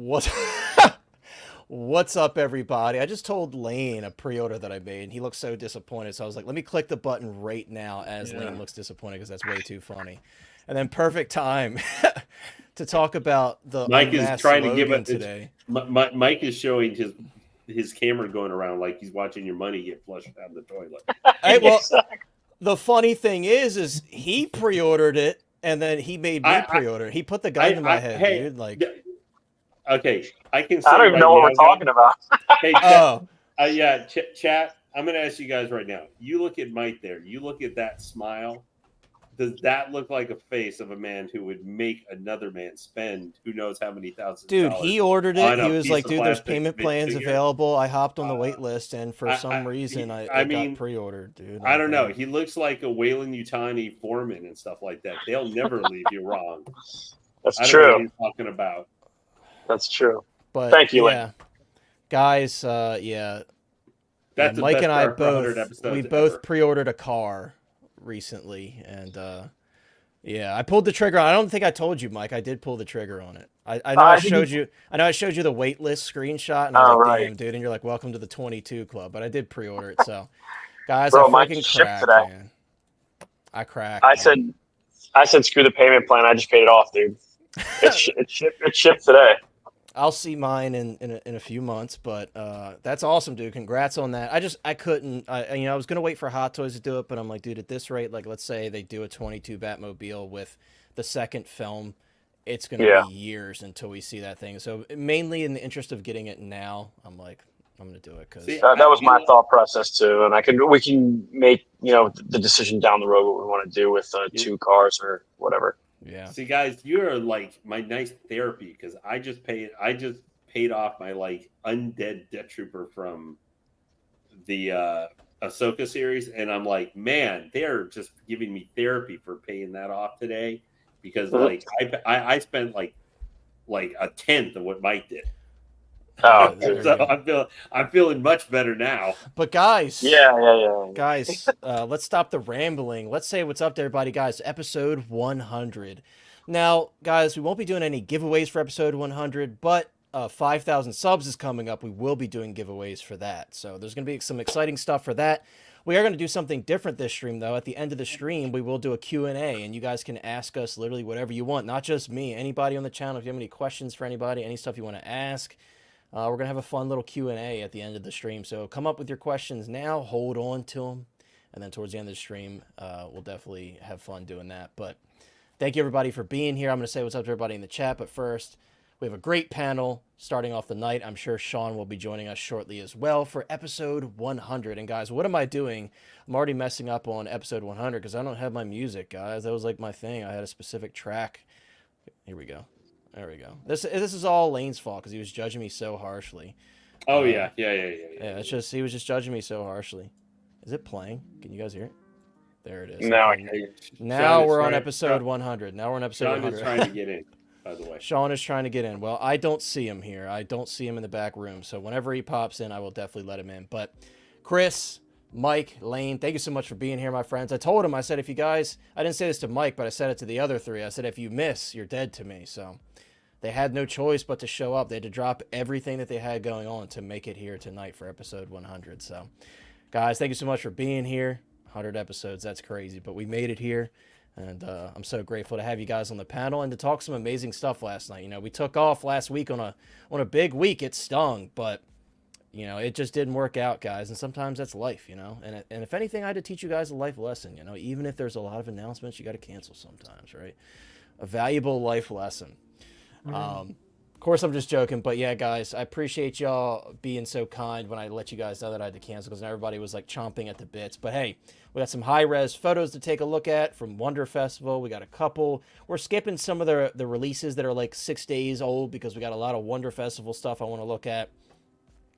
What? What's up, everybody? I just told Lane a pre-order that I made, and he looks so disappointed. So I was like, let me click the button right now as Lane looks disappointed because that's way too funny. And then perfect time to talk about the Mike is trying to give it today. Mike is showing his camera going around like he's watching your money get flushed down the toilet. Hey, well, the funny thing is he pre-ordered it, and then he made me pre-order it. He put the gun in my head, dude. Like, okay, I can. I don't even know what we're talking about. Hey, chat, chat. I'm going to ask you guys right now. You look at Mike there. You look at that smile. Does that look like a face of a man who would make another man spend who knows how many thousands? Dude, he ordered it. He was like, dude, there's payment plans available. I hopped on the wait list, and for some reason, I got pre-ordered, dude. I don't know. He looks like a Weyland-Yutani foreman and stuff like that. They'll never leave you wrong. That's I don't true. know what he's talking about. That's true. But thank you, yeah. Guys, yeah. That's Mike and I both pre-ordered a car recently, and yeah, I pulled the trigger. I don't think I told you, Mike. I did pull the trigger on it. I know I showed you the wait list screenshot, and I was like, damn, dude, and you're like, welcome to the 22 club. But I did pre-order it, so guys, bro, I fucking cracked, man. I cracked. I said screw the payment plan. I just paid it off, dude. It shipped today. I'll see mine in a few months, but that's awesome, dude. Congrats on that. I couldn't. I was gonna wait for Hot Toys to do it, but I'm like, dude, at this rate, like, let's say they do a 22 Batmobile with the second film, it's gonna be years until we see that thing. So mainly in the interest of getting it now, I'm like, I'm gonna do it because that was my thought process too, and we can make the decision down the road what we want to do with two cars or whatever. Yeah. See, guys, you're like my nice therapy because I just paid off my like undead Death Trooper from the Ahsoka series, and I'm like, man, they're just giving me therapy for paying that off today because like I spent like a tenth of what Mike did. Oh, so I'm feeling much better now. But guys, yeah. Guys, let's stop the rambling. Let's say what's up to everybody, guys. Episode 100. Now, guys, we won't be doing any giveaways for episode 100, but 5,000 subs is coming up. We will be doing giveaways for that. So there's going to be some exciting stuff for that. We are going to do something different this stream, though. At the end of the stream, we will do a Q&A, and you guys can ask us literally whatever you want, not just me. Anybody on the channel, if you have any questions for anybody, any stuff you want to ask, we're going to have a fun little Q&A at the end of the stream. So come up with your questions now, hold on to them, and then towards the end of the stream, we'll definitely have fun doing that. But thank you, everybody, for being here. I'm going to say what's up to everybody in the chat, but first, we have a great panel starting off the night. I'm sure Sean will be joining us shortly as well for episode 100. And, guys, what am I doing? I'm already messing up on episode 100 because I don't have my music, guys. That was, like, my thing. I had a specific track. Here we go. There we go. This is all Lane's fault because he was judging me so harshly. Oh, yeah. Yeah. It's just he was just judging me so harshly. Is it playing? Can you guys hear it? There it is. Now Now we're on episode 100. Now we're on episode 100. Sean is trying to get in, by the way. Sean is trying to get in. Well, I don't see him here. I don't see him in the back room. So whenever he pops in, I will definitely let him in. But Chris, Mike, Lane, thank you so much for being here, my friends. I told him, I said, if you guys, I didn't say this to Mike, but I said it to the other three. I said, if you miss, you're dead to me. So they had no choice but to show up. They had to drop everything that they had going on to make it here tonight for episode 100. So, guys, thank you so much for being here. 100 episodes, that's crazy. But we made it here, and I'm so grateful to have you guys on the panel and to talk some amazing stuff last night. We took off last week on a big week. It stung, but, it just didn't work out, guys. And sometimes that's life, And if anything, I had to teach you guys a life lesson, Even if there's a lot of announcements, you got to cancel sometimes, right? A valuable life lesson. Of course, I'm just joking, but yeah, guys, I appreciate y'all being so kind when I let you guys know that I had to cancel because everybody was like chomping at the bits. But hey, we got some high-res photos to take a look at from Wonder Festival. We got a couple. We're skipping some of the releases that are like 6 days old because we got a lot of Wonder Festival stuff I want to look at.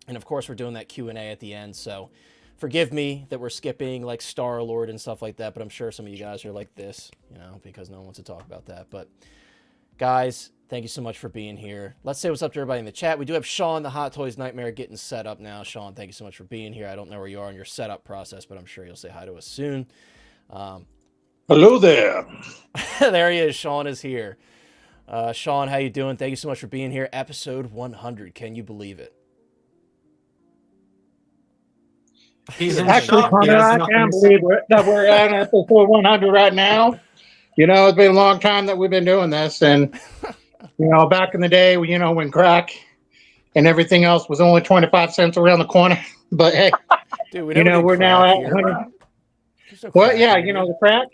And of course, we're doing that Q&A at the end, so forgive me that we're skipping like Starlord and stuff like that, but I'm sure some of you guys are like this, because no one wants to talk about that. But guys, thank you so much for being here. Let's say what's up to everybody in the chat. We do have Sean, the Hot Toys Nightmare, getting set up now. Sean, thank you so much for being here. I don't know where you are in your setup process, but I'm sure you'll say hi to us soon. Hello there. There he is. Sean is here. Sean, how you doing? Thank you so much for being here. Episode 100. Can you believe it? He's in Actually, shock. Connor, I can't believe that we're at episode 100 right now. You know, it's been a long time that we've been doing this. And, you know, back in the day, you know, when crack and everything else was only 25 cents around the corner. But, hey, Dude, we you never know, did we're now crack at here. 100. There's no Well, crack yeah, here, you know, dude. the crack.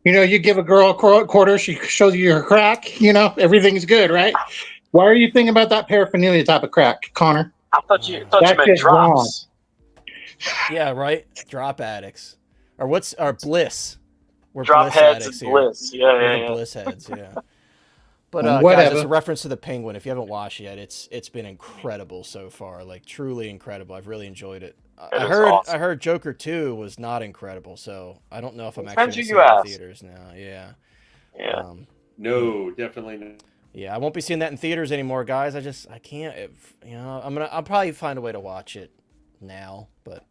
You know, you give a girl a quarter, she shows you her crack, you know, everything's good, right? Why are you thinking about that paraphernalia type of crack, Connor? I thought you That's meant just drops. Yeah, right? Drop addicts. Or Bliss. We're Drop Bliss heads addicts and here. bliss. Yeah, We're yeah, the yeah. Bliss heads, yeah. But guys, Whatever. it's a reference to the Penguin. If you haven't watched it yet, it's been incredible so far. Like, truly incredible. I've really enjoyed it. It is awesome. I heard Joker 2 was not incredible, so I don't know if I'm Depends actually who going to see you it in ask. theaters now. Yeah. Yeah. No, definitely not. Yeah, I won't be seeing that in theaters anymore, guys. I can't. You know, I'll probably find a way to watch it now, but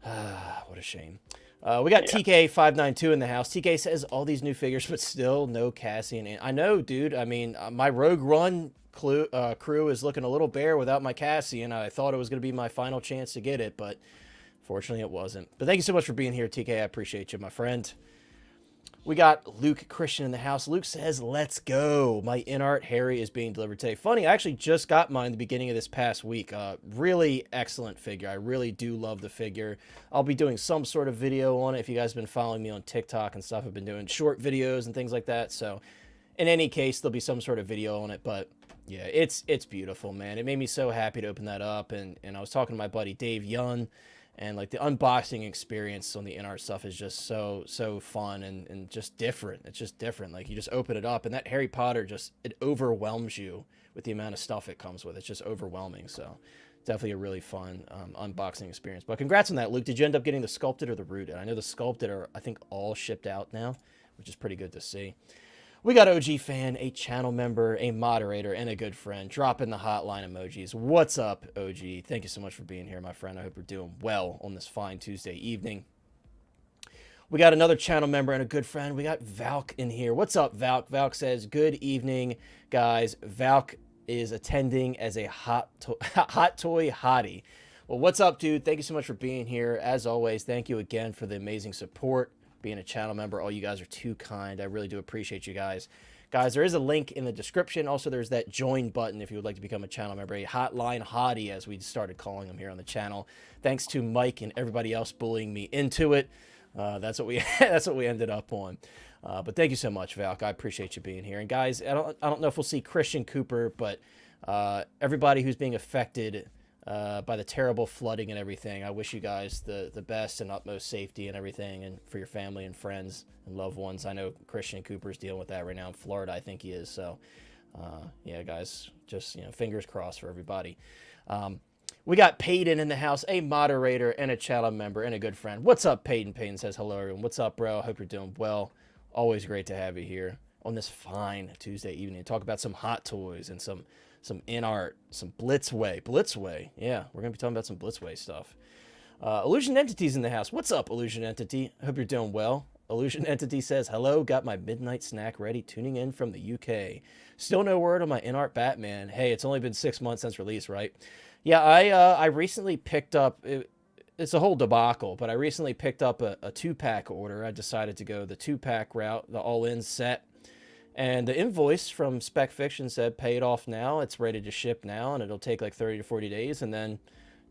what a shame. We got TK592 in the house. TK says all these new figures, but still no Cassian. I know, dude. I mean, my Rogue One crew is looking a little bare without my Cassian. I thought it was going to be my final chance to get it, but fortunately it wasn't. But thank you so much for being here, TK. I appreciate you, my friend. We got Luke Christian in the house. Luke says, let's go. My Inart Harry is being delivered today. Funny, I actually just got mine the beginning of this past week. Really excellent figure. I really do love the figure. I'll be doing some sort of video on it. If you guys have been following me on TikTok and stuff, I've been doing short videos and things like that. So in any case, there'll be some sort of video on it. But yeah, it's beautiful, man. It made me so happy to open that up. And I was talking to my buddy Dave Young. And like the unboxing experience on the Inart stuff is just so fun and just different. It's just different. Like you just open it up and that Harry Potter it overwhelms you with the amount of stuff it comes with. It's just overwhelming. So definitely a really fun unboxing experience. But congrats on that, Luke. Did you end up getting the sculpted or the rooted? I know the sculpted are, I think, all shipped out now, which is pretty good to see. We got OG fan, a channel member, a moderator, and a good friend dropping the hotline emojis. What's up, OG? Thank you so much for being here, my friend. I hope you're doing well on this fine Tuesday evening. We got another channel member and a good friend. We got Valk in here. What's up, Valk? Valk says, good evening, guys. Valk is attending as a hot toy hottie. Well, what's up, dude? Thank you so much for being here. As always, thank you again for the amazing support. Being a channel member, all you guys are too kind. I really do appreciate you guys. Guys, there is a link in the description. Also, there's that join button if you would like to become a channel member, a hotline hottie, as we started calling them here on the channel. Thanks to Mike and everybody else bullying me into it. That's what we ended up on. But thank you so much, Valk. I appreciate you being here. And guys, I don't know if we'll see Christian Cooper, but everybody who's being affected by the terrible flooding and everything, I wish you guys the best and utmost safety and everything, and for your family and friends and loved ones. I know Christian Cooper's dealing with that right now in Florida. I think he is. So, yeah, guys, just, fingers crossed for everybody. We got Peyton in the house, a moderator and a channel member and a good friend. What's up, Peyton? Peyton says hello, everyone. What's up, bro? I hope you're doing well. Always great to have you here on this fine Tuesday evening to talk about some Hot Toys and some Inart, some Blitzway. Yeah, we're going to be talking about some Blitzway stuff. Illusion Entity's in the house. What's up, Illusion Entity? I hope you're doing well. Illusion Entity says, hello, got my midnight snack ready, tuning in from the UK. Still no word on my Inart Batman. Hey, it's only been 6 months since release, right? Yeah, I recently picked up, it's a whole debacle, but I recently picked up a 2-pack order. I decided to go the 2-pack route, the all-in set. And the invoice from Spec Fiction said, pay it off now. It's ready to ship now, and it'll take like 30 to 40 days. And then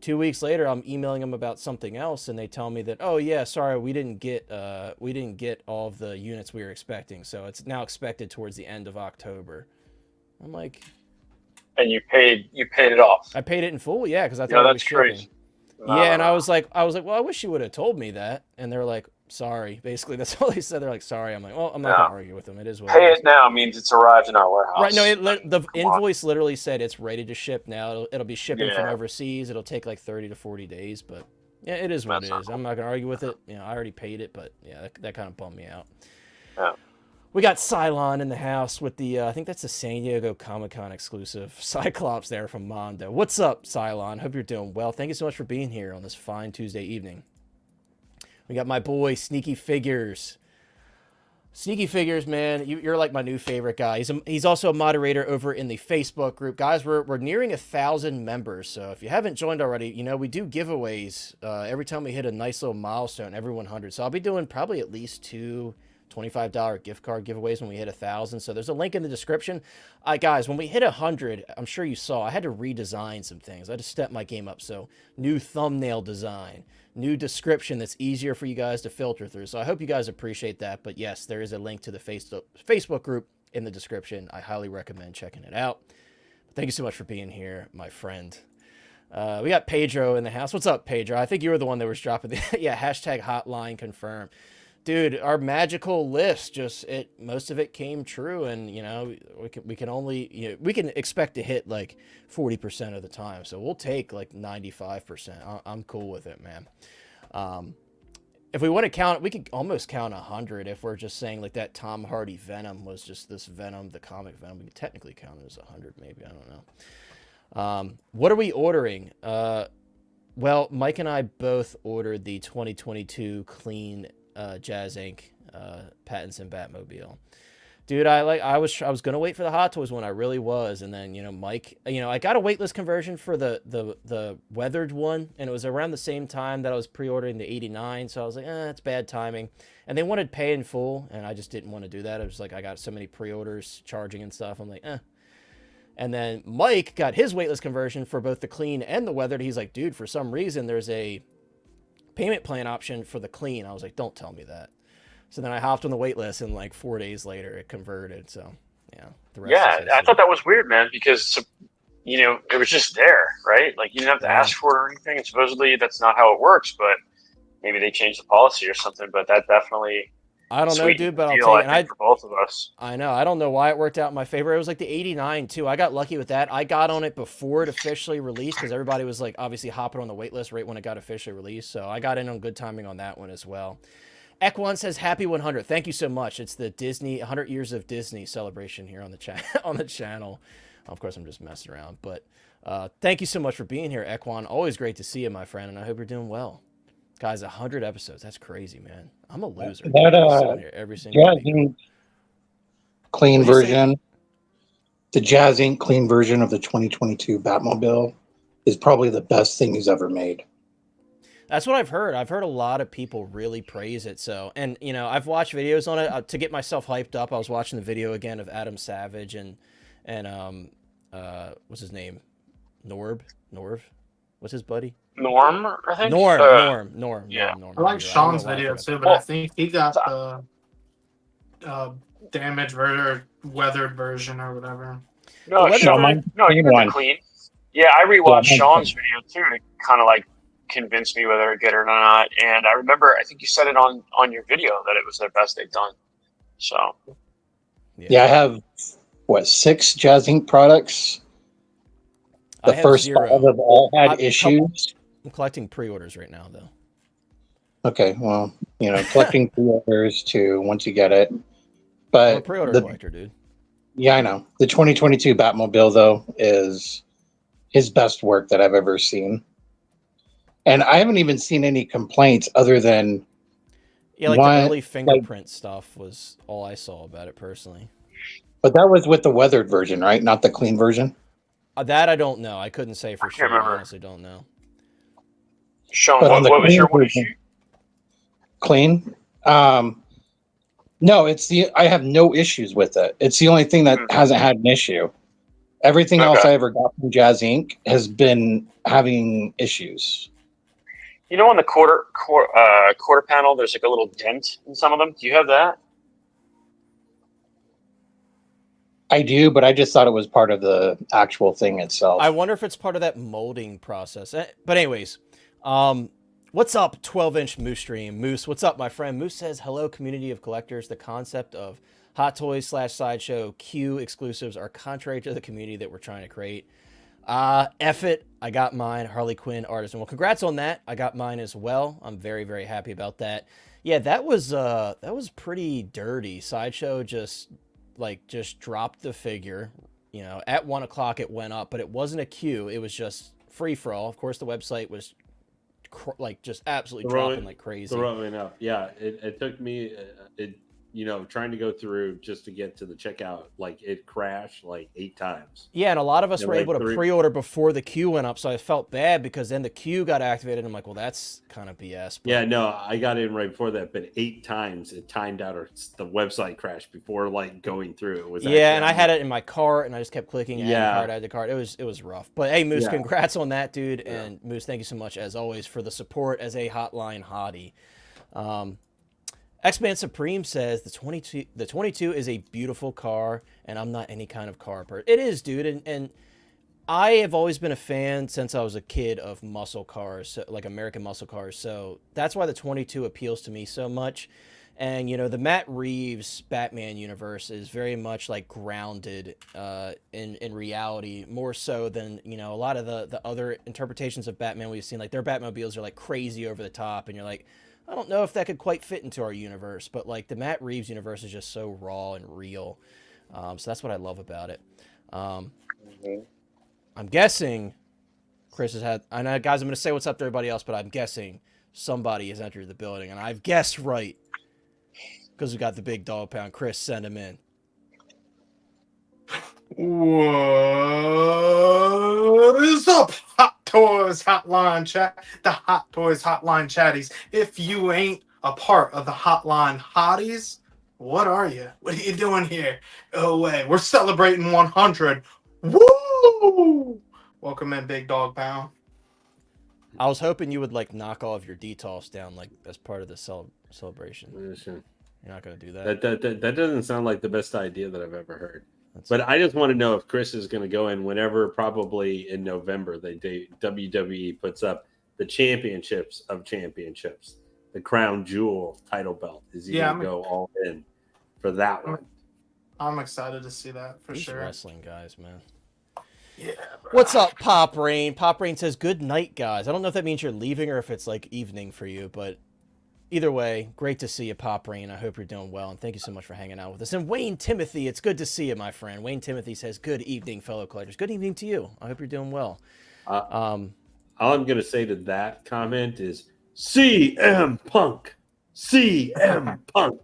2 weeks later, I'm emailing them about something else, and they tell me that, oh yeah, sorry, we didn't get all of the units we were expecting. So it's now expected towards the end of October. I'm like, And you paid it off. I paid it in full, yeah, because I thought it was shipping. Crazy. Yeah, and I was like, well, I wish you would have told me that. And they're like, sorry. Basically, that's all they said. They're like, sorry. I'm like, well, I'm not gonna argue with them. It is what Pay it is. it now means it's arrived in our warehouse. Right? No, the invoice literally said it's ready to ship now. It'll be shipping from overseas. It'll take like 30 to 40 days, but yeah, it is what it is. I'm not gonna argue with it. I already paid it, but yeah, that kind of bummed me out. Yeah. We got Cylon in the house with the, I think that's the San Diego Comic-Con exclusive Cyclops there from Mando. What's up, Cylon? Hope you're doing well. Thank you so much for being here on this fine Tuesday evening. We got my boy, Sneaky Figures. Sneaky Figures, man, you're like my new favorite guy. He's also a moderator over in the Facebook group. Guys, we're nearing 1,000 members, so if you haven't joined already, we do giveaways every time we hit a nice little milestone, every 100. So I'll be doing probably at least 2 $25 gift card giveaways when we hit 1,000. So there's a link in the description. Guys, when we hit 100, I'm sure you saw, I had to redesign some things. I had to step my game up. So new thumbnail design, new description that's easier for you guys to filter through. So I hope you guys appreciate that. But yes, there is a link to the Facebook group in the description. I highly recommend checking it out. Thank you so much for being here, my friend. We got Pedro in the house. What's up, Pedro? I think you were the one that was dropping the hashtag hotline confirm. Dude, our magical list most of it came true, and we can only we can expect to hit like 40% of the time, so we'll take like 95%. I'm cool with it, man. If we want to count, we could almost count 100 if we're just saying like that Tom Hardy Venom was just this Venom, the comic Venom. We could technically count it as 100, maybe, I don't know. What are we ordering? Well, Mike and I both ordered the 2022 clean Jazz Inc. Pattinson Batmobile. Dude, I was gonna wait for the Hot Toys one. I really was, and then Mike, I got a waitlist conversion for the weathered one, and it was around the same time that I was pre-ordering the 89. So I was like, it's bad timing. And they wanted pay in full, and I just didn't want to do that. I was like, I got so many pre-orders charging and stuff. I'm like, And then Mike got his waitlist conversion for both the clean and the weathered. He's like, dude, for some reason there's a payment plan option for the clean. I was like, don't tell me that. So then I hopped on the wait list, and like 4 days later it converted. So I thought that was weird, man, because it was just there, right? Like you didn't have to ask for it or anything, and supposedly that's not how it works, but maybe they changed the policy or something. But that definitely, I don't know, dude, but I'll tell you, for both of us. I know. I don't know why it worked out in my favor. It was like the 89 too. I got lucky with that. I got on it before it officially released because everybody was like obviously hopping on the wait list right when it got officially released. So I got in on good timing on that one as well. Ekwan says happy 100. Thank you so much. It's the Disney 100 years of Disney celebration here on the channel. Of course, I'm just messing around, but thank you so much for being here, Ekwan. Always great to see you, my friend, and I hope you're doing well. Guys, 100 episodes. That's crazy, man. I'm a loser. That every single week. Clean version. The Jazz Inc. clean version of the 2022 Batmobile is probably the best thing he's ever made. That's what I've heard. I've heard a lot of people really praise it. So, and I've watched videos on it to get myself hyped up. I was watching the video again of Adam Savage and what's his name? Norv? What's his buddy? Norm, I think. Norm. Yeah. Norm. I like Sean's video too, but I think he got the damaged version or weathered version or whatever. No, Sean, you got the clean. Yeah, I rewatched Sean's video too to kind of like convince me whether to get it or not. And I remember, I think you said it on your video that it was their best they've done. So. Yeah, I have 6 Jazz Inc. products. The first 5 have all had issues. I'm collecting pre-orders right now, though. Okay, well, collecting pre-orders too once you get it. But I'm a pre-order collector, dude. Yeah, I know. The 2022 Batmobile, though, is his best work that I've ever seen. And I haven't even seen any complaints other than... Yeah, like the early fingerprint stuff was all I saw about it personally. But that was with the weathered version, right? Not the clean version? That I don't know. I couldn't say for sure. I honestly don't know. Sean, what was your issue? Clean? No, I have no issues with it. It's the only thing that hasn't had an issue. Everything else I ever got from Jazz Inc. has been having issues. On the quarter panel, there's like a little dent in some of them. Do you have that? I do, but I just thought it was part of the actual thing itself. I wonder if it's part of that molding process. But anyways, what's up, 12-inch Moose Stream? Moose, what's up, my friend? Moose says, hello, community of collectors. The concept of Hot Toys / Sideshow Q exclusives are contrary to the community that we're trying to create. F it. I got mine. Harley Quinn Artisan. Well, congrats on that. I got mine as well. I'm very, very happy about that. Yeah, that was pretty dirty. Sideshow just dropped the figure. At 1 o'clock it went up, but it wasn't a queue. It was just free for all. Of course, the website was just absolutely dropping like crazy. Throwing up. Yeah, it took me. trying to go through just to get to the checkout, like it crashed like 8 times. Yeah, and a lot of us And, were like, able to 3 pre-order before the queue went up, so I felt bad because then the queue got activated. I'm like, well, that's kind of BS. But... Yeah, no, I got in right before that, but 8 times it timed out or the website crashed before like going through. It was and I had it in my cart, and I just kept clicking add to cart. It was rough. But hey, Moose, congrats on that, dude. Yeah. And Moose, thank you so much as always for the support as a hotline hottie. X-Man Supreme says the 22 is a beautiful car, and I'm not any kind of car person. It is, dude, and I have always been a fan since I was a kid of muscle cars, like American muscle cars. So that's why the 22 appeals to me so much. And, the Matt Reeves Batman universe is very much like grounded in reality, more so than, a lot of the other interpretations of Batman we've seen. Like their Batmobiles are like crazy over the top, and you're like, I don't know if that could quite fit into our universe, but like the Matt Reeves universe is just so raw and real. So that's what I love about it. I'm guessing Chris has had, I know, guys, I'm going to say what's up to everybody else, but I'm guessing somebody has entered the building, and I've guessed right because we got the big dog pound. Chris, send him in. What is up, Hot Toys Hotline chat? The Hot Toys Hotline chatties. If you ain't a part of the Hotline Hotties, what are you? What are you doing here? Go away. We're celebrating 100. Woo! Welcome in, Big Dog Pound. I was hoping you would like knock all of your detox down, like as part of the celebration. Listen, you're not going to do that. That doesn't sound like the best idea that I've ever heard. But I just want to know if Chris is going to go in whenever, probably in November, WWE puts up the championships of championships, the crown jewel title belt. Is he going to go all in for that one? I'm excited to see that for sure. Wrestling guys, man. Yeah. Bro. What's up, Pop Rain? Pop Rain says, good night, guys. I don't know if that means you're leaving or if it's like evening for you, but either way, great to see you, Pop Rain. I hope you're doing well, and thank you so much for hanging out with us. And Wayne Timothy, it's good to see you, my friend. Wayne Timothy says, good evening, fellow collectors. Good evening to you. I hope you're doing well. All I'm going to say to that comment is CM Punk. CM Punk.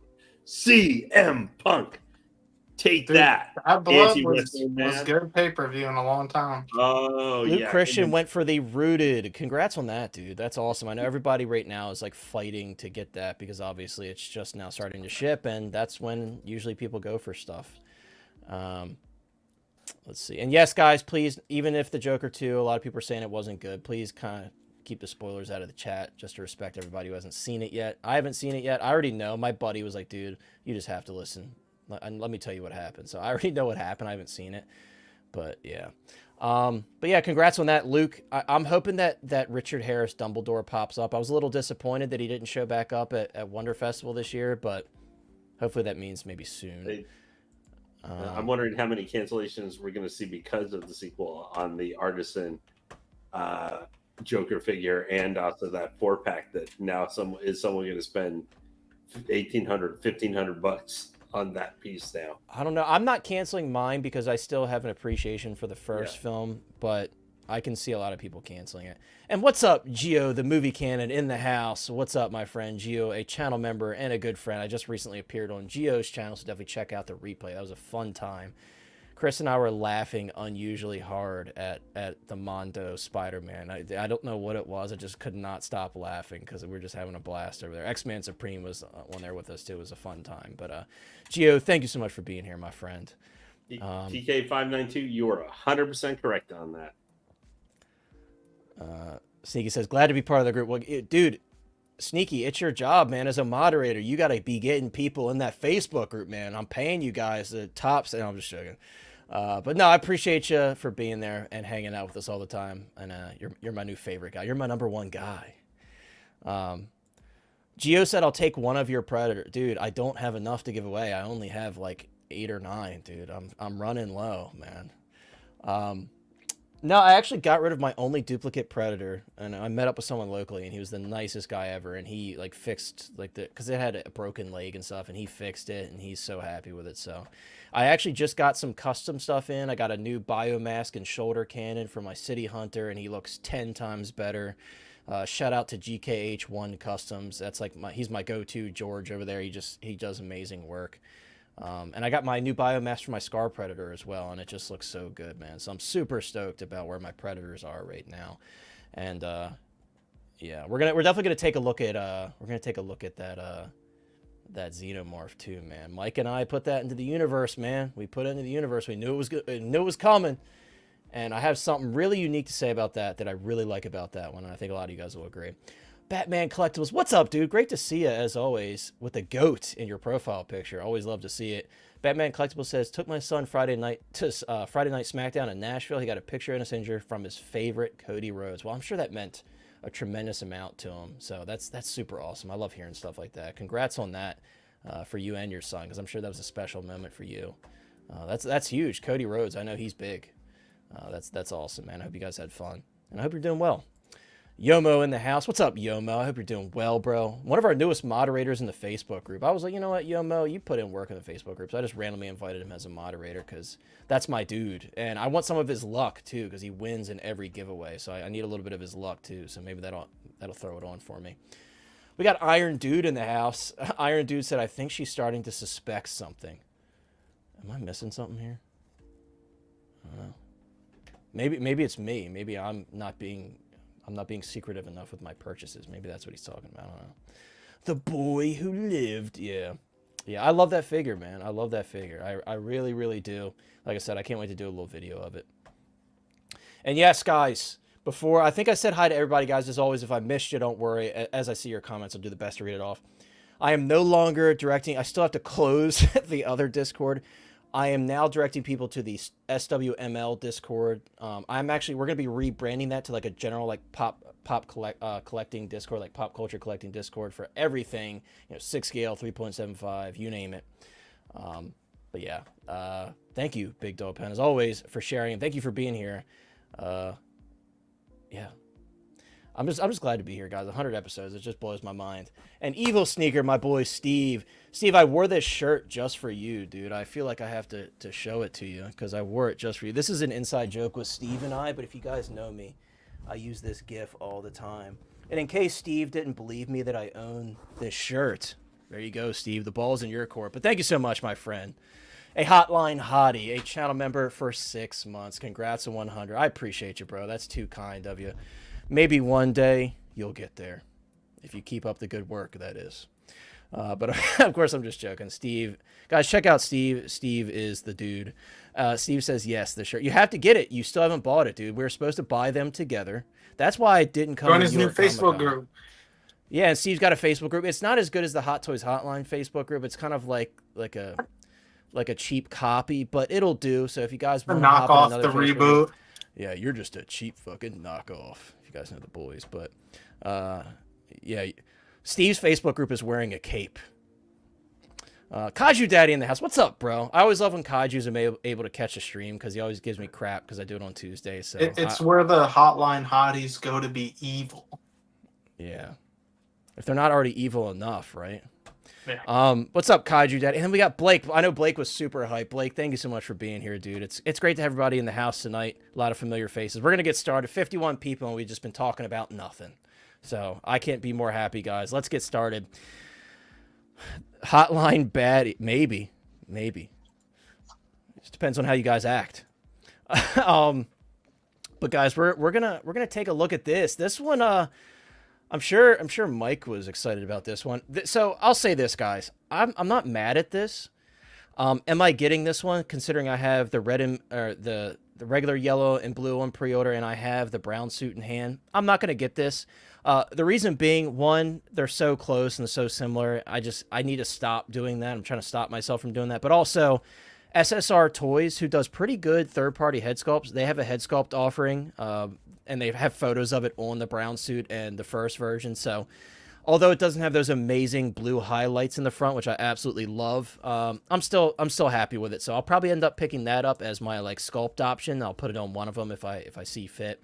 CM Punk. Take that. That blood was good pay-per-view in a long time. Oh, Luke Christian went for the rooted. Congrats on that, dude. That's awesome. I know everybody right now is like fighting to get that because obviously it's just now starting to ship, and that's when usually people go for stuff. Let's see. And yes, guys, please, even if the Joker 2, a lot of people are saying it wasn't good, please kind of keep the spoilers out of the chat just to respect everybody who hasn't seen it yet. I haven't seen it yet. I already know. My buddy was like, dude, you just have to listen. And let me tell you what happened. So I already know what happened. I haven't seen it, but yeah. But yeah, congrats on that, Luke. I'm hoping that Richard Harris Dumbledore pops up. I was a little disappointed that he didn't show back up at Wonder Festival this year, but hopefully that means maybe soon. I'm wondering how many cancellations we're going to see because of the sequel on the Artisan Joker figure, and also that 4-pack that now someone going to spend $1,500 on that piece now. I don't know. I'm not canceling mine because I still have an appreciation for the first film, but I can see a lot of people canceling it. And what's up, Gio, the movie canon in the house? What's up, my friend Gio, a channel member and a good friend. I just recently appeared on Gio's channel, so definitely check out the replay. That was a fun time. Chris and I were laughing unusually hard at the Mando Spider-Man. I don't know what it was. I just could not stop laughing because we were just having a blast over there. X-Man Supreme was on there with us too. It was a fun time. But Gio, thank you so much for being here, my friend. TK592, you are 100% correct on that. Sneaky says, glad to be part of the group. Well, dude, Sneaky, it's your job, man. As a moderator, you got to be getting people in that Facebook group, man. I'm paying you guys the tops. And I'm just joking. But no, I appreciate you for being there and hanging out with us all the time. And you're my new favorite guy. You're my number one guy. Gio said, I'll take one of your Predator. Dude, I don't have enough to give away. I only have like 8 or 9, dude. I'm running low, man. No, I actually got rid of my only duplicate Predator, and I met up with someone locally, and he was the nicest guy ever, and he like fixed like because it had a broken leg and stuff, and he fixed it, and he's so happy with it. So I actually just got some custom stuff in. I got a new biomask and shoulder cannon for my City Hunter, and he looks 10 times better. Shout out to GKH1 Customs. That's like he's my go-to George over there. He does amazing work. And I got my new biomass for my Scar Predator as well, and it just looks so good, man. So I'm super stoked about where my Predators are right now. And yeah, we're definitely gonna take a look at that Xenomorph too, man. Mike and I put that into the universe, man. We put it into the universe. We knew it was good. We knew it was coming. And I have something really unique to say about that I really like about that one. And I think a lot of you guys will agree. Batman Collectibles, what's up, dude? Great to see you, as always, with the goat in your profile picture. Always love to see it. Batman Collectibles says, took my son Friday night SmackDown in Nashville. He got a picture in a Messenger from his favorite Cody Rhodes. Well, I'm sure that meant a tremendous amount to him. So that's super awesome. I love hearing stuff like that. Congrats on that for you and your son, because I'm sure that was a special moment for you. That's huge. Cody Rhodes, I know he's big. That's awesome, man. I hope you guys had fun, and I hope you're doing well. Yomo in the house. What's up, Yomo? I hope you're doing well, bro. One of our newest moderators in the Facebook group. I was like, you know what, Yomo, you put in work in the Facebook group, so I just randomly invited him as a moderator because that's my dude, and I want some of his luck too because he wins in every giveaway. So I need a little bit of his luck too. So maybe that'll throw it on for me. We got Iron Dude in the house. Iron Dude said, I think she's starting to suspect something. Am I missing something here? I don't know. Maybe it's me. Maybe I'm not being secretive enough with my purchases. Maybe that's what he's talking about. I don't know. The boy who lived. Yeah. I love that figure, man. I love that figure. I really, really do. Like I said, I can't wait to do a little video of it. And yes, guys, before, I think I said hi to everybody, guys. As always, if I missed you, don't worry. As I see your comments, I'll do the best to read it off. I am no longer directing. I still have to close the other Discord. I am now directing people to the SWML Discord. We're going to be rebranding that to like a general like collecting Discord, like pop culture collecting Discord for everything, 6 scale, 3.75, you name it. But yeah, thank you, Big Dog Pen, as always, for sharing, and thank you for being here. Yeah. I'm just glad to be here, guys. 100 episodes. It just blows my mind. And Evil Sneaker, my boy Steve. Steve, I wore this shirt just for you, dude. I feel like I have to show it to you because I wore it just for you. This is an inside joke with Steve and I, but if you guys know me, I use this GIF all the time. And in case Steve didn't believe me that I own this shirt, there you go, Steve. The ball's in your court. But thank you so much, my friend. A Hotline Hottie, a channel member for 6 months. Congrats on 100. I appreciate you, bro. That's too kind of you. Maybe one day you'll get there. If you keep up the good work, that is. But of course, I'm just joking. Steve, guys, check out Steve. Steve is the dude. Steve says, yes, the shirt. You have to get it. You still haven't bought it, dude. We were supposed to buy them together. That's why I didn't come. Join his new Facebook group. Yeah, and Steve's got a Facebook group. It's not as good as the Hot Toys Hotline Facebook group. It's kind of like a cheap copy, but it'll do. So if you guys want to knock off the reboot group, yeah, you're just a cheap fucking knockoff. If you guys know the boys, but yeah, Steve's Facebook group is wearing a cape. Kaiju Daddy in the house. What's up, bro? I always love when Kaiju's able to catch a stream because he always gives me crap because I do it on Tuesday. So it's where the Hotline Hotties go to be evil. Yeah, if they're not already evil enough, right? Yeah. What's up, Kaiju Daddy? And then we got Blake. I know Blake was super hyped. Blake, thank you so much for being here, dude. It's great to have everybody in the house tonight. A lot of familiar faces. We're gonna get started. 51 people, and we've just been talking about nothing. So I can't be more happy, guys. Let's get started. Hotline bad, maybe. It just depends on how you guys act. But guys, we're gonna take a look at this. This one, I'm sure Mike was excited about this one. So I'll say this, guys. I'm not mad at this. Am I getting this one considering I have the red or the regular yellow and blue on pre-order and I have the brown suit in hand? I'm not gonna get this. The reason being, one, they're so close and so similar. I need to stop doing that. I'm trying to stop myself from doing that. But also, SSR Toys, who does pretty good third-party head sculpts, they have a head sculpt offering, and they have photos of it on the brown suit and the first version. So, although it doesn't have those amazing blue highlights in the front, which I absolutely love, I'm still happy with it. So I'll probably end up picking that up as my like sculpt option. I'll put it on one of them if I see fit.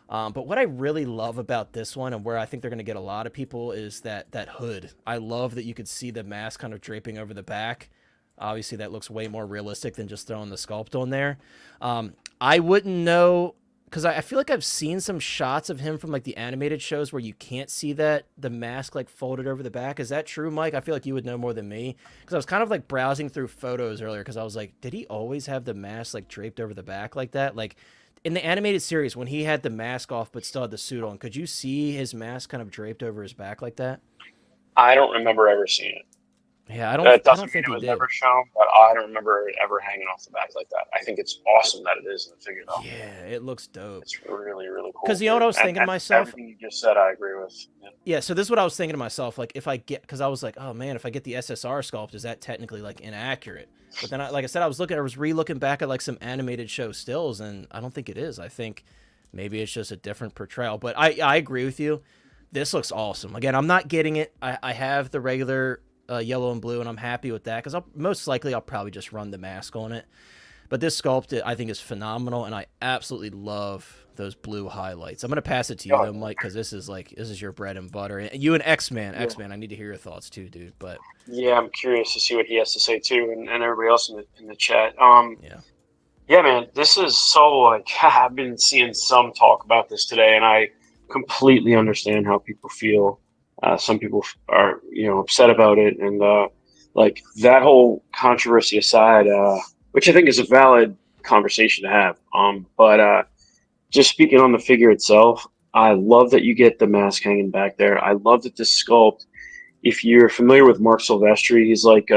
But what I really love about this one, and where I think they're going to get a lot of people, is that hood. I love that you could see the mask kind of draping over the back. Obviously, that looks way more realistic than just throwing the sculpt on there. I wouldn't know, because I feel like I've seen some shots of him from like the animated shows where you can't see that the mask like folded over the back. Is that true, Mike? I feel like you would know more than me, because I was kind of like browsing through photos earlier because I was like, did he always have the mask like draped over the back like that? Like in the animated series when he had the mask off but still had the suit on, could you see his mask kind of draped over his back like that? I don't remember ever seeing it. Yeah, I That don't doesn't mean think it he was did. never shown, but I don't remember it ever hanging off the back like that. I think it's awesome that it is in the figure, though. Yeah, it looks dope. It's really, really cool. Because you know what I was thinking to myself? Everything you just said, I agree with. Yeah, so this is what I was thinking to myself. Like, if I get, because I was like, oh man, if I get the SSR sculpt, is that technically like inaccurate? But then, like I said, I was re-looking back at like some animated show stills, and I don't think it is. I think maybe it's just a different portrayal. But I agree with you. This looks awesome. Again, I'm not getting it. I have the regular yellow and blue, and I'm happy with that because most likely I'll probably just run the mask on it. But this sculpt, I think, is phenomenal, and I absolutely love those blue highlights. I'm gonna pass it to you though, Mike, because this is your bread and butter. And you and X-Man, I need to hear your thoughts too, dude. But yeah, I'm curious to see what he has to say too, and everybody else in the chat. Yeah, man, this is so like I've been seeing some talk about this today, and I completely understand how people feel. Some people are, upset about it, and like that whole controversy aside, which I think is a valid conversation to have. But just speaking on the figure itself, I love that you get the mask hanging back there. I love that this sculpt. If you're familiar with Mark Silvestri, he's like,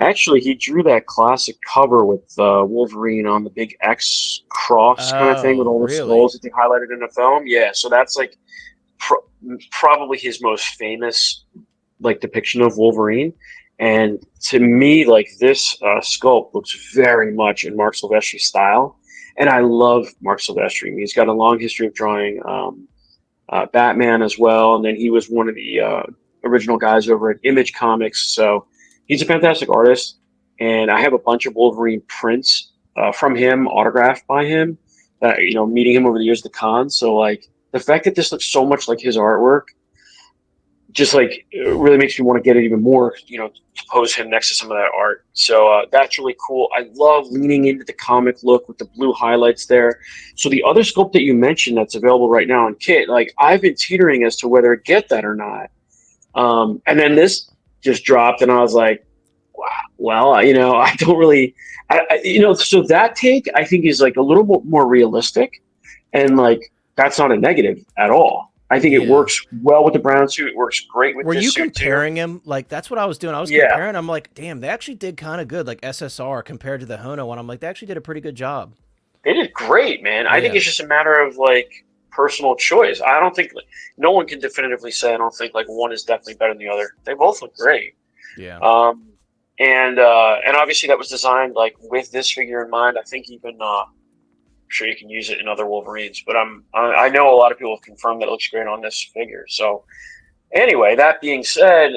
actually, he drew that classic cover with Wolverine on the big X cross kind of thing with all the skulls that they highlighted in the film. Yeah, so that's like probably his most famous like depiction of Wolverine. And to me, like this sculpt looks very much in Mark Silvestri's style. And I love Mark Silvestri. He's got a long history of drawing Batman as well. And then he was one of the original guys over at Image Comics. So he's a fantastic artist. And I have a bunch of Wolverine prints from him, autographed by him, meeting him over the years at the con. So like the fact that this looks so much like his artwork just like it really makes me want to get it even more, to pose him next to some of that art. So that's really cool. I love leaning into the comic look with the blue highlights there. So the other sculpt that you mentioned that's available right now in kit, like I've been teetering as to whether to get that or not. And then this just dropped, and I was like, wow, well, I don't really, so that take I think is like a little bit more realistic, and like that's not a negative at all. I think it works well with the brown suit. It works great with this suit. Were you comparing him? Like, that's what I was doing. I was comparing. I'm like, damn, they actually did kind of good, like SSR compared to the Hono one. I'm like, they actually did a pretty good job. They did great, man. I think it's just a matter of, like, personal choice. I don't think, no one can definitively say, I don't think, like, one is definitely better than the other. They both look great. Yeah. And obviously that was designed, like, with this figure in mind. I think even... sure you can use it in other Wolverines, but I know a lot of people have confirmed that it looks great on this figure. So anyway, that being said,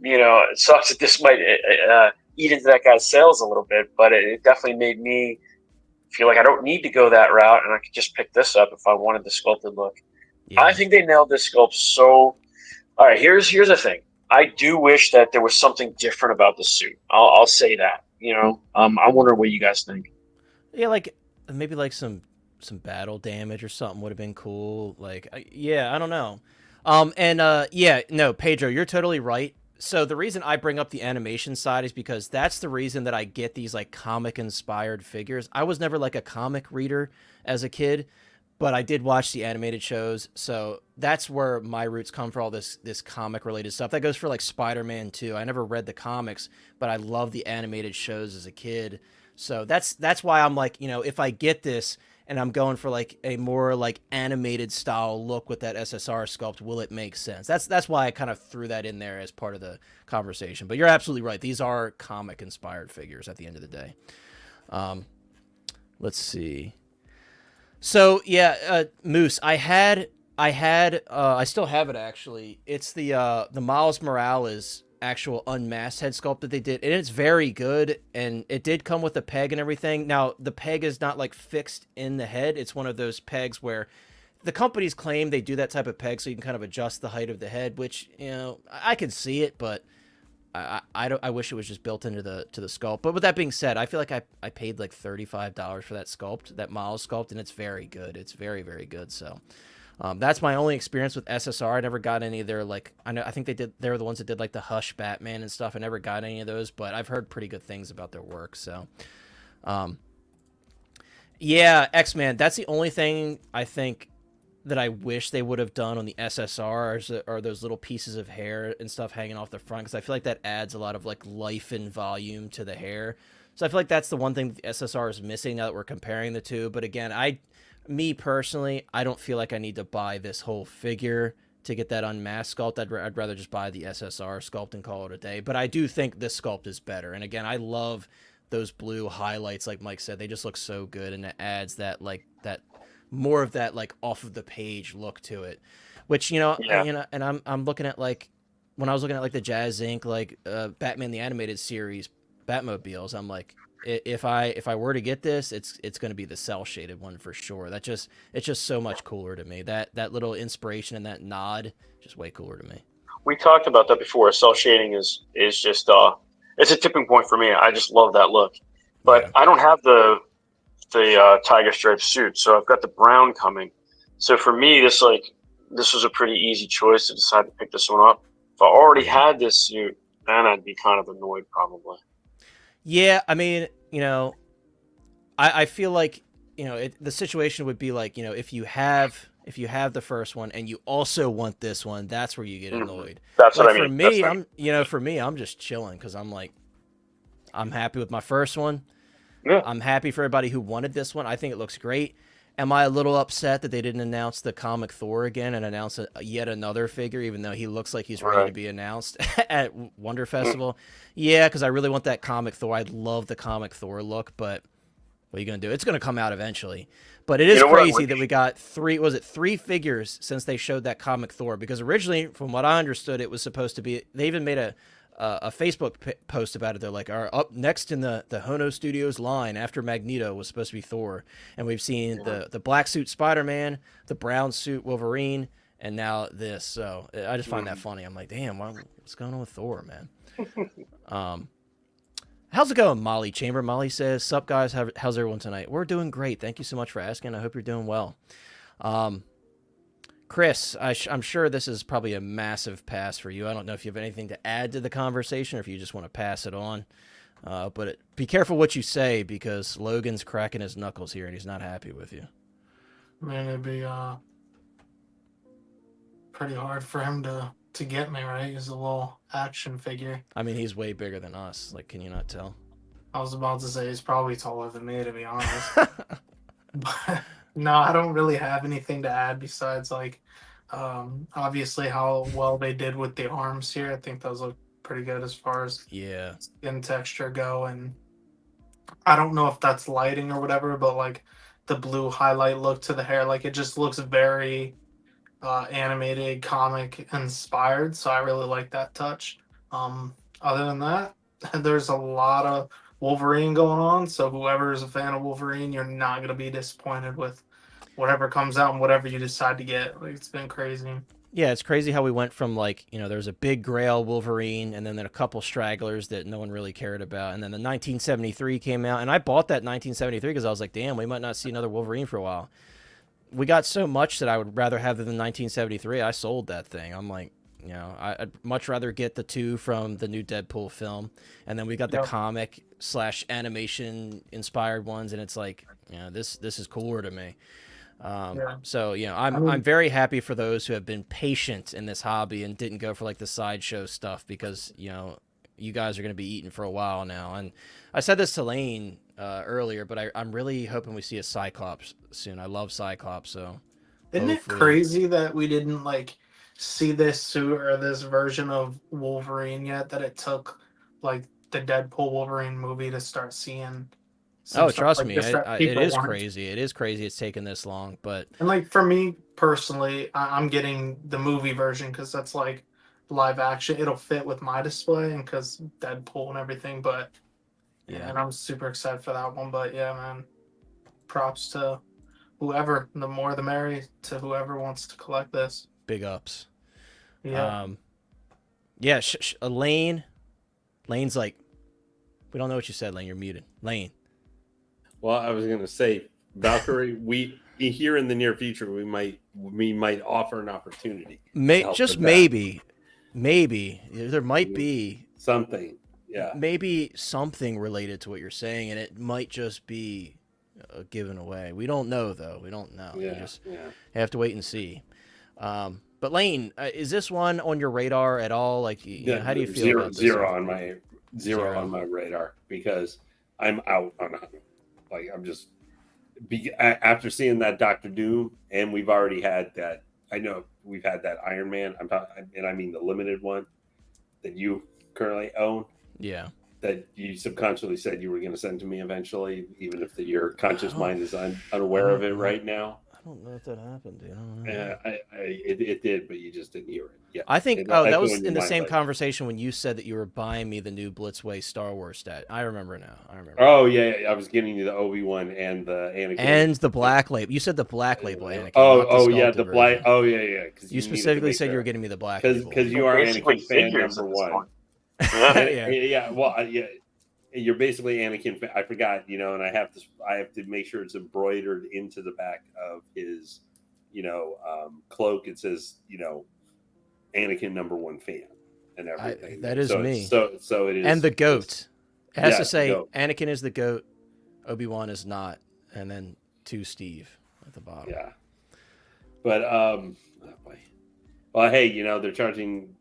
it sucks that this might eat into that guy's sales a little bit, but it definitely made me feel like I don't need to go that route, and I could just pick this up if I wanted the sculpted look. Yeah. I think they nailed this sculpt so. All right, here's the thing. I do wish that there was something different about the suit. I'll say that. I wonder what you guys think. Yeah, like maybe like some battle damage or something would have been cool. Like, I don't know. No, Pedro, you're totally right. So the reason I bring up the animation side is because that's the reason that I get these like comic inspired figures. I was never like a comic reader as a kid, but I did watch the animated shows. So that's where my roots come for all this comic related stuff. That goes for like Spider-Man too. I never read the comics, but I love the animated shows as a kid. So that's why I'm like, if I get this and I'm going for like a more like animated style look with that SSR sculpt, will it make sense? That's why I kind of threw that in there as part of the conversation. But you're absolutely right. These are comic inspired figures at the end of the day. Let's see. So Moose, I still have it actually. It's the Miles Morales actual unmasked head sculpt that they did, and it's very good, and it did come with a peg and everything. Now the peg is not like fixed in the head. It's one of those pegs where the companies claim they do that type of peg so you can kind of adjust the height of the head, which I can see it, but I wish it was just built into the sculpt. But with that being said, I feel like I paid like $35 for that sculpt, that Miles sculpt, and it's very good. It's very, very good. So that's my only experience with SSR. I never got any of their, like, I think they were the ones that did like the Hush Batman and stuff. I never got any of those, but I've heard pretty good things about their work. So yeah, X-Man, that's the only thing I think that I wish they would have done on the SSR are those little pieces of hair and stuff hanging off the front, because I feel like that adds a lot of like life and volume to the hair. So I feel like that's the one thing that the SSR is missing now that we're comparing the two. But again, me personally, I don't feel like I need to buy this whole figure to get that unmasked sculpt. I'd rather just buy the SSR sculpt and call it a day. But I do think this sculpt is better. And again, I love those blue highlights, like Mike said. They just look so good, and it adds that like that more of that like off of the page look to it, which and I'm looking at, like, when I was looking at like the Jazz Inc. like Batman the Animated Series Batmobiles, I'm like, if I were to get this, it's going to be the cell shaded one for sure. It's just so much cooler to me. That little inspiration and that nod, just way cooler to me. We talked about that before. Cell shading is just it's a tipping point for me. I just love that look, but yeah. I don't have the tiger stripe suit, so I've got the brown coming. So for me, this was a pretty easy choice to decide to pick this one up. If I already had this suit, then I'd be kind of annoyed probably. Yeah, I mean, I feel like, the situation would be like, if you have the first one and you also want this one, that's where you get annoyed. That's like, what I mean. For me, I'm just chilling, because I'm like, I'm happy with my first one. Yeah. I'm happy for everybody who wanted this one. I think it looks great. Am I a little upset that they didn't announce the comic Thor again and announce yet another figure, even though he looks like he's ready to be announced at Wonder Festival? Yeah, because I really want that comic Thor. I love the comic Thor look, but what are you going to do? It's going to come out eventually. But it is crazy that we got three figures since they showed that comic Thor, because originally, from what I understood, it was supposed to be, they even made a Facebook post about it. They're like, up next in the Hono Studios line after Magneto was supposed to be Thor, and we've seen the black suit Spider-Man, the brown suit Wolverine, and now this. So I just find that funny. I'm like, damn, what's going on with Thor, man? How's it going, Molly Chamber? Molly says, sup guys, how's everyone tonight? We're doing great. Thank you so much for asking. I hope you're doing well. Chris, I'm sure this is probably a massive pass for you. I don't know if you have anything to add to the conversation or if you just want to pass it on. But be careful what you say, because Logan's cracking his knuckles here and he's not happy with you. Man, it'd be pretty hard for him to get me, right? He's a little action figure. I mean, he's way bigger than us. Like, can you not tell? I was about to say he's probably taller than me, to be honest. But no, I don't really have anything to add besides, like, obviously how well they did with the arms here. I think those look pretty good as far as skin texture go. And I don't know if that's lighting or whatever, but like the blue highlight look to the hair, like it just looks very animated, comic inspired. So I really like that touch. Other than that, there's a lot of Wolverine going on, so whoever is a fan of Wolverine, you're not going to be disappointed with whatever comes out and whatever you decide to get. Like, it's been crazy. Yeah, it's crazy how we went from, like, there was a big Grail Wolverine and then a couple stragglers that no one really cared about, and then the 1973 came out, and I bought that 1973 because I was like, damn, we might not see another Wolverine for a while. We got so much that I would rather have than 1973. I sold that thing. I'm like, I'd much rather get the two from the new Deadpool film, and then we got the comic / animation inspired ones, and it's like, this is cooler to me. So I'm very happy for those who have been patient in this hobby and didn't go for like the sideshow stuff, because you guys are going to be eating for a while now. And I said this to Lane earlier, but I'm really hoping we see a Cyclops soon. I love Cyclops, so isn't it crazy that we didn't like see this suit or this version of Wolverine yet, that it took like the Deadpool Wolverine movie to start seeing? Trust me, it is crazy. It is crazy it's taken this long, but and like for me personally, I'm getting the movie version because that's like live action. It'll fit with my display and because Deadpool and everything. But and I'm super excited for that one. But yeah, man, props to whoever. The more the merry to whoever wants to collect this. Big ups. Yeah. Elaine, Lane's like, we don't know what you said, Lane. You're muted. Lane. Well, I was going to say, Valkyrie, we here in the near future, we might offer an opportunity. Just maybe there might be something. Yeah. Maybe something related to what you're saying, and it might just be given away. We don't know, though. We don't know. Yeah. We just have to wait and see. But Lane, is this one on your radar at all? Like, how do you feel about this? Zero on my radar, because I'm out on it. Like, I'm just after seeing that Doctor Doom, and we've already had that. I know we've had that Iron Man. I mean the limited one that you currently own. Yeah. That you subconsciously said you were going to send to me eventually, even if your conscious mind is unaware of it right now. I don't know if that happened. Yeah, it did, but you just didn't hear it. Yeah, I think. That was in the same conversation when you said that you were buying me the new Blitzway Star Wars stat. I remember now. Oh yeah, I was getting you the Obi-Wan and the Anakin and the black label. You said the black label Anakin. Oh yeah, the black. Oh yeah. You specifically said you were getting me the black label because you are Anakin fan number one. Yeah. Well, yeah. You're basically Anakin. I forgot, and I have to make sure it's embroidered into the back of his, cloak. It says, Anakin number one fan and everything. That is me. So it is. And the goat. It has to say Anakin is the goat, Obi-Wan is not, and then to Steve at the bottom. Yeah. But well, hey, they're charging,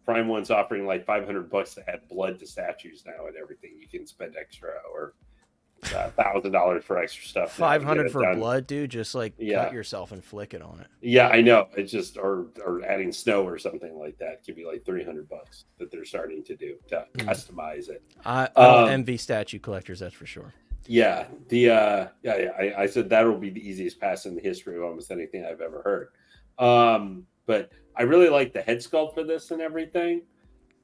Prime One's offering like $500 to add blood to statues now and everything. You can spend extra or $1,000 for extra stuff. $500 for blood, dude. Just like cut yourself and flick it on it. Yeah, I know. It's just or adding snow or something like that. It could be like $300 that they're starting to do to customize it. I don't envy statue collectors, that's for sure. Yeah, I said that will be the easiest pass in the history of almost anything I've ever heard. But I really like the head sculpt for this and everything.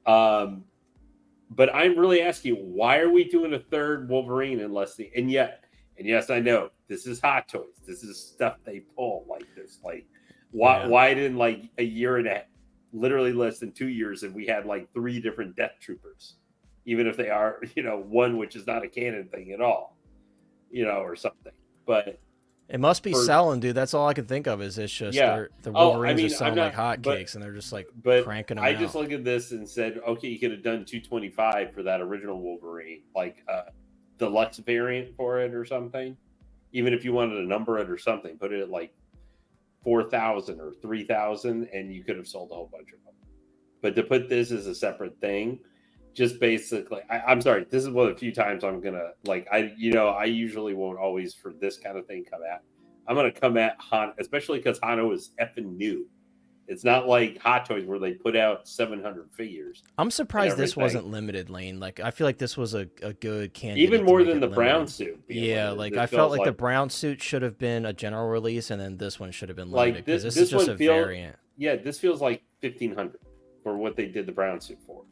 But I'm really asking, why are we doing a third Wolverine and yes, I know this is Hot Toys. This is stuff they pull like this. Like, why didn't like a year and literally less than 2 years, and we had like 3 different Death Troopers, even if they are, one which is not a canon thing at all, or something. But it must be selling, dude. That's all I can think of is it's just the Wolverines are selling like hotcakes, and they're just like cranking them out. I just look at this and said, okay, you could have done $225 for that original Wolverine, like deluxe variant for it or something. Even if you wanted to number it or something, put it at like 4,000 or 3,000, and you could have sold a whole bunch of them. But to put this as a separate thing, just basically, I'm sorry, this is one of the few times I'm gonna I usually won't always for this kind of thing come at. I'm gonna come at Hono, especially because Hono is effing new. It's not like Hot Toys where they put out 700 figures. I'm surprised this wasn't limited, Lane. Like, I feel like this was a good candidate. Even more than the brown suit. Yeah, like I felt like the brown suit should have been a general release, and then this one should have been limited because this is just a variant. Yeah, this feels like 1,500 for what they did the brown suit for.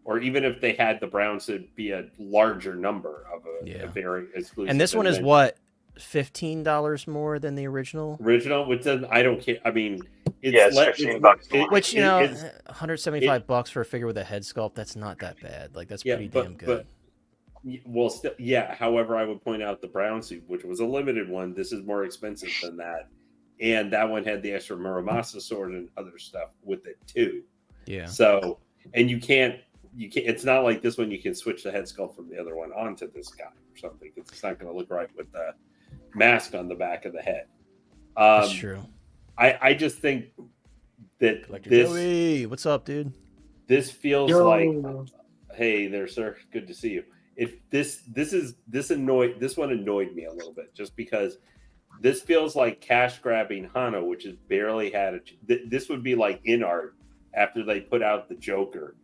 Or even if they had the brown suit be a larger number of a very exclusive. And this one is what, $15 more than the original? Which then I don't care. I mean, it's $15. Which $175 for a figure with a head sculpt. That's not that bad. Like that's pretty damn good. Well, still, However, I would point out the brown suit, which was a limited one. This is more expensive than that, and that one had the extra Muramasa sword and other stuff with it too. Yeah. So, and you can't. It's not like this one. You can switch the head sculpt from the other one onto this guy or something. It's not going to look right with the mask on the back of the head. That's true. I just think that Collector Joey, what's up, dude? This feels like, hey there, sir. Good to see you. This one annoyed me a little bit just because this feels like cash grabbing Hono, which has barely had this would be like Inart after they put out the Joker.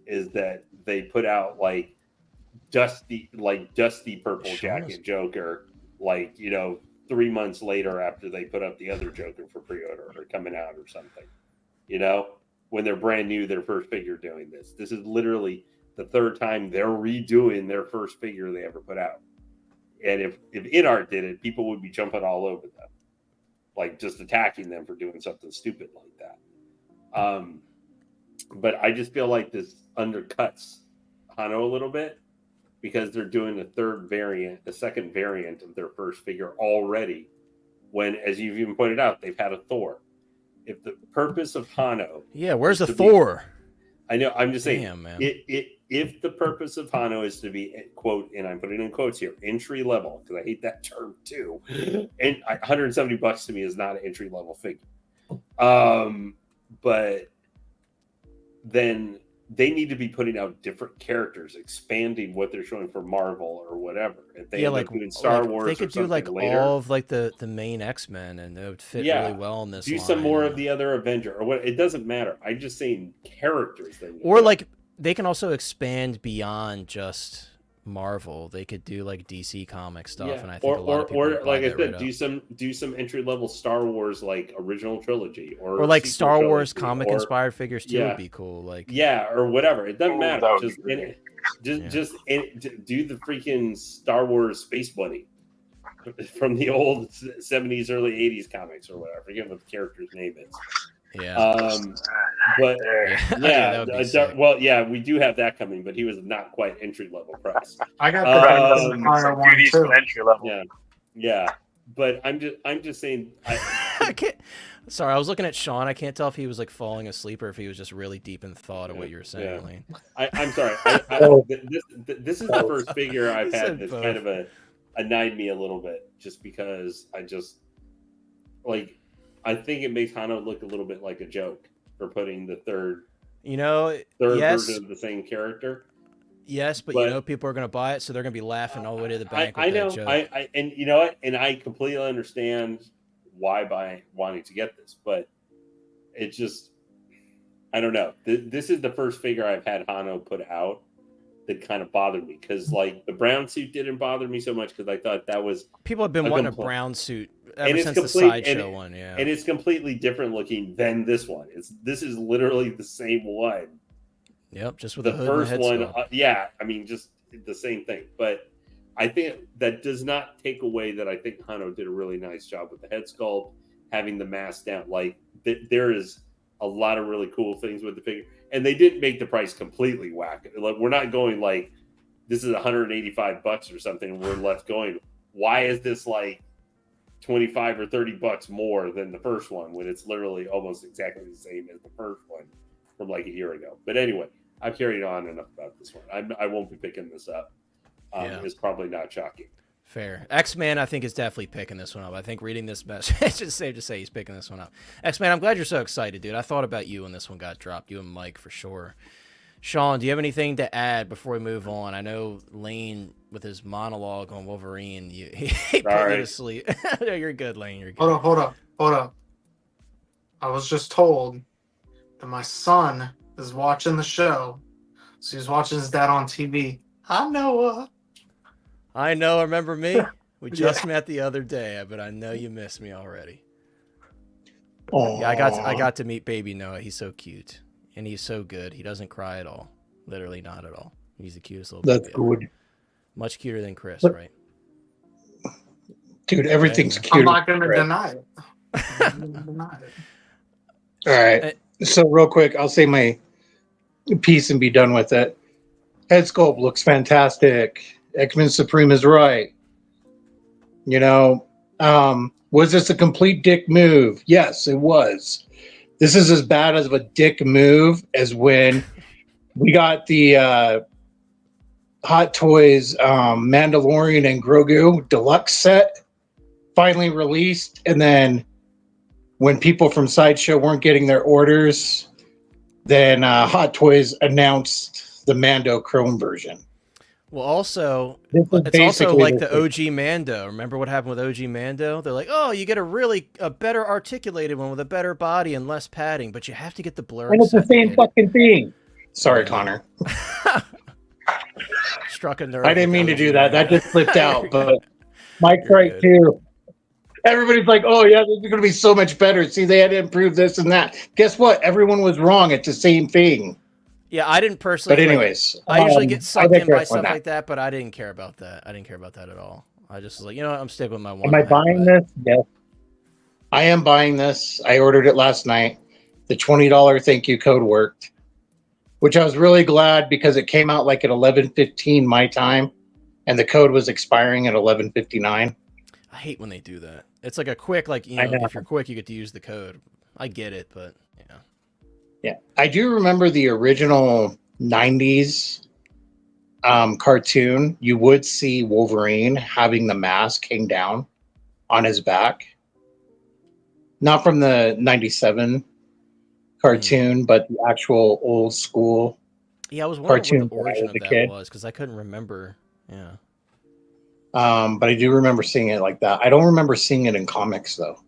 Is that they put out like dusty purple jacket Joker, 3 months later after they put up the other Joker for pre-order or coming out or something, when they're brand new, their first figure doing this. This is literally the third time they're redoing their first figure they ever put out. And if Inart did it, people would be jumping all over them, like just attacking them for doing something stupid like that. But I just feel like this undercuts Hono a little bit because they're doing the second variant of their first figure already. When, as you've even pointed out, they've had a Thor. If the purpose of Hono, where's the Thor? I know. I'm just saying. Damn, man. If the purpose of Hono is to be, quote, and I'm putting in quotes here, entry level, because I hate that term too, and $170 to me is not an entry level figure. But then they need to be putting out different characters, expanding what they're showing for Marvel or whatever. If they end up doing Star Wars, they could do like later, all of like the main X-Men, and it would fit really well in this. Do some more of the other Avenger or what? It doesn't matter. I'm just saying characters. Or like they can also expand beyond just Marvel. They could do like DC comic stuff, and I think a lot of people would like I said, do some entry level Star Wars like original trilogy or like Star Wars comic inspired figures too would be cool. Like or whatever. It doesn't matter. Just do the freaking Star Wars Space Buddy from the old 70s, early 80s comics or whatever. I forget what the character's name is. Yeah. But we do have that coming, but he was not quite entry level price. I got the one too. Entry level. Yeah. But I'm just saying. I can't. Sorry, I was looking at Sean. I can't tell if he was like falling asleep or if he was just really deep in thought of what you were saying, Lane. I'm sorry. This is the first figure I've had that's kind of annoyed me a little bit, just because I think it makes Hono look a little bit like a joke for putting the third version of the same character. Yes, but people are going to buy it, so they're going to be laughing all the way to the bank. I know. That joke. And you know what? And I completely understand why wanting to get this, but it just, I don't know. This is the first figure I've had Hono put out that kind of bothered me, because like the brown suit didn't bother me so much because I thought that was people have been wanting a brown suit ever since the sideshow one, and it's completely different looking than this one. This is literally the same one. Yep, just with the hood first and the head one. I mean, just the same thing. But I think that does not take away that I think Hono did a really nice job with the head sculpt, having the mask down. Like there is a lot of really cool things with the figure. And they didn't make the price completely whack. Like, we're not going like this is $185 or something, and we're left going, why is this like $25 or $30 more than the first one when it's literally almost exactly the same as the first one from like a year ago? But anyway, I've carried on enough about this one. I won't be picking this up. It's probably not shocking. Fair. X-Man, I think, is definitely picking this one up. I think reading this message, it's just safe to say he's picking this one up. X-Man, I'm glad you're so excited, dude. I thought about you when this one got dropped. You and Mike, for sure. Sean, do you have anything to add before we move on? I know Lane, with his monologue on Wolverine, he put me to sleep. No, you're good, Lane. You're good. Hold up. I was just told that my son is watching the show. So he's watching his dad on TV. I know. Remember me? We just met the other day, but I know you missed me already. Yeah, I got to meet baby Noah. He's so cute. And he's so good. He doesn't cry at all. Literally not at all. He's the cutest little baby. That's good. Much cuter than Chris, right? Dude, everything's cute. I'm not going to deny it. All right. So real quick, I'll say my piece and be done with it. Head sculpt looks fantastic. X-Men Supreme is right. You know, was this a complete dick move? Yes, it was. This is as bad as of a dick move as when we got the Hot Toys Mandalorian and Grogu deluxe set finally released, and then when people from Sideshow weren't getting their orders, then Hot Toys announced the Mando Chrome version. Well, also, it's also like the OG Mando. Remember what happened with OG Mando? They're like, oh, you get a better articulated one with a better body and less padding, but you have to get the blur. And it's the same fucking thing. Sorry, Connor. Struck a nerve. I didn't mean to do that. That just slipped out, but Mike's right too. Everybody's like, oh, yeah, this is going to be so much better. See, they had to improve this and that. Guess what? Everyone was wrong. It's the same thing. Yeah, I didn't personally. But anyways, I usually get sucked in by stuff like that, but I didn't care about that. I didn't care about that at all. I just was like, you know what? I'm sticking with my one. Am I buying this? Yes. I am buying this. I ordered it last night. The $20 thank you code worked. which I was really glad because it came out like at 11:15 my time, and the code was expiring at 11:59. I hate when they do that. It's like a quick, like, you I know, know. if you're quick, you get to use the code. I get it, but yeah. Yeah, I do remember the original 90s cartoon. You would see Wolverine having the mask hang down on his back. Not from the 97 cartoon, but the actual old school. Yeah, I was wondering Cartoon what the when I origin was of a that kid. was because I couldn't remember. Yeah. But I do remember seeing it like that. I don't remember seeing it in comics though,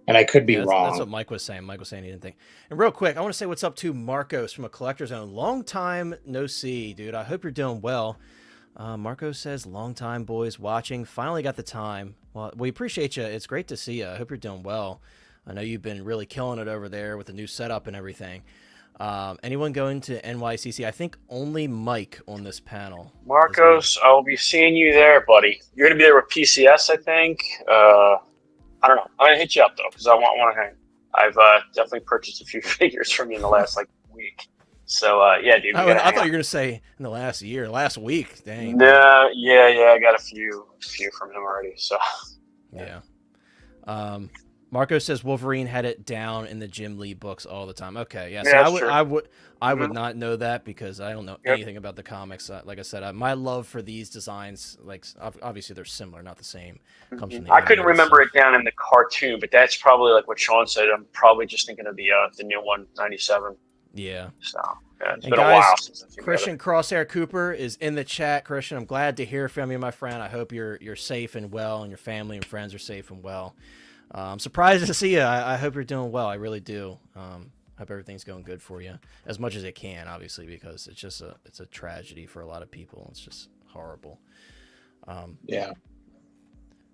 and I could be Yeah, wrong. that's what Mike was saying. Mike was saying he didn't think. And real quick, I want to say what's up to Marcos from a Collector Zone. Long time no see, dude. I hope you're doing well. Marcos says, long time boys watching. Finally got the time. Well, we appreciate you. It's great to see you. I hope you're doing well. I know you've been really killing it over there with the new setup and everything. Anyone going to NYCC? I think only Mike on this panel. Marcos, I will be seeing you there, buddy. You're going to be there with PCS, I think. I don't know. I'm going to hit you up, though, because I want to hang. I've definitely purchased a few figures from you in the last, week. So, yeah, dude. I thought you were going to say in the last year, last week. Dang. No, yeah, I got a few from him already, so. Yeah. Marco says Wolverine had it down in the Jim Lee books all the time. Okay, yeah. So I would not know that because I don't know anything about the comics. Like I said, my love for these designs, like obviously they're similar, not the same. Comes from the I couldn't remember stuff. it down in the cartoon, but that's probably like what Sean said. I'm probably just thinking of the new one, 97. Yeah. So yeah, it's And been guys, a while since I've seen Christian Crosshair Cooper is in the chat. Christian, I'm glad to hear from you, my friend. I hope you're safe and well, and your family and friends are safe and well. I'm surprised to see you. I hope you're doing well. I really do. Hope everything's going good for you, as much as it can, obviously, because it's a tragedy for a lot of people. It's just horrible. Yeah.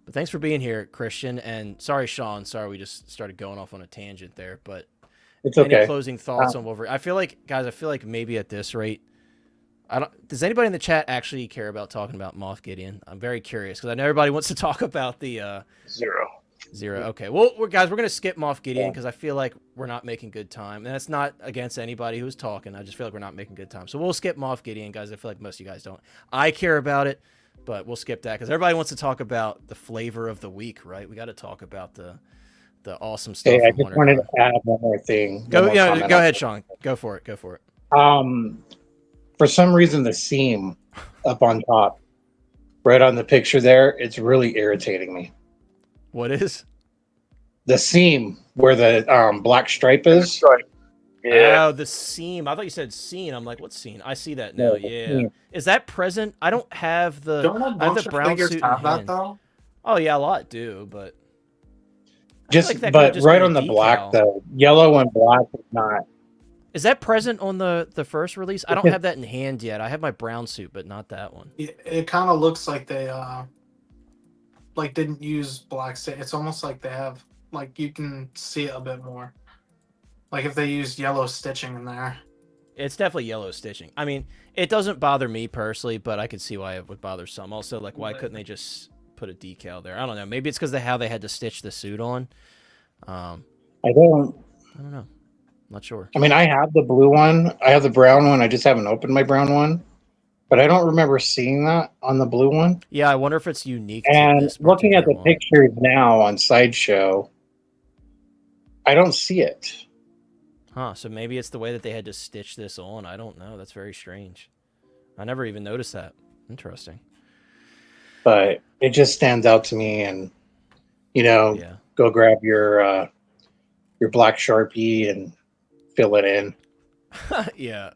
But thanks for being here, Christian. And sorry, Sean. Sorry, we just started going off on a tangent there. But It's okay. any closing thoughts on Wolverine? I feel like maybe at this rate, does anybody in the chat actually care about talking about Moff Gideon? I'm very curious because I know everybody wants to talk about the Zero. Okay. Well, we're going to skip Moff Gideon because I feel like we're not making good time. And that's not against anybody who's talking. I just feel like we're not making good time. So we'll skip Moff Gideon, guys. I feel like most of you guys don't. I care about it, but we'll skip that because everybody wants to talk about the flavor of the week, right? We got to talk about the awesome stuff. Hey, I just wanted to add one more thing. Go ahead, Sean. Go for it. For some reason, the seam up on top, right on the picture there, it's really irritating me. What is? The seam where the black stripe is. Yeah. Oh, the seam. I thought you said scene. I'm like, what scene? I see that now. Yeah. Seam. Is that present? I don't have the. Don't a I have bunch the of brown figures suit. have in that hand. though? Oh yeah, a lot do, but. But right on the black, though, yellow and black is not. Is that present on the first release? I don't have that in hand yet. I have my brown suit, but not that one. It kind of looks like they didn't use black. It's almost like they have you can see it a bit more. Like if they used yellow stitching in there. It's definitely yellow stitching. I mean, it doesn't bother me personally, but I could see why it would bother some. Also, why couldn't they just put a decal there? I don't know. Maybe it's because of how they had to stitch the suit on. I don't know. Not sure. I mean, I have the blue one. I have the brown one. I just haven't opened my brown one. But I don't remember seeing that on the blue one. Yeah, I wonder if it's unique. And looking at the pictures now on Sideshow, I don't see it. Huh, so maybe it's the way that they had to stitch this on. I don't know. That's very strange. I never even noticed that. Interesting. But it just stands out to me, and go grab your black Sharpie and fill it in. yeah,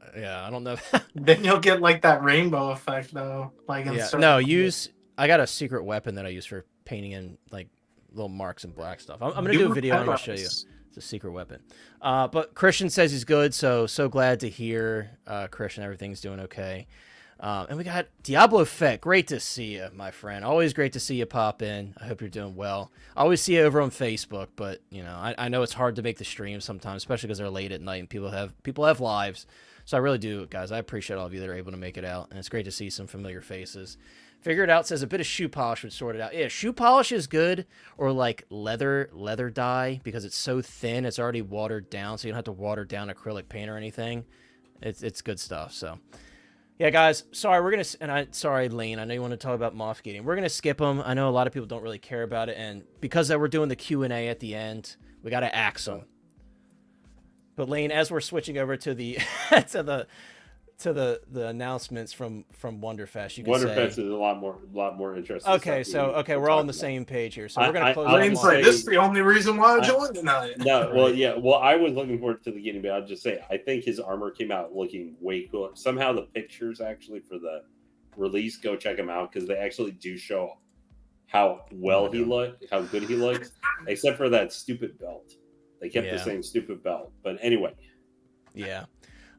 I don't know. Then you'll get that rainbow effect though. I got a secret weapon that I use for painting in little marks and black stuff. I'm gonna do a video and I'll show you. It's a secret weapon. But Christian says he's good, so glad to hear, Christian, everything's doing okay. And we got Diablo Fett. Great to see you, my friend. Always great to see you pop in. I hope you're doing well. I always see you over on Facebook, but I know it's hard to make the stream sometimes, especially because they're late at night and people have lives. So I really do, guys. I appreciate all of you that are able to make it out, and it's great to see some familiar faces. Figure It Out says a bit of shoe polish would sort it out. Yeah, shoe polish is good, or leather dye, because it's so thin, it's already watered down, so you don't have to water down acrylic paint or anything. It's good stuff. So, yeah, guys. Sorry, sorry, Lane. I know you want to talk about Moff Gideon. We're gonna skip them. I know a lot of people don't really care about it, and because we're doing the Q&A at the end, we gotta axe them. But Lane, as we're switching over to the to the announcements from Wonderfest, you can Wonderfest say, is a lot more interesting. Okay, so we're all on the same page here. So we're gonna close. Lane's like, this is the only reason why I joined tonight. No, Right. well, yeah, well, I was looking forward to the beginning, but I'll just say I think his armor came out looking way cool. Somehow the pictures actually for the release, go check them out because they actually do show how well he looked, how good he looks, except for that stupid belt. They kept the same stupid belt, but anyway. Yeah,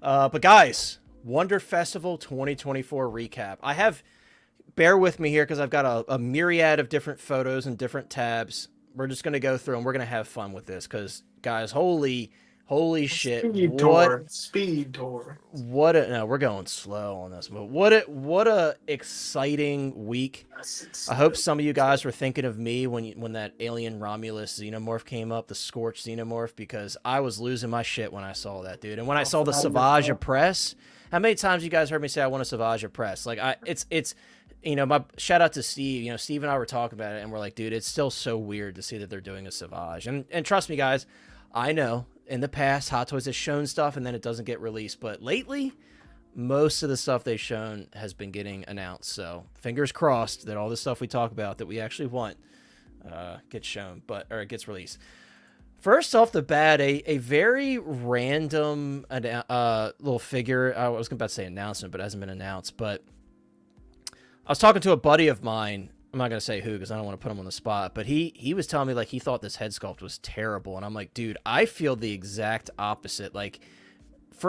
but guys. Wonder Festival 2024 recap. Bear with me here because I've got a myriad of different photos and different tabs. We're just going to go through and we're going to have fun with this because, guys, holy shit. Speed tour. No, we're going slow on this, but what a exciting week. I hope some of you guys were thinking of me when that Alien Romulus Xenomorph came up, the Scorched Xenomorph, because I was losing my shit when I saw that, dude. And when I saw the Savage Opress, how many times you guys heard me say I want a Savage Opress? Like it's my shout out to Steve. Steve and I were talking about it and we're like, dude, it's still so weird to see that they're doing a Savage. And trust me, guys, I know in the past Hot Toys has shown stuff and then it doesn't get released, but lately most of the stuff they've shown has been getting announced. So fingers crossed that all the stuff we talk about that we actually want gets shown, or it gets released. First off the bat, a very random little figure. I was about to say announcement, but it hasn't been announced. But I was talking to a buddy of mine. I'm not going to say who because I don't want to put him on the spot. But he was telling me like he thought this head sculpt was terrible. And I'm like, dude, I feel the exact opposite. Like,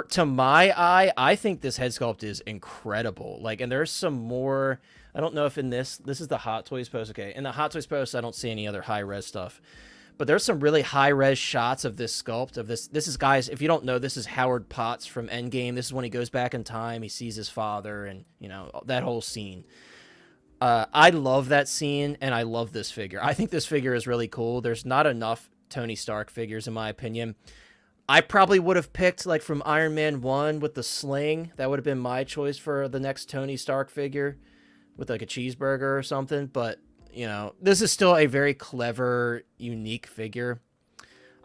to my eye, I think this head sculpt is incredible. Like, and there's some more. I don't know if in this is the Hot Toys post. Okay, in the Hot Toys post, I don't see any other high res stuff. But there's some really high-res shots of this sculpt. This is, guys, if you don't know, this is Howard Potts from Endgame. This is when he goes back in time. He sees his father and, that whole scene. I love that scene, and I love this figure. I think this figure is really cool. There's not enough Tony Stark figures, in my opinion. I probably would have picked, like, from Iron Man 1 with the sling. That would have been my choice for the next Tony Stark figure with, like, a cheeseburger or something, but... this is still a very clever, unique figure.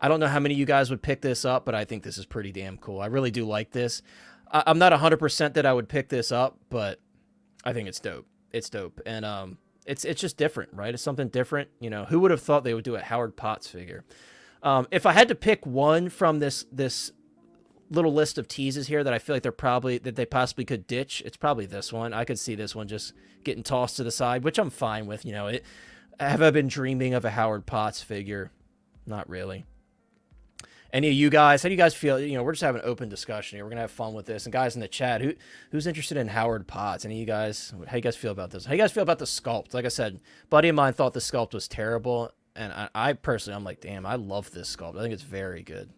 I don't know how many of you guys would pick this up, but I think this is pretty damn cool. I really do like this. I'm not 100% that I would pick this up, but I think it's dope. It's dope. And it's just different, right? It's something different. Who would have thought they would do a Howard Potts figure? If I had to pick one from this little list of teases here that I feel like they possibly could ditch, it's probably this one. I could see this one just getting tossed to the side, which I'm fine with. Have I been dreaming of a Howard Potts figure? Not really. Any of you guys, how do you guys feel? We're just having an open discussion here. We're gonna have fun with this. And guys in the chat, who's interested in Howard Potts? Any of you guys? How you guys feel about this? How you guys feel about the sculpt? Like I said, buddy of mine thought the sculpt was terrible, and I personally, I'm like, damn, I love this sculpt. I think it's very good.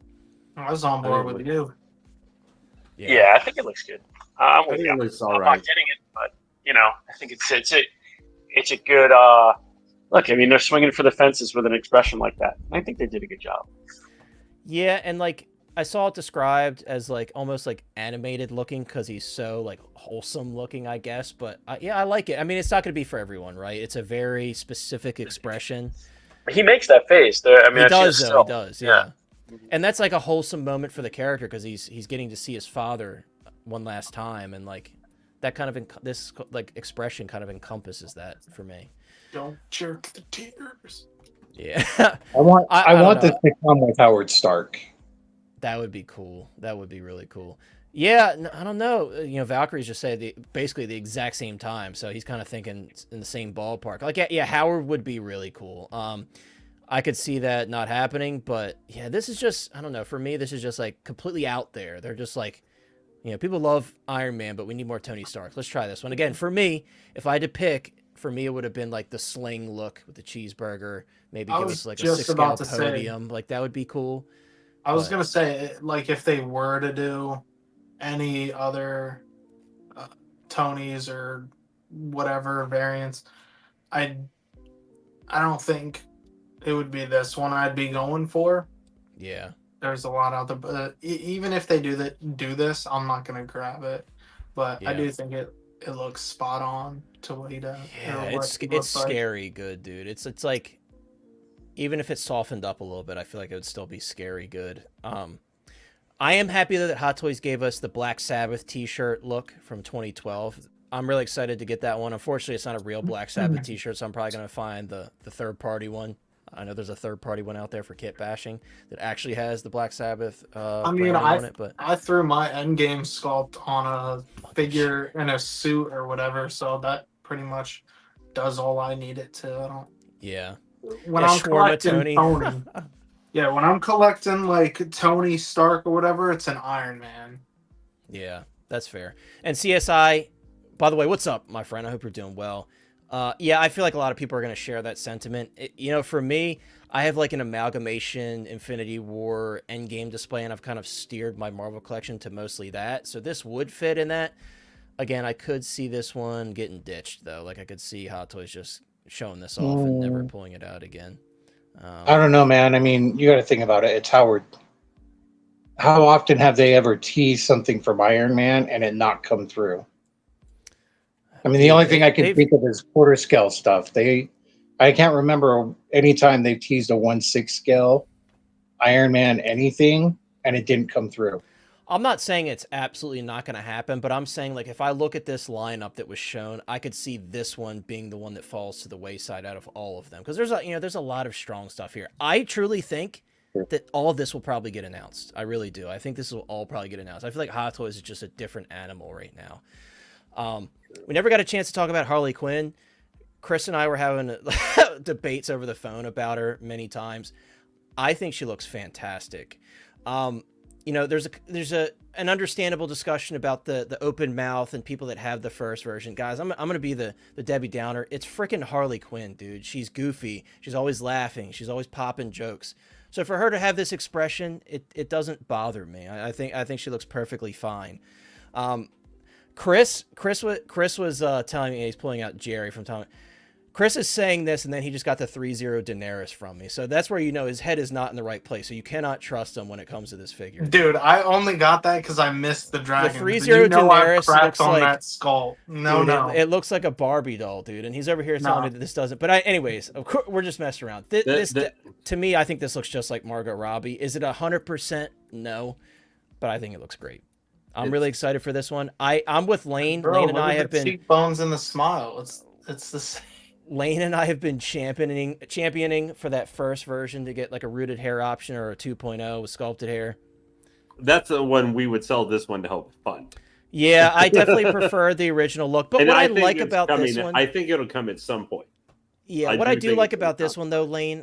I was on board with you. Yeah, I think it looks good. I'm with you. I'm right. not getting it, but I think it's a good look. I mean, they're swinging for the fences with an expression like that. I think they did a good job. Yeah, and like I saw it described as like almost like animated looking because he's so like wholesome looking, I guess. But I like it. I mean, it's not going to be for everyone, right? It's a very specific expression. He makes that face. I mean, he does, though. He does, yeah. And that's like a wholesome moment for the character because he's getting to see his father one last time, and like that kind of this like expression kind of encompasses that for me. Don't jerk the tears. Yeah, I want this to come with Howard Stark. That would be cool. That would be really cool. Yeah, I don't know. Valkyrie's just said basically the exact same time, so he's kind of thinking in the same ballpark. Like, yeah, Howard would be really cool. I could see that not happening, but yeah, this is just, I don't know. For me, this is just like completely out there. They're just like, people love Iron Man, but we need more Tony Stark. Let's try this one. Again, for me, if I had to pick, for me, it would have been like the sling look with the cheeseburger. Maybe give us like a 6-scale podium. Like, that would be cool. I was going to say, like, if they were to do any other Tonys or whatever variants, I don't think it would be this one I'd be going for. Yeah. there's a lot out there. But even if they do this, I'm not gonna grab it. But I Yeah. do think it looks spot on to what he does. Yeah, or what it's he it's looks like. scary good, dude. It's like even if it's softened up a little bit, I feel like it would still be scary good. I am happy that Hot Toys gave us the Black Sabbath T-shirt look from 2012. I'm really excited to get that one. Unfortunately, it's not a real Black Sabbath T-shirt, so I'm probably gonna find the third-party one. I know there's a third-party one out there for kit bashing that actually has the Black Sabbath I mean, branding on it, but I threw my Endgame sculpt on a figure in a suit or whatever, so that pretty much does all I need it to. I don't. yeah. When Yeah, I'm Shawarma collecting Tony, yeah, when I'm collecting like Tony Stark or whatever, it's an Iron Man. Yeah, that's fair. And CSI, by the way, what's up, my friend? I hope you're doing well. Yeah, I feel like a lot of people are going to share that sentiment. For me, I have like an amalgamation Infinity War Endgame display, and I've kind of steered my Marvel collection to mostly that. So this would fit in that. Again, I could see this one getting ditched, though. Like, I could see Hot Toys just showing this off and never pulling it out again. I don't know, man. I mean, you got to think about it. It's Howard. How often have they ever teased something from Iron Man and it not come through? I mean, the only thing I can think of is quarter scale stuff. I can't remember any time they've teased a 1/6 scale Iron Man anything and it didn't come through. I'm not saying it's absolutely not going to happen, but I'm saying, like, if I look at this lineup that was shown, I could see this one being the one that falls to the wayside out of all of them, because there's a lot of strong stuff here. I truly think that all of this will probably get announced. I really do. I think this will all probably get announced. I feel like Hot Toys is just a different animal right now. We never got a chance to talk about Harley Quinn. Chris and I were having debates over the phone about her many times. I think she looks fantastic. There's an understandable discussion about the open mouth and people that have the first version. Guys, I'm going to be the Debbie Downer. It's freaking Harley Quinn, dude. She's goofy. She's always laughing. She's always popping jokes. So for her to have this expression, it doesn't bother me. I think she looks perfectly fine. Chris was telling me he's pulling out Jerry from Tom. Chris is saying this, and then he just got the 3-0 Daenerys from me. So that's where his head is not in the right place. So you cannot trust him when it comes to this figure. Dude, I only got that because I missed the dragon. The 3-0 Daenerys looks on like that skull. No, dude, no. It looks like a Barbie doll, dude. And he's over here telling me that this doesn't. But anyways, of course, we're just messing around. To me, I think this looks just like Margot Robbie. Is it 100%? No, but I think it looks great. I'm really excited for this one. I'm with Lane. Bro, Lane and I have been cheekbones and the smile. It's the same. Lane and I have been championing for that first version to get like a rooted hair option or a 2.0 with sculpted hair. That's the one we would sell this one to help fund. Yeah, I definitely prefer the original look. But what I like about this one, I think it'll come at some point. Yeah, what I do like about this one though, Lane,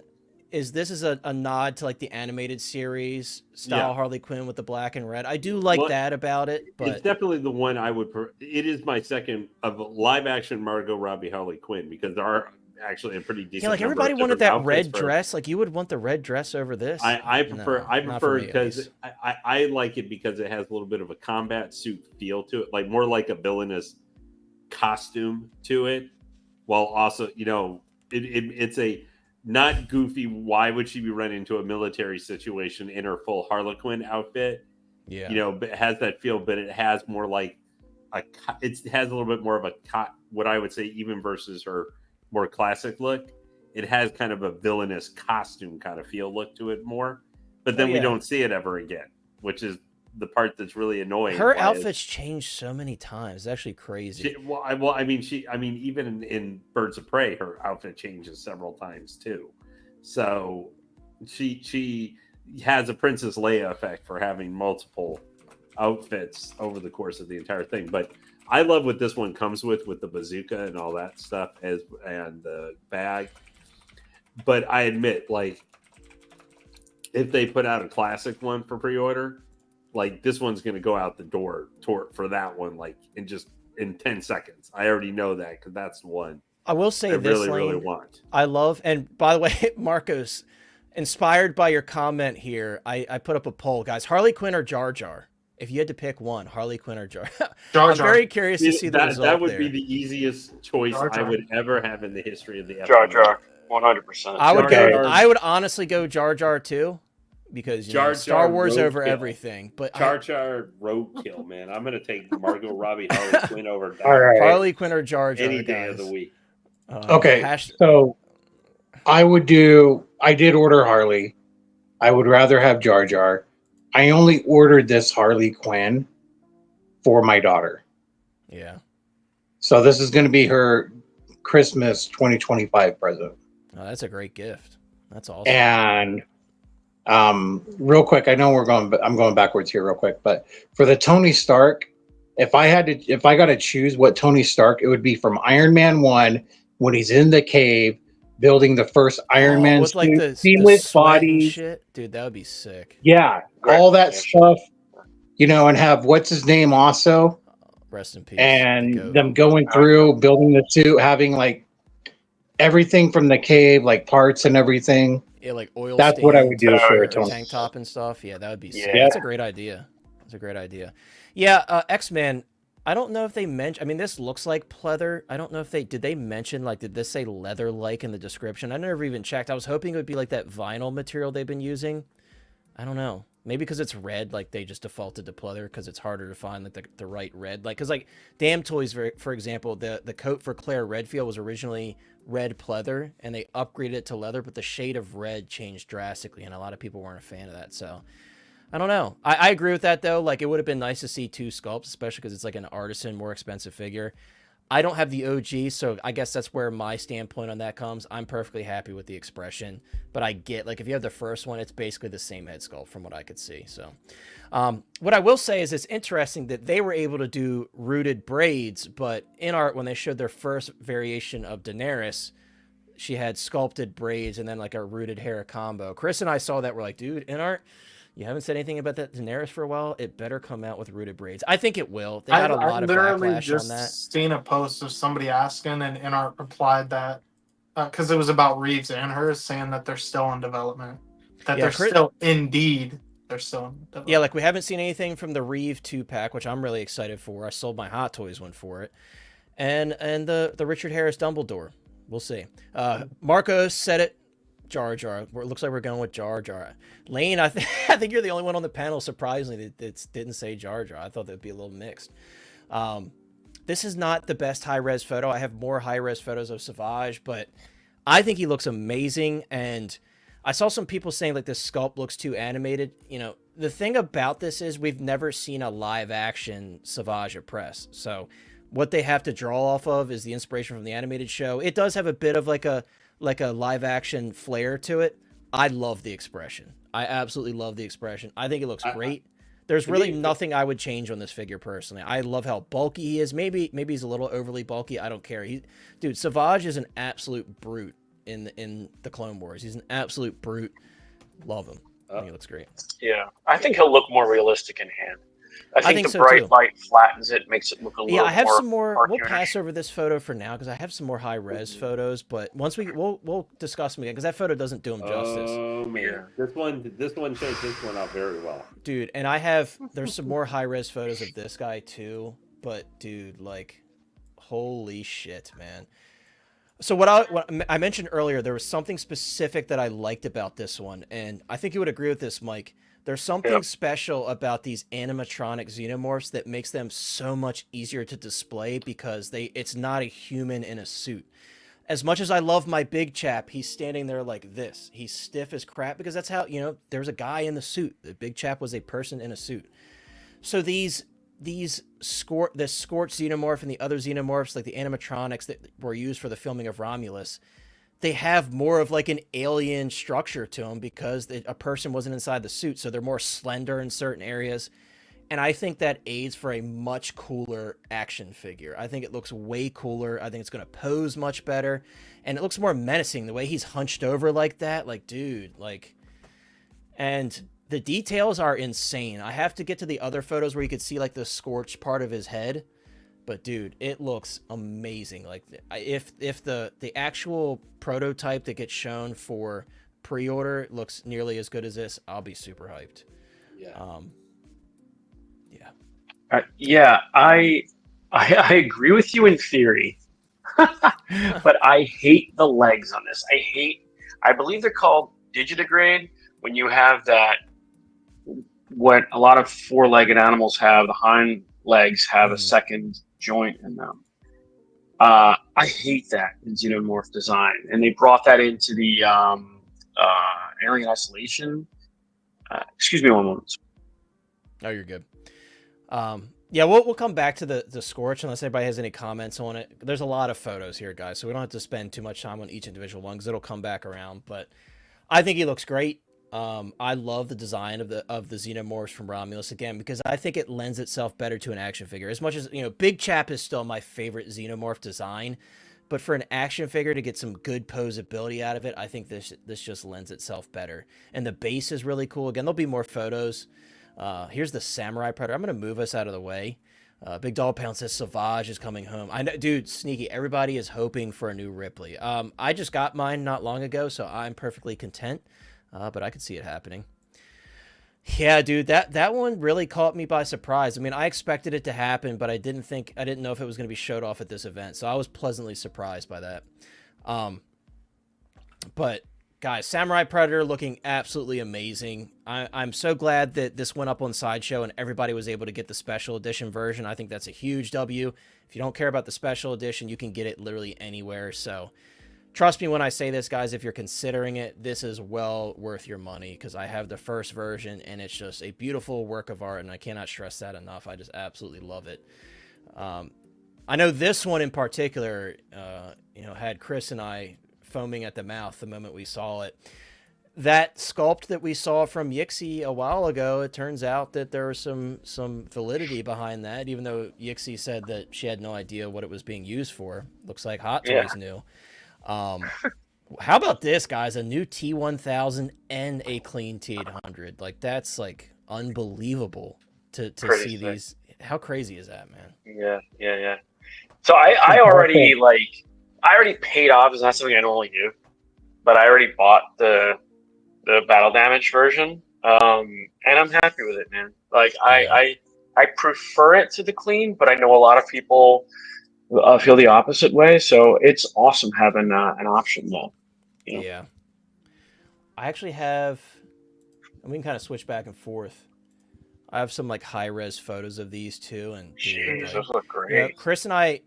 is this is a nod to like the animated series style Harley Quinn with the black and red. I do like that about it, but it's definitely the one I would. It is my second of live action Margot Robbie Harley Quinn, because there are actually a pretty decent. Yeah, like everybody wanted that red dress. Like you would want the red dress over this. I prefer because I like it because it has a little bit of a combat suit feel to it, like more like a villainous costume to it, while also it's a not goofy. Why would she be running into a military situation in her full Harlequin outfit? Yeah, but it has that feel, but it has more like it has a little bit more of what I would say, even versus her more classic look. It has kind of a villainous costume kind of look to it more, but then we don't see it ever again, which is the part that's really annoying. Her outfit's changed so many times. It's actually crazy. Even in Birds of Prey, her outfit changes several times too. So she has a Princess Leia effect for having multiple outfits over the course of the entire thing. But I love what this one comes with the bazooka and all that stuff and the bag. But I admit, like, if they put out a classic one for pre-order, like this one's going to go out the door for that one, like in 10 seconds. I already know that because that's the one I will say I this, really Lane, want. I love, and by the way, Marcos, inspired by your comment here, I put up a poll, guys. Harley Quinn or Jar Jar? If you had to pick one, Harley Quinn or Jar Jar. I'm very curious to see the result. That would there. be the easiest choice I would ever have in the history of the Jar Jar. 100%. I would honestly go Jar Jar too. because Jar Star Jar Wars over roadkill. everything. But Jar Jar roadkill, man. I'm gonna take Margot Robbie Harley Quinn over that All right. Harley Quinn or Jar Jar, any day guys. of the week. Okay, so I did order Harley. I would rather have Jar Jar. I only ordered this Harley Quinn for my daughter. Yeah. So this is going to be her Christmas 2025 present. Oh, that's a great gift. That's awesome. And real quick, I know I'm going backwards here real quick, but for the Tony Stark, if I got to choose what Tony Stark, it would be from Iron Man 1 when he's in the cave building the first Iron Man with like the seamless sweat and body shit. Dude, that would be sick. Yeah, Great. all that stuff, and have what's his name also, rest in peace, and them going through building the suit, having like everything from the cave, like parts and everything. Yeah, like oil. That's what I would do for a tank top and stuff. Yeah, that would be sick. Yeah. That's a great idea. That's a great idea. Yeah, X-Men. I don't know if they mentioned. I mean, this looks like pleather. I don't know if did they mention, like, did this say leather-like in the description? I never even checked. I was hoping it would be like that vinyl material they've been using. I don't know. Maybe because it's red, like they just defaulted to pleather because it's harder to find like the right red. Like, because like Damn Toys, for example, the coat for Claire Redfield was originally red pleather, and they upgraded it to leather, but the shade of red changed drastically, and a lot of people weren't a fan of that. So I don't know. I agree with that, though. Like, it would have been nice to see 2 sculpts, especially because it's like an artisan, more expensive figure. I don't have the OG, so I guess that's where my standpoint on that comes. I'm perfectly happy with the expression, but I get, like, if you have the first one, it's basically the same head sculpt from what I could see. So what I will say is it's interesting that they were able to do rooted braids, but Inart, when they showed their first variation of Daenerys, she had sculpted braids and then like a rooted hair combo. Chris and I saw that. We're like, dude, Inart, you haven't said anything about that Daenerys for a while. It better come out with rooted braids. I think it will. They got a lot of backlash on that. Seen a post of somebody asking, and Inart replied that because it was about Reeves and hers, saying that they're still in development. That they're still in development. Yeah, like we haven't seen anything from the Reeve 2-pack, which I'm really excited for. I sold my Hot Toys one for it, and the Richard Harris Dumbledore. We'll see. Marcos said it. Jar Jar. It looks like we're going with Jar Jar. Lane, I think you're the only one on the panel, surprisingly, that didn't say Jar Jar. I thought that'd be a little mixed. This is not the best high-res photo. I have more high-res photos of Savage, but I think he looks amazing. And I saw some people saying like this sculpt looks too animated. The thing about this is we've never seen a live-action Savage Opress. So what they have to draw off of is the inspiration from the animated show. It does have a bit of like a live action flair to it. I love the expression. I absolutely love the expression. I think it looks great. There's really nothing I would change on this figure personally. I love how bulky he is. Maybe he's a little overly bulky. I don't care. Dude, Savage is an absolute brute in the Clone Wars. He's an absolute brute. Love him. I think he looks great. Yeah, I think he'll look more realistic in hand. I think the so bright too. light flattens it, makes it look a little more. Yeah, I have some more. We'll cartoonish. pass over this photo for now because I have some more high res photos. But once we'll discuss them again because that photo doesn't do him justice. Oh man, this one shows this one out very well, dude. And there's some more high res photos of this guy too. But dude, like, holy shit, man. So what I mentioned earlier, there was something specific that I liked about this one, and I think you would agree with this, Mike. There's something special about these animatronic xenomorphs that makes them so much easier to display because it's not a human in a suit. As much as I love my big chap, he's standing there like this. He's stiff as crap because that's how, there's a guy in the suit. The big chap was a person in a suit. So this Scorched Xenomorph and the other xenomorphs, like the animatronics that were used for the filming of Romulus, they have more of like an alien structure to them because a person wasn't inside the suit, so they're more slender in certain areas. And I think that aids for a much cooler action figure. I think it looks way cooler. I think it's going to pose much better. And it looks more menacing the way he's hunched over like that. Like, dude, like... And the details are insane. I have to get to the other photos where you could see like the scorched part of his head. But dude, it looks amazing. Like if the actual prototype that gets shown for pre-order looks nearly as good as this, I'll be super hyped. Yeah. I agree with you in theory, but I hate the legs on this. I believe they're called digitigrade, when you have that, what a lot of four-legged animals have, the hind legs have a second joint in them. I hate that in Xenomorph design, and they brought that into the Alien Isolation. Excuse me one moment. Oh, you're good. Yeah, we'll come back to the Scorch unless anybody has any comments on it. There's a lot of photos here, guys, so we don't have to spend too much time on each individual one because it'll come back around. But I think he looks great. I love the design of the Xenomorphs from Romulus again because I think it lends itself better to an action figure. As much as, you know, Big Chap is still my favorite Xenomorph design, but for an action figure to get some good posability out of it, I think this just lends itself better. And the base is really cool. Again, there'll be more photos. Here's the Samurai Predator. I'm going to move us out of the way. Big Dog Pound says Savage is coming home. I know, dude, Sneaky, everybody is hoping for a new Ripley. I just got mine not long ago, so I'm perfectly content. But I could see it happening. Yeah, dude, that one really caught me by surprise. I mean, I expected it to happen, but I didn't know if it was going to be showed off at this event. So I was pleasantly surprised by that. But guys, Samurai Predator looking absolutely amazing. I'm so glad that this went up on Sideshow and everybody was able to get the special edition version. I think that's a huge W. If you don't care about the special edition, you can get it literally anywhere. So trust me when I say this, guys, if you're considering it, this is well worth your money because I have the first version and it's just a beautiful work of art and I cannot stress that enough. I just absolutely love it. I know this one in particular, had Chris and I foaming at the mouth the moment we saw it. That sculpt that we saw from Yixi a while ago, it turns out that there was some validity behind that, even though Yixi said that she had no idea what it was being used for. Looks like Hot Toys knew. How about this, guys? A new T-1000 and a clean T-800. Like, that's, like, unbelievable to see these. How crazy is that, man? Yeah. So I already paid off. It's not something I normally do, but I already bought the battle damage version, and I'm happy with it, man. Like, I prefer it to the clean, but I know a lot of people feel the opposite way, so it's awesome having an option now. You know? Yeah. I actually have, and we can kind of switch back and forth. I have some like high-res photos of these two, and jeez, those look great. You know, Chris and I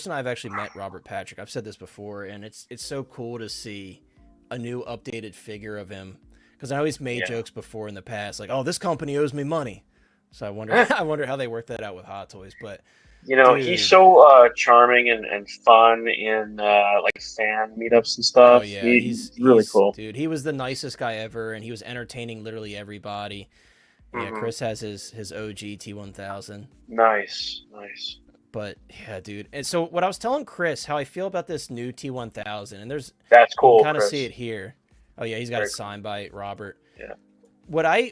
have actually met Robert Patrick. I've said this before, and it's so cool to see a new updated figure of him because I know he's made jokes before in the past, like, "Oh, this company owes me money." So I wonder how they work that out with Hot Toys, but. You know, dude, he's so charming and fun in like fan meetups and stuff. Oh yeah, he's really cool, dude. He was the nicest guy ever, and he was entertaining literally everybody. Yeah, Chris has his OG T-1000. Nice. But yeah, dude. And so what I was telling Chris how I feel about this new T-1000, and that's cool. You can kind of see it here. Oh yeah, he's got it signed by Robert. Yeah. When I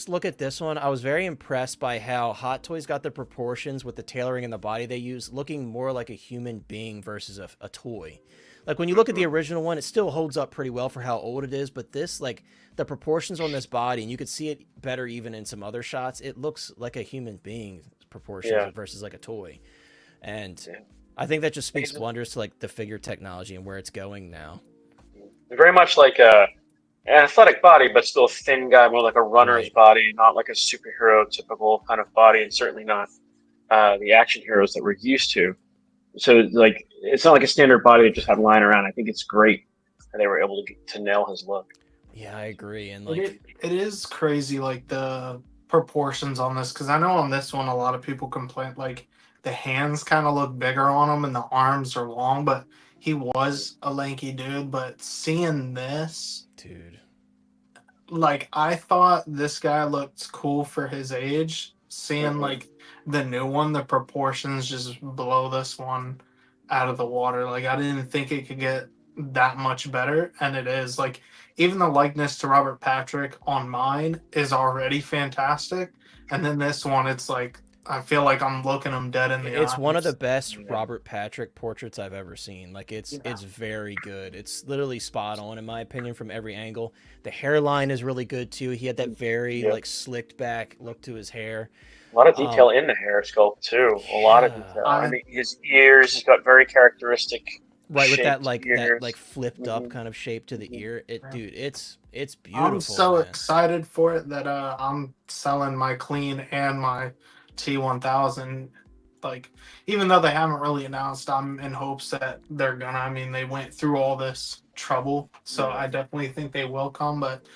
look at this one, I was very impressed by how Hot Toys got the proportions with the tailoring and the body they use, looking more like a human being versus a toy. Like when you look at the original one, it still holds up pretty well for how old it is, but this, like the proportions on this body, and you could see it better even in some other shots, it looks like a human being proportions versus like a toy. And I think that just speaks wonders to like the figure technology and where it's going now. Very much like an athletic body, but still a thin guy, more like a runner's body, not like a superhero typical kind of body, and certainly not the action heroes that we're used to. So, like, it's not like a standard body that just had lying around. I think it's great that they were able to nail his look. Yeah, I agree. And like, it is crazy, like the proportions on this, because I know on this one a lot of people complain like the hands kind of look bigger on him and the arms are long, but he was a lanky dude. But seeing this, dude, like, I thought this guy looked cool for his age. Seeing like the new one, the proportions just blow this one out of the water. Like, I didn't think it could get that much better, and it is. Like, even the likeness to Robert Patrick on mine is already fantastic, and then this one, it's like I feel like I'm looking him dead in the eye. It's one of the best Robert Patrick portraits I've ever seen. Like, it's very good. It's literally spot on in my opinion from every angle. The hairline is really good too. He had that very like slicked back look to his hair. A lot of detail in the hair sculpt too. A lot of detail. I mean, his ears, he's got very characteristic Right, with that ears. flipped up Mhm. kind of shape to the ear. Dude, it's beautiful. I'm so man. excited for it that I'm selling my clean and my T1000. Like, even though they haven't really announced, I'm in hopes that they're gonna. I mean, they went through all this trouble, so Yeah. I definitely think they will come. But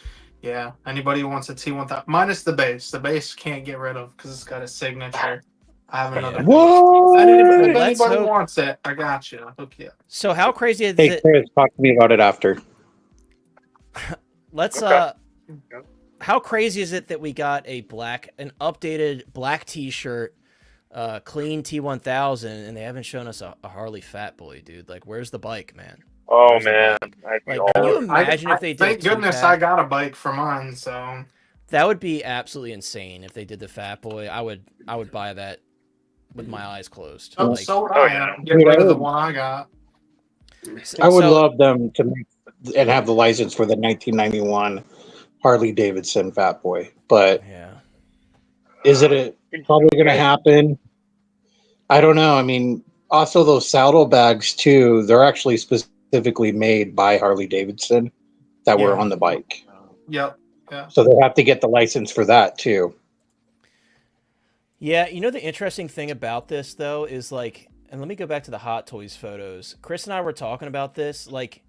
yeah, anybody who wants a T1000 minus the base. The base can't get rid of because it's got a signature. I have another Yeah. base. What? If Let's anybody hope- wants it, I got you. I'll hook you up. So how crazy is Hey, it? Chris, talk to me about it after. Let's Okay. how crazy is it that we got an updated black T-shirt, clean T1000, and they haven't shown us a Harley Fat Boy, dude? Like, where's the bike, man? Oh Where's the man, bike? I'd be Like, can you all. imagine if they did? Thank goodness I got a bike for mine. So That would be absolutely insane if they did the Fat Boy. I would buy that with my eyes closed. so, Like, so would Oh, I. yeah. Get Dude, rid I of the would- one I got. I would so- love them to make and have the license for the 1991 Harley Davidson Fat Boy, but Yeah. is it probably going to happen? I don't know. I mean, also those saddlebags too. They're actually specifically made by Harley Davidson that were Yeah. on the bike, Yep. Yeah. so they have to get the license for that too. Yeah, you know the interesting thing about this though is like, and let me go back to the Hot Toys photos. Chris and I were talking about this. Like,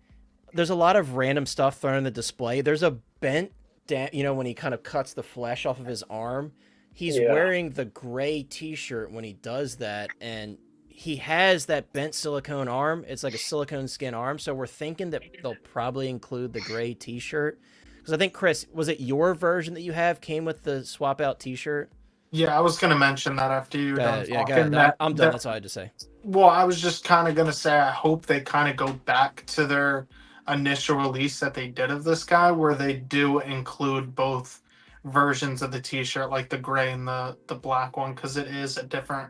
there's a lot of random stuff thrown in the display. There's a bent, when he kind of cuts the flesh off of his arm. He's wearing the gray T-shirt when he does that, and he has that bent silicone arm. It's like a silicone skin arm. So we're thinking that they'll probably include the gray T-shirt. Because I think, Chris, was it your version that you have came with the swap out T-shirt? Yeah, I was going to mention that after you were done Yeah, talking. go ahead. I'm done. That's all I had to say. Well, I was just kind of going to say I hope they kind of go back to their initial release that they did of this guy, where they do include both versions of the T-shirt, like the gray and the black one, because it is at different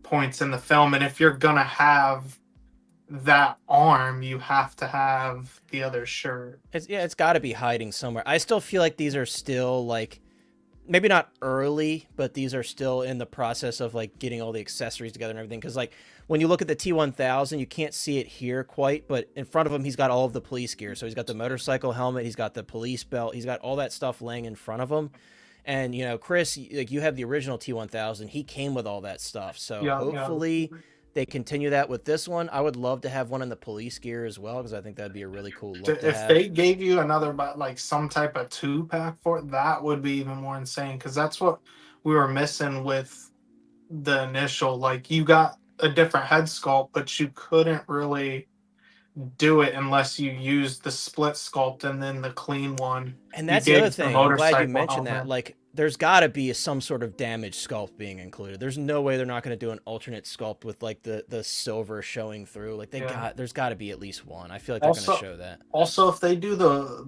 points in the film. And if you're going to have that arm, you have to have the other shirt. It's got to be hiding somewhere. I still feel like these are still like, maybe not early, but these are still in the process of like getting all the accessories together and everything. Because like when you look at the T1000, you can't see it here quite, but in front of him, he's got all of the police gear. So he's got the motorcycle helmet, he's got the police belt, he's got all that stuff laying in front of him. And Chris, like you have the original T1000, he came with all that stuff. So hopefully they continue that with this one. I would love to have one in the police gear as well, because I think that'd be a really cool look. If they gave you another, like some type of 2-pack for it, that would be even more insane. Because that's what we were missing with the initial. Like, you got a different head sculpt, but you couldn't really do it unless you used the split sculpt and then the clean one. And that's the other thing. I'm glad you mentioned that. Like, there's got to be some sort of damaged sculpt being included. There's no way they're not going to do an alternate sculpt with like the silver showing through. Like there's got to be at least one. I feel like they're going to show that. Also, if they do the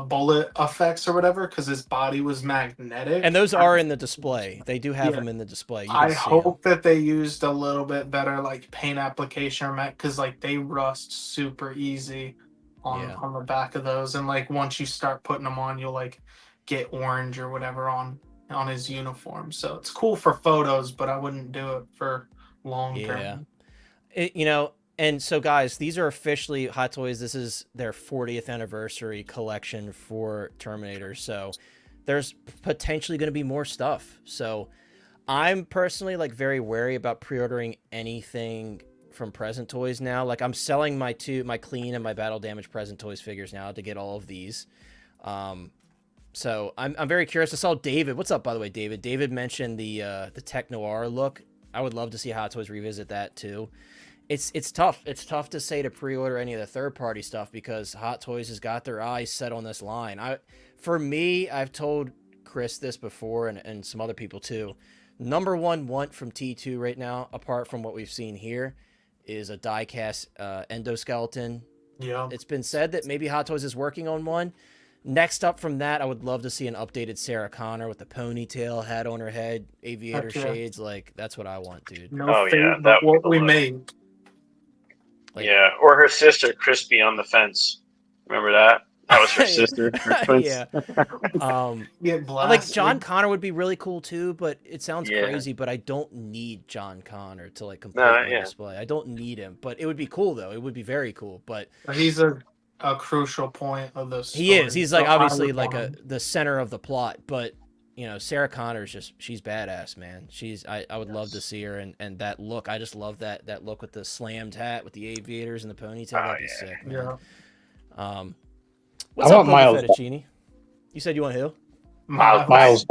bullet effects or whatever, because his body was magnetic, and those are in the display. They do have them in the display. I hope that they used a little bit better like paint application or because like they rust super easy on the back of those, and like once you start putting them on, you'll like get orange or whatever on his uniform. So it's cool for photos, but I wouldn't do it for long term. And so guys, these are officially Hot Toys. This is their 40th anniversary collection for Terminator. So there's potentially going to be more stuff. So I'm personally like very wary about pre-ordering anything from Present Toys now. Like I'm selling my clean and my battle damage Present Toys figures now to get all of these. So I'm very curious. I saw David. What's up, by the way, David? David mentioned the tech noir look. I would love to see Hot Toys revisit that too. It's tough. It's tough to say to pre-order any of the third-party stuff because Hot Toys has got their eyes set on this line. For me, I've told Chris this before and some other people too. Number one want from T2 right now, apart from what we've seen here, is a die-cast endoskeleton. Yeah. It's been said that maybe Hot Toys is working on one. Next up from that, I would love to see an updated Sarah Connor with the ponytail, hat on her head, aviator shades. Like, that's what I want, dude. That what we made. Like, or her sister, Crispy on the fence. Remember that? That was her sister. Her twins. Yeah. Get blasted. Like John Connor would be really cool too, but it sounds Yeah. crazy. But I don't need John Connor to like complete my display. I don't need him, but it would be cool though. It would be very cool. But He's a crucial point of this. he is. He's like obviously like the center of the plot. But you know, Sarah Connor's she's badass, man. I would love to see her and that look. I just love that look with the slammed hat with the aviators and the ponytail. That'd be sick, man. Yeah. What's up, Boba Fettuccine? You said you want who? Miles.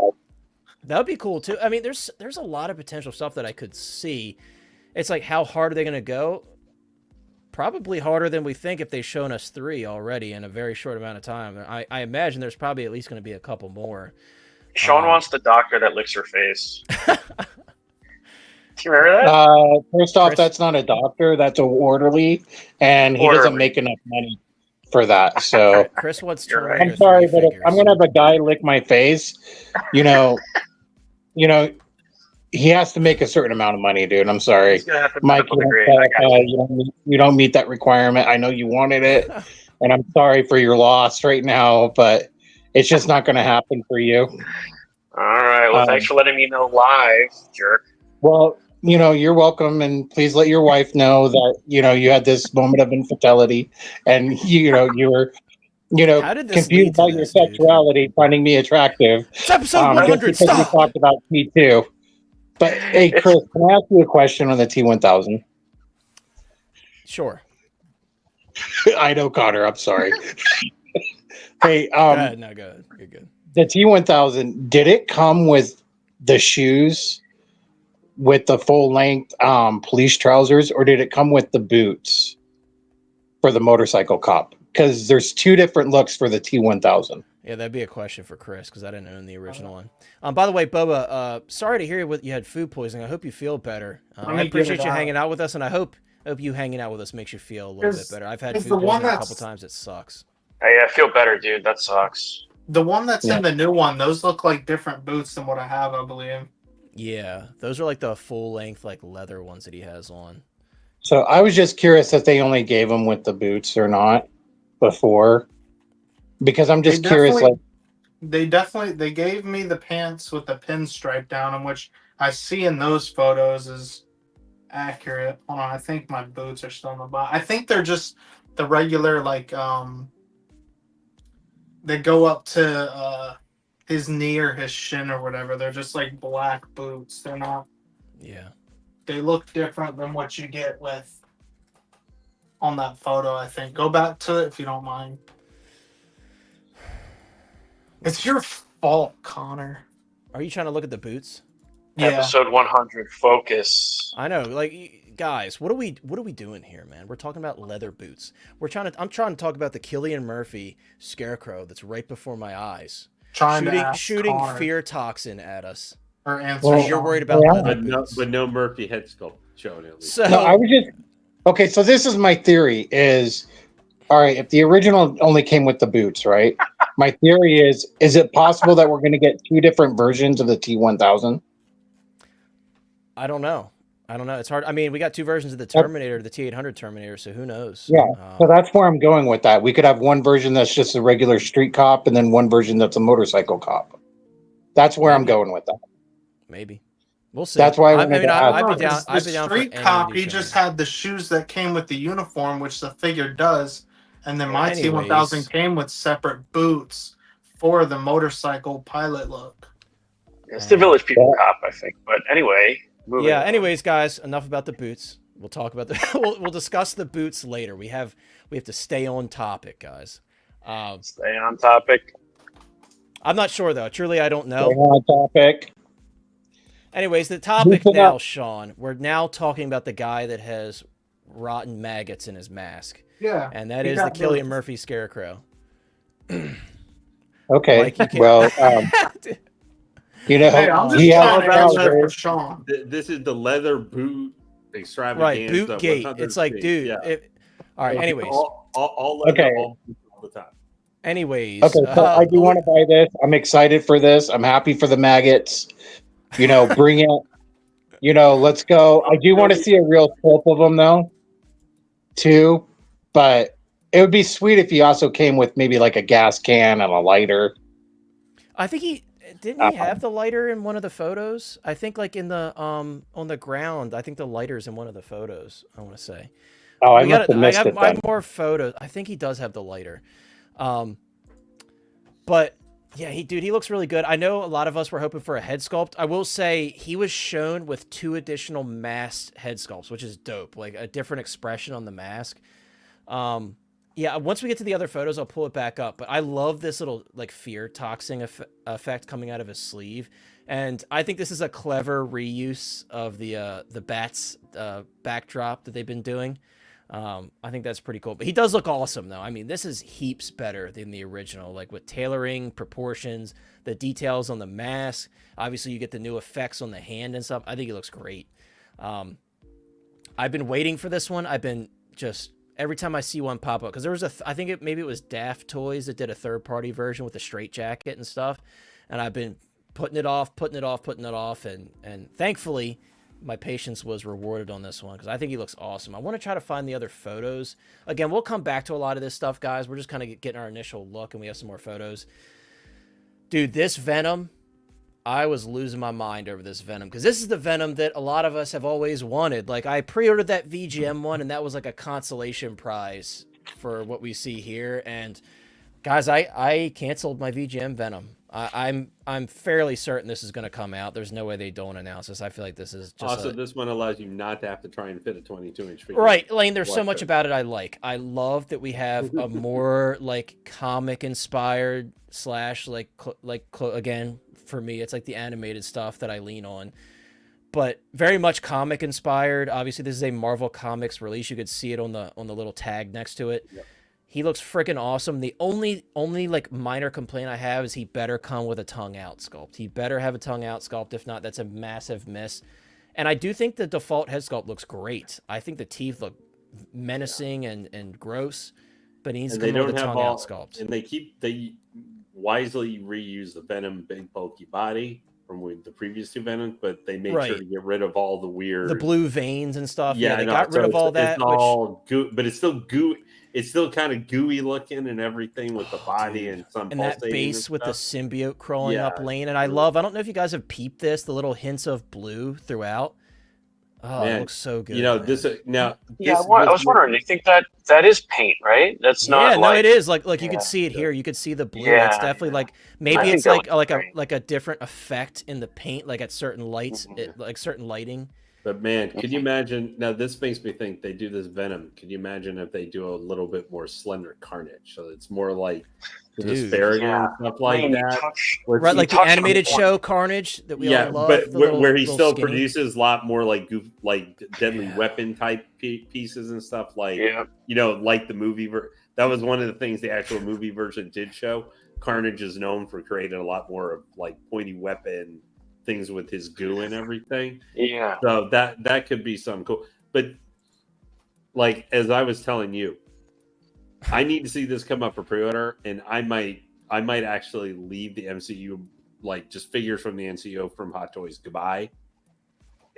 That would be cool too. I mean, there's a lot of potential stuff that I could see. It's like, how hard are they going to go? Probably harder than we think if they've shown us 3 already in a very short amount of time. I imagine there's probably at least going to be a couple more. Sean wants the doctor that licks her face. Do you remember that? First off, Chris? That's not a doctor. That's a orderly, and he doesn't make enough money for that. So Chris wants to. You're right. I'm sorry, but if I'm gonna have a guy lick my face, you know, he has to make a certain amount of money, dude. I'm sorry, He's gonna have to Mike. medical degree. I got you. You don't meet that requirement. I know you wanted it, and I'm sorry for your loss right now, but it's just not going to happen for you. All right. Well, thanks for letting me know live, jerk. Well, you're welcome, and please let your wife know that you had this moment of infidelity, and you were confused by your sexuality, finding me attractive. It's episode 100. Stop. We talked about T2. But hey, Chris, can I ask you a question on the T1000? Sure. I know, Connor. I'm sorry. Hey, go ahead. No, go ahead. You're good. The T1000, did it come with the shoes with the full length police trousers, or did it come with the boots for the motorcycle cop? Because there's 2 different looks for the T1000. Yeah, that'd be a question for Chris, because I didn't own the original one. By the way, Boba, sorry to hear you had food poisoning. I hope you feel better. I appreciate you hanging out with us, and I hope you hanging out with us makes you feel a little bit better. I've had food poisoning a couple times. It sucks. Hey, I feel better, dude. That sucks. The one that's in the new one, those look like different boots than what I have, I believe. Yeah, those are like the full-length like leather ones that he has on. So I was just curious if they only gave them with the boots or not before, because I'm just curious. They gave me the pants with the pinstripe down them, which I see in those photos is accurate. Hold on, I think my boots are still in the bottom. I think they're just the regular they go up to his knee or his shin or whatever. They're just like black boots. They're not. Yeah. They look different than what you get with on that photo, I think. Go back to it if you don't mind. It's your fault, Connor. Are you trying to look at the boots? Yeah. Episode 100. Focus. I know, like, guys, what are we doing here, man? We're talking about leather boots. I'm trying to talk about the Cillian Murphy scarecrow that's right before my eyes, shooting fear toxin at us. Or answer. You're worried about leather boots, but no Murphy head sculpt shown at least. So No, I was just okay. So this is my theory: all right, if the original only came with the boots, right? My theory is it possible that we're going to get 2 different versions of the T1000? I don't know. It's hard. I mean, we got 2 versions of the Terminator, the T-800 Terminator, so who knows? Yeah, so that's where I'm going with that. We could have one version that's just a regular street cop, and then one version that's a motorcycle cop. That's where I'm going with that. Maybe. We'll see. That's why I'd be down. The street cop, he just had the shoes that came with the uniform, which the figure does, and then my T1000 came with separate boots for the motorcycle pilot look. It's the Village People cop, I think. But anyway. Yeah. Anyways, guys, enough about the boots. We'll talk about we'll discuss the boots later. We have to stay on topic, guys. Stay on topic. I'm not sure though. Truly, I don't know. Stay on topic. Anyways, the topic now, Sean. We're now talking about the guy that has rotten maggots in his mask. Yeah. And that is the Cillian Murphy scarecrow. Okay. Mike, well, hey, I'm just trying to answer for Sean. This is the leather boot Right, extravaganza. boot gate. It's like, dude. Yeah. All right. Anyways. All leather, all the time. Anyways. Okay, so I do want to buy this. I'm excited for this. I'm happy for the maggots. Bring it. Let's go. I do want to see a real sculpt of them, though, too. But it would be sweet if he also came with maybe like a gas can and a lighter. I think he didn't he have the lighter in one of the photos. I think like in the on the ground. I think the lighter's in one of the photos. I want to say. Oh, I must have missed it. I have more photos. I think he does have the lighter. But yeah, he looks really good. I know a lot of us were hoping for a head sculpt. I will say he was shown with 2 additional masked head sculpts, which is dope. Like a different expression on the mask. Yeah, once we get to the other photos, I'll pull it back up. But I love this little like fear toxin effect coming out of his sleeve, and I think this is a clever reuse of the bats backdrop that they've been doing. I think that's pretty cool. But he does look awesome, though. I mean, this is heaps better than the original, like with tailoring, proportions, the details on the mask. Obviously, you get the new effects on the hand and stuff. I think he looks great. I've been waiting for this one. I've been just every time I see one pop up, because there was I think maybe it was Daft Toys that did a third-party version with a straight jacket and stuff, and I've been putting it off, and thankfully my patience was rewarded on this one because I think he looks awesome. I want to try to find the other photos. Again, we'll come back to a lot of this stuff, guys. We're just kind of getting our initial look, and we have some more photos. Dude, this Venom, I was losing my mind over this Venom because this is the Venom that a lot of us have always wanted. Like, I pre-ordered that VGM one, and that was like a consolation prize for what we see here. And guys, I canceled my VGM Venom. I'm fairly certain this is going to come out. There's no way they don't announce this. I feel like this is just also this one allows you not to have to try and fit a 22-inch figure. Right, Lane. There's so much about it I like. I love that we have a more like comic inspired slash again for me it's like the animated stuff that I lean on, but very much comic inspired. Obviously, this is a Marvel Comics release. You could see it on the little tag next to it. Yep. He looks freaking awesome. The only like minor complaint I have is he better come with a tongue out sculpt. He better have a tongue out sculpt. If not, that's a massive miss. And I do think the default head sculpt looks great. I think the teeth look menacing and gross, but he needs to come with a tongue out sculpt. And they wisely reuse the Venom big bulky body from the previous 2 Venoms, but they made sure to get rid of all the weird blue veins and stuff. Yeah, they got rid of all that. It's all goo, but it's still goo. It's still kind of gooey looking and everything with the body and some and that base with the symbiote crawling up Lane. And I don't know if you guys have peeped this, the little hints of blue throughout. Oh, man, it looks so good. You know, this now. Yeah, I was wondering. Do you think that is paint, right? That's not. Yeah, no, it is. Like you can see it here. You could see the blue. Yeah, it's definitely like maybe it's like a different effect in the paint, like at certain lights, like certain lighting. But man, can you imagine? Now this makes me think they do this Venom. Can you imagine if they do a little bit more slender Carnage, so it's more like the disparity and stuff like that? Right, like the animated show Carnage that we all love. But where he still produces a lot more like deadly weapon type pieces and stuff like like the movie. That was one of the things the actual movie version did show. Carnage is known for creating a lot more of like pointy weapon things with his goo and everything. Yeah. So that could be something cool. But like as I was telling you, I need to see this come up for pre-order, and I might actually leave the MCU, like just figures from the MCU from Hot Toys goodbye,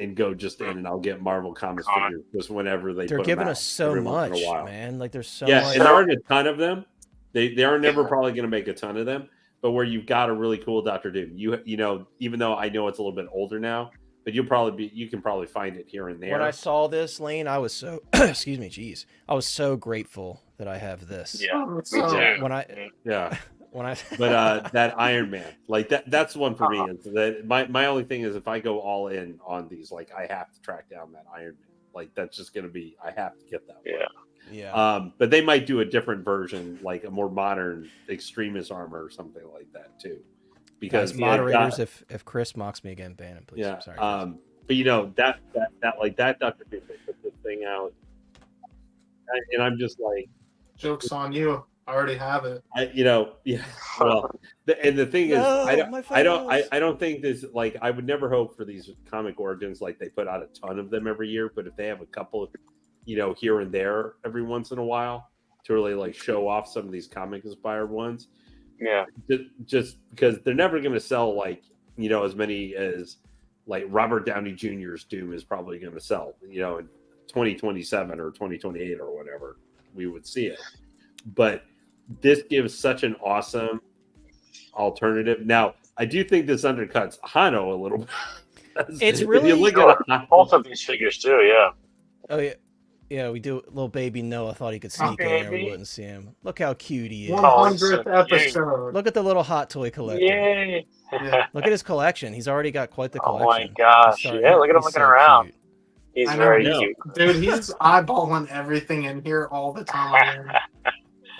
and go just in, and I'll get Marvel Comics figures just whenever they're giving us so much, man. Like there's so much. And there aren't a ton of them. They are never probably going to make a ton of them. But where you've got a really cool Dr. Doom, you know, even though I know it's a little bit older now, but you can probably find it here and there. When I saw this, Lane, I was so excuse me, geez, I was so grateful that I have this. Yeah, me too. But that Iron Man, like that's one for me. Is that my only thing is if I go all in on these, like I have to track down that Iron Man. Like that's just going to be, I have to get that one. Yeah. Yeah. But they might do a different version, like a more modern extremist armor or something like that too. Because moderators, if Chris mocks me again, ban him, please. Yeah. Sorry. But you know that like that Dr. Doom, they put this thing out, and I'm just like, joke's on you. I already have it. Well, and the thing is, I don't think this, like, I would never hope for these comic origins like they put out a ton of them every year, but if they have a couple of, here and there every once in a while to really like show off some of these comic inspired ones. Yeah. Just because they're never going to sell like, as many as like Robert Downey Jr.'s Doom is probably going to sell, in 2027 or 2028 or whatever we would see it. but this gives such an awesome alternative. Now, I do think this undercuts Hono a little bit. It's really if you look at both of these figures too. Yeah. Oh yeah, yeah. We do. Little baby Noah thought he could sneak in there. We baby. wouldn't see him. Look how cute he is. 100th so episode. Look at the little hot toy collector. Yay! Yeah. Look at his collection. He's already got quite the Oh collection. my gosh! Sorry, Yeah, look at him he's looking so around. cute. He's I know, very no. cute. Dude, he's eyeballing everything in here all the time. I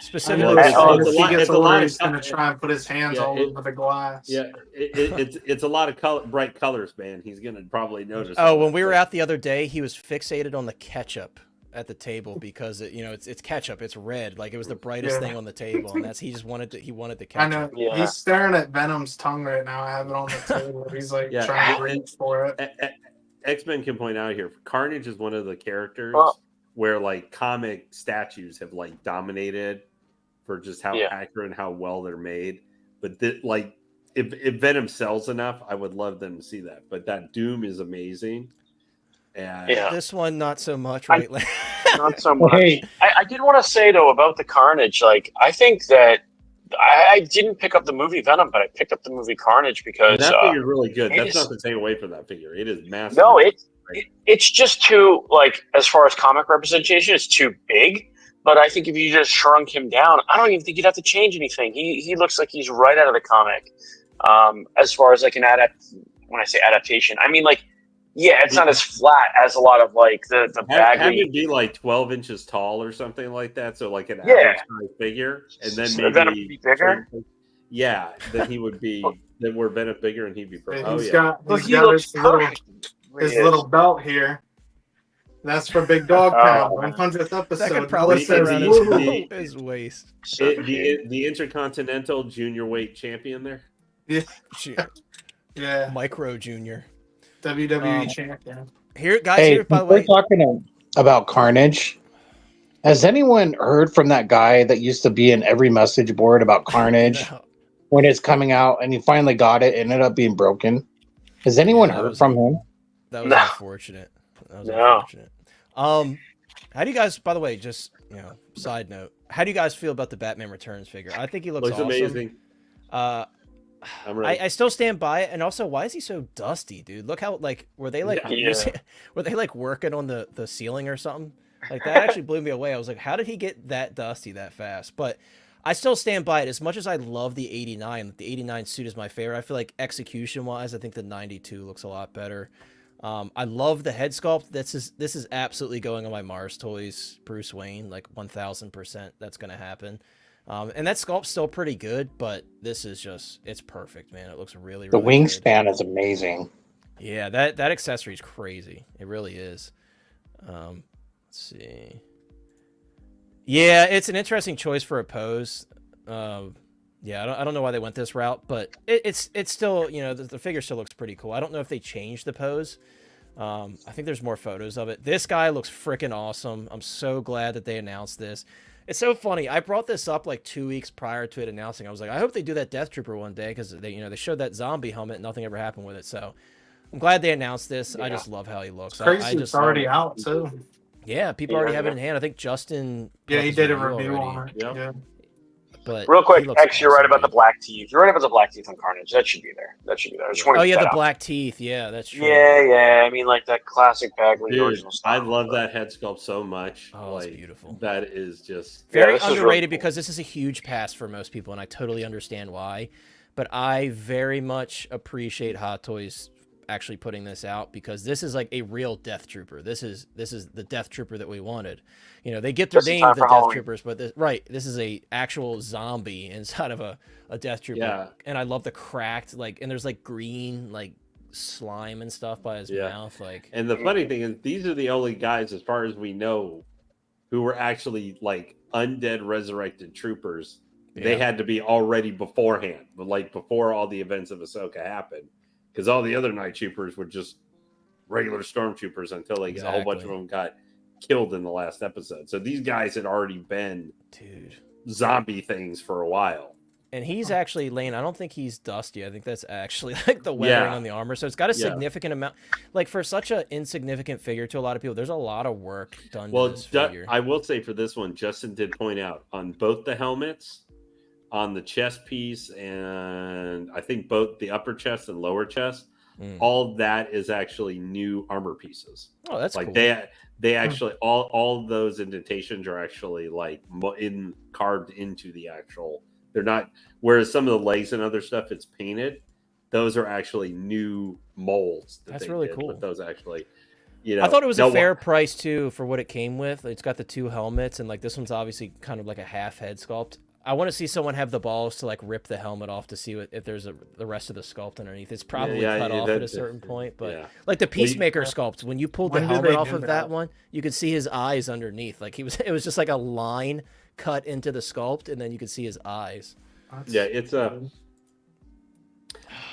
Specifically, know Well, as soon as it's a he lot- gets it's a older, lot of he's going to stuff. try and put his hands Yeah, all it- over the glass. Yeah, it's a lot of bright colors, man. He's gonna probably notice. oh, all when that we were stuff. out the other day, he was fixated on the ketchup at the table because it's ketchup. It's red, like it was the brightest Yeah. thing on the table, and he wanted the I know. ketchup. Yeah. He's staring at Venom's tongue right now. I have it on the table. He's like Yeah, trying to and- reach for it. X-Men can point out here, Carnage is one of the characters Well- where like comic statues have like dominated for just how Yeah. accurate and how well they're made. But like if Venom sells enough, I would love them to see that. But that Doom is amazing. And Yeah. This one, not so much, I- right? Not so much. Hey, I did want to say though about the Carnage. Like, I think that I didn't pick up the movie Venom, but I picked up the movie Carnage because that figure is really good. it That's is- not to take away from that figure. It is massive. no, it's just too, like, as far as comic representation, it's too big. But I think if you just shrunk him down, I don't even think you'd have to change anything. He looks like he's right out of the comic. As far as like when I say adaptation, I mean like, yeah, it's not as flat as a lot of like the Have baggy. it be like 12 inches tall or something like that. So like an Yeah. average size figure, and then So maybe Venom would be bigger? Yeah, then he would be. Then we're Venom bigger, and he'd be. And Oh he's yeah. got, Well, he's he got looks his little, perfect. his little belt here. That's for Big Dog Pound, Oh. 100th episode. That could probably Noah fit says, around "Woo." his waist. The Intercontinental Junior Weight Champion there. Yeah, Micro Junior. WWE Um, champion. Here, guys. hey, Here, by the we're way. talking about Carnage. Has anyone heard from that guy that used to be in every message board about Carnage No, when it's coming out and he finally got it, ended up being broken? Has anyone Yeah, that heard was- from him? that was No. unfortunate. That was No. unfortunate. How do you guys? By the way, just side note. How do you guys feel about the Batman Returns figure? I think he looks awesome. amazing. Uh, I'm ready. I still stand by it, and also, why is he so dusty, dude? Look how were they like Yeah. were they like working on the ceiling or something? Like that actually blew me away. I was like, how did he get that dusty that fast? But I still stand by it. As much as I love the 89, the 89 suit is my favorite. I feel like execution wise, I think the 92 looks a lot better. I love the head sculpt. This is absolutely going on my Mars Toys Bruce Wayne, like 1000%. That's gonna happen. And that sculpt's still pretty good, but this is it's perfect, man. It looks really, The really good. wingspan is amazing. Yeah, that accessory is crazy. It really is. Let's see. Yeah, it's an interesting choice for a pose. Yeah, I don't know why they went this route, but it's still, the figure still looks pretty cool. I don't know if they changed the pose. I think there's more photos of it. This guy looks freaking awesome. I'm so glad that they announced this. It's so funny. I brought this up like 2 weeks prior to it announcing. I was like, I hope they do that Death Trooper one day because they showed that zombie helmet and nothing ever happened with it. So I'm glad they announced this. I just love how he looks. Crazy, I it's just already love out too. it. Yeah, people already have it in hand. I think Justin. Yeah, put he his did a review already, on it. Yep. Yeah. But Real quick, he looks X, you're right awesome, about the dude. black teeth. You're right about the black teeth on Carnage. That should be there. I just wanted Oh to yeah, put the that out. black teeth. Yeah, that's true. Yeah. I mean, like that classic Bagley Dude, original I style. love that head sculpt so much. Oh, it's like, beautiful. That is just Very this is really underrated cool. because this is a huge pass for most people, and I totally understand why. But I very much appreciate Hot Toys actually putting this out because this is like a real Death Trooper. This is the Death Trooper that we wanted. They get their Just in name time the for Death Halloween. Troopers, but this is a actual zombie inside of a Death Trooper. Yeah. And I love the cracked and there's like green like slime and stuff by his Yeah. mouth. Like And the funny thing is, these are the only guys, as far as we know, who were actually like undead resurrected troopers. They yeah. had to be already beforehand, but like before all the events of Ahsoka happened, because all the other night troopers were just regular stormtroopers until like a whole bunch of Exactly. them got killed in the last episode. So these guys had already been Dude. zombie things for a while. And he's actually Lane. I don't think he's dusty. I think that's actually like the weathering on the armor. So it's got a significant amount. Like for such an insignificant figure to a lot of people, there's a lot of work done to this figure. I will say for this one, Justin did point out on both the helmets, on the chest piece, and I think both the upper chest and lower chest, all that is actually new armor pieces. Oh, that's like cool. They actually all those indentations are actually like carved into the actual. They're not, whereas some of the legs and other stuff it's painted. Those are actually new molds. That's really cool. But those actually, I thought it was a fair price too for what it came with. It's got the 2 helmets, and like this one's obviously kind of like a half head sculpt. I want to see someone have the balls to like rip the helmet off to see if there's the rest of the sculpt underneath. It's probably cut off at a certain point, but like the Peacemaker sculpt, when you pulled the helmet off of that one, you could see his eyes underneath. Like it was just like a line cut into the sculpt, and then you could see his eyes. It's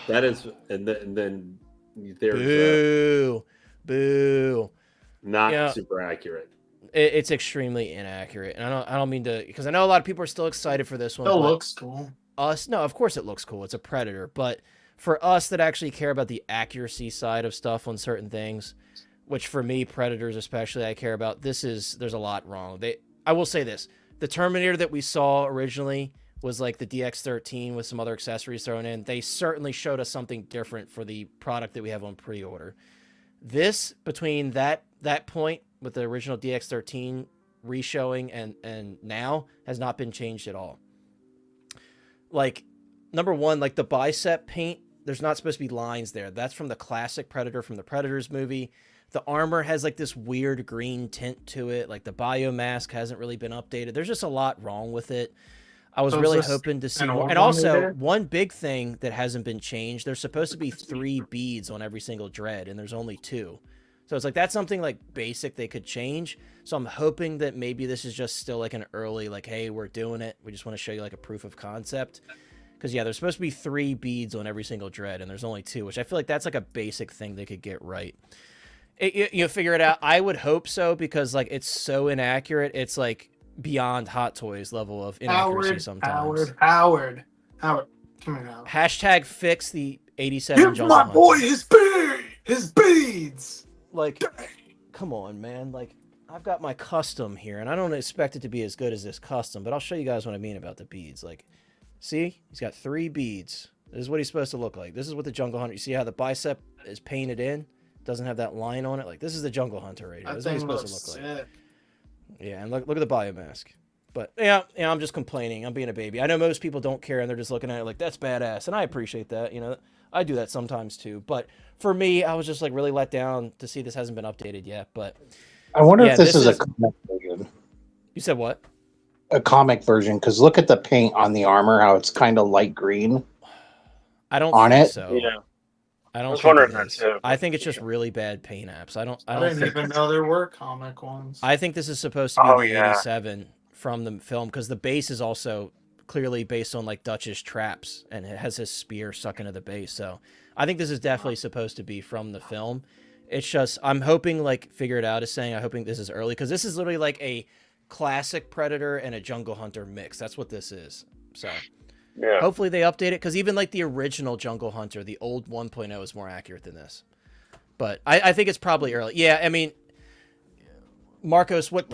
that is, and then there's boo, not super accurate. It's extremely inaccurate, and I don't mean to, because I know a lot of people are still excited for this one. It looks cool. No, of course it looks cool. It's a Predator, but for us that actually care about the accuracy side of stuff on certain things, which for me, Predators especially, I care about. There's a lot wrong. I will say this: the Terminator that we saw originally was like the DX-13 with some other accessories thrown in. They certainly showed us something different for the product that we have on pre-order. This, between that point with the original DX-13 reshowing and now, has not been changed at all. Like, number one, like the bicep paint, there's not supposed to be lines there. That's from the classic Predator from the Predators movie. The armor has like this weird green tint to it. Like the biomask hasn't really been updated. There's just a lot wrong with it. I was really hoping to see more. And also, one big thing that hasn't been changed, there's supposed to be 3 beads on every single dread, and there's only 2. So it's like, that's something like basic they could change. So I'm hoping that maybe this is just still like an early, like, hey, we're doing it. We just want to show you like a proof of concept. Because, yeah, there's supposed to be 3 beads on every single dread, and there's only 2, which I feel like that's like a basic thing they could get right. You figure it out. I would hope so, because like it's so inaccurate. It's like beyond Hot Toys level of inaccuracy sometimes. Howard, come here now. Hashtag fix the 87 Give my boy his beads. Like, come on, man. Like, I've got my custom here, and I don't expect it to be as good as this custom, but I'll show you guys what I mean about the beads. Like, see? He's got 3 beads. This is what he's supposed to look like. This is what the Jungle Hunter... You see how the bicep is painted in? Doesn't have that line on it? Like, this is the Jungle Hunter right here. This is what he's supposed to look like. Yeah, and look at the biomask. But, yeah, I'm just complaining. I'm being a baby. I know most people don't care, and they're just looking at it like, that's badass, and I appreciate that. You know, I do that sometimes, too. But for me, I was just, like, really let down to see this hasn't been updated yet. But I wonder if this is a comic version. You said what? A comic version, because look at the paint on the armor, how it's kind of light green. I don't think so. Yeah. I was wondering that too. I think it's just really bad paint apps. I didn't even know there were comic ones. I think this is supposed to be the 87 from the film, because the base is also clearly based on like Dutch's traps, and it has his spear stuck into the base. So I think this is definitely supposed to be from the film. It's just, I'm hoping, like Figure It Out is saying, I'm hoping this is early, because this is literally like a classic Predator and a Jungle Hunter mix. That's what this is. So yeah, hopefully they update it, because even like the original Jungle Hunter, the old 1.0, is more accurate than this. But I think it's probably early. Yeah, I mean, Marcos, what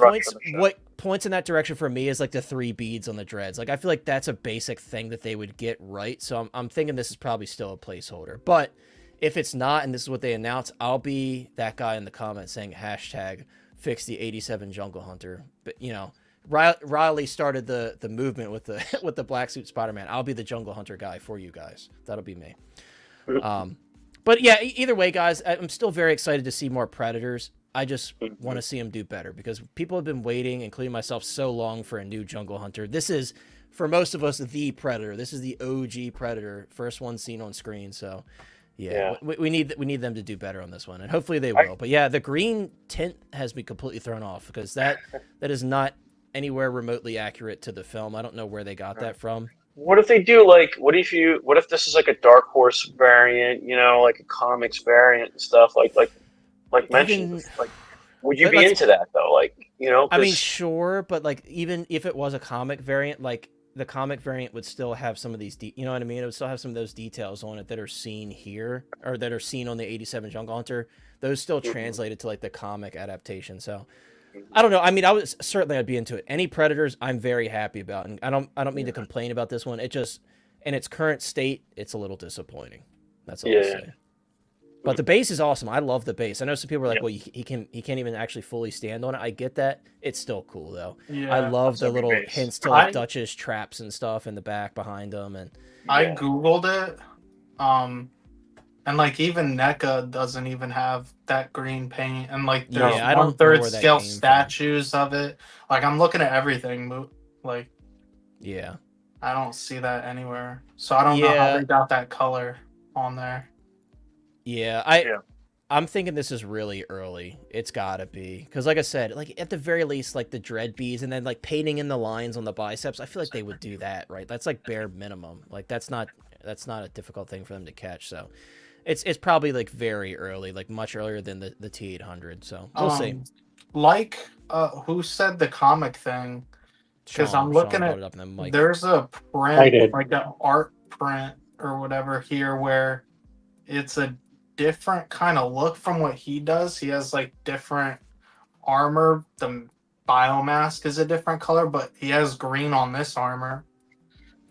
points in that direction for me is like the 3 beads on the dreads. Like, I feel like that's a basic thing that they would get right. So I'm thinking this is probably still a placeholder. But if it's not, and this is what they announce, I'll be that guy in the comments saying hashtag fix the 87 Jungle Hunter. But, you know, Riley started the movement with the with the black suit Spider-Man. I'll be the Jungle Hunter guy for you guys. That'll be me. But yeah, either way, guys, I'm still very excited to see more Predators. I just want to see them do better, because people have been waiting, including myself, so long for a new Jungle Hunter. This is, for most of us, the Predator. This is the OG Predator, first one seen on screen. So yeah. We need them to do better on this one, and hopefully they will. But yeah, the green tint has me completely thrown off, because that is not anywhere remotely accurate to the film. I don't know where they got that from. What if they do, like, what if this is like a Dark Horse variant, you know, like a comics variant and stuff, like mentioned, like, would you be into that though? Like, you know, I mean, sure, but like, even if it was a comic variant, like, the comic variant would still have some of these, you know what I mean? It would still have some of those details on it that are seen here, or that are seen on the 87 Jungle Hunter. Those still translated to like the comic adaptation. So I don't know. I mean, I'd be into it. Any Predators, I'm very happy about, and I don't mean to complain about this one. It just, in its current state, it's a little disappointing. That's all I'll say. But the base is awesome. I love the base. I know some people are like, well, he can't even actually fully stand on it. I get that. It's still cool though. Yeah, I love the little hints to like Dutch's traps and stuff in the back behind them. And I googled it, and like even NECA doesn't even have that green paint, and like there's 1/3 scale statues of it. Like I'm looking at everything, like I don't see that anywhere. So I don't know how they got that color on there. I'm thinking this is really early. It's gotta be, because like I said, like at the very least, like the dread beads and then like painting in the lines on the biceps. I feel like they would do that, right? That's like bare minimum. Like that's not a difficult thing for them to catch. So it's probably like very early, like much earlier than the T-800. So we'll see. Like who said the comic thing? Because I'm looking at there's a print, like an art print or whatever here, where it's a different kind of look from what he does. He has like different armor. The biomask is a different color, but he has green on this armor.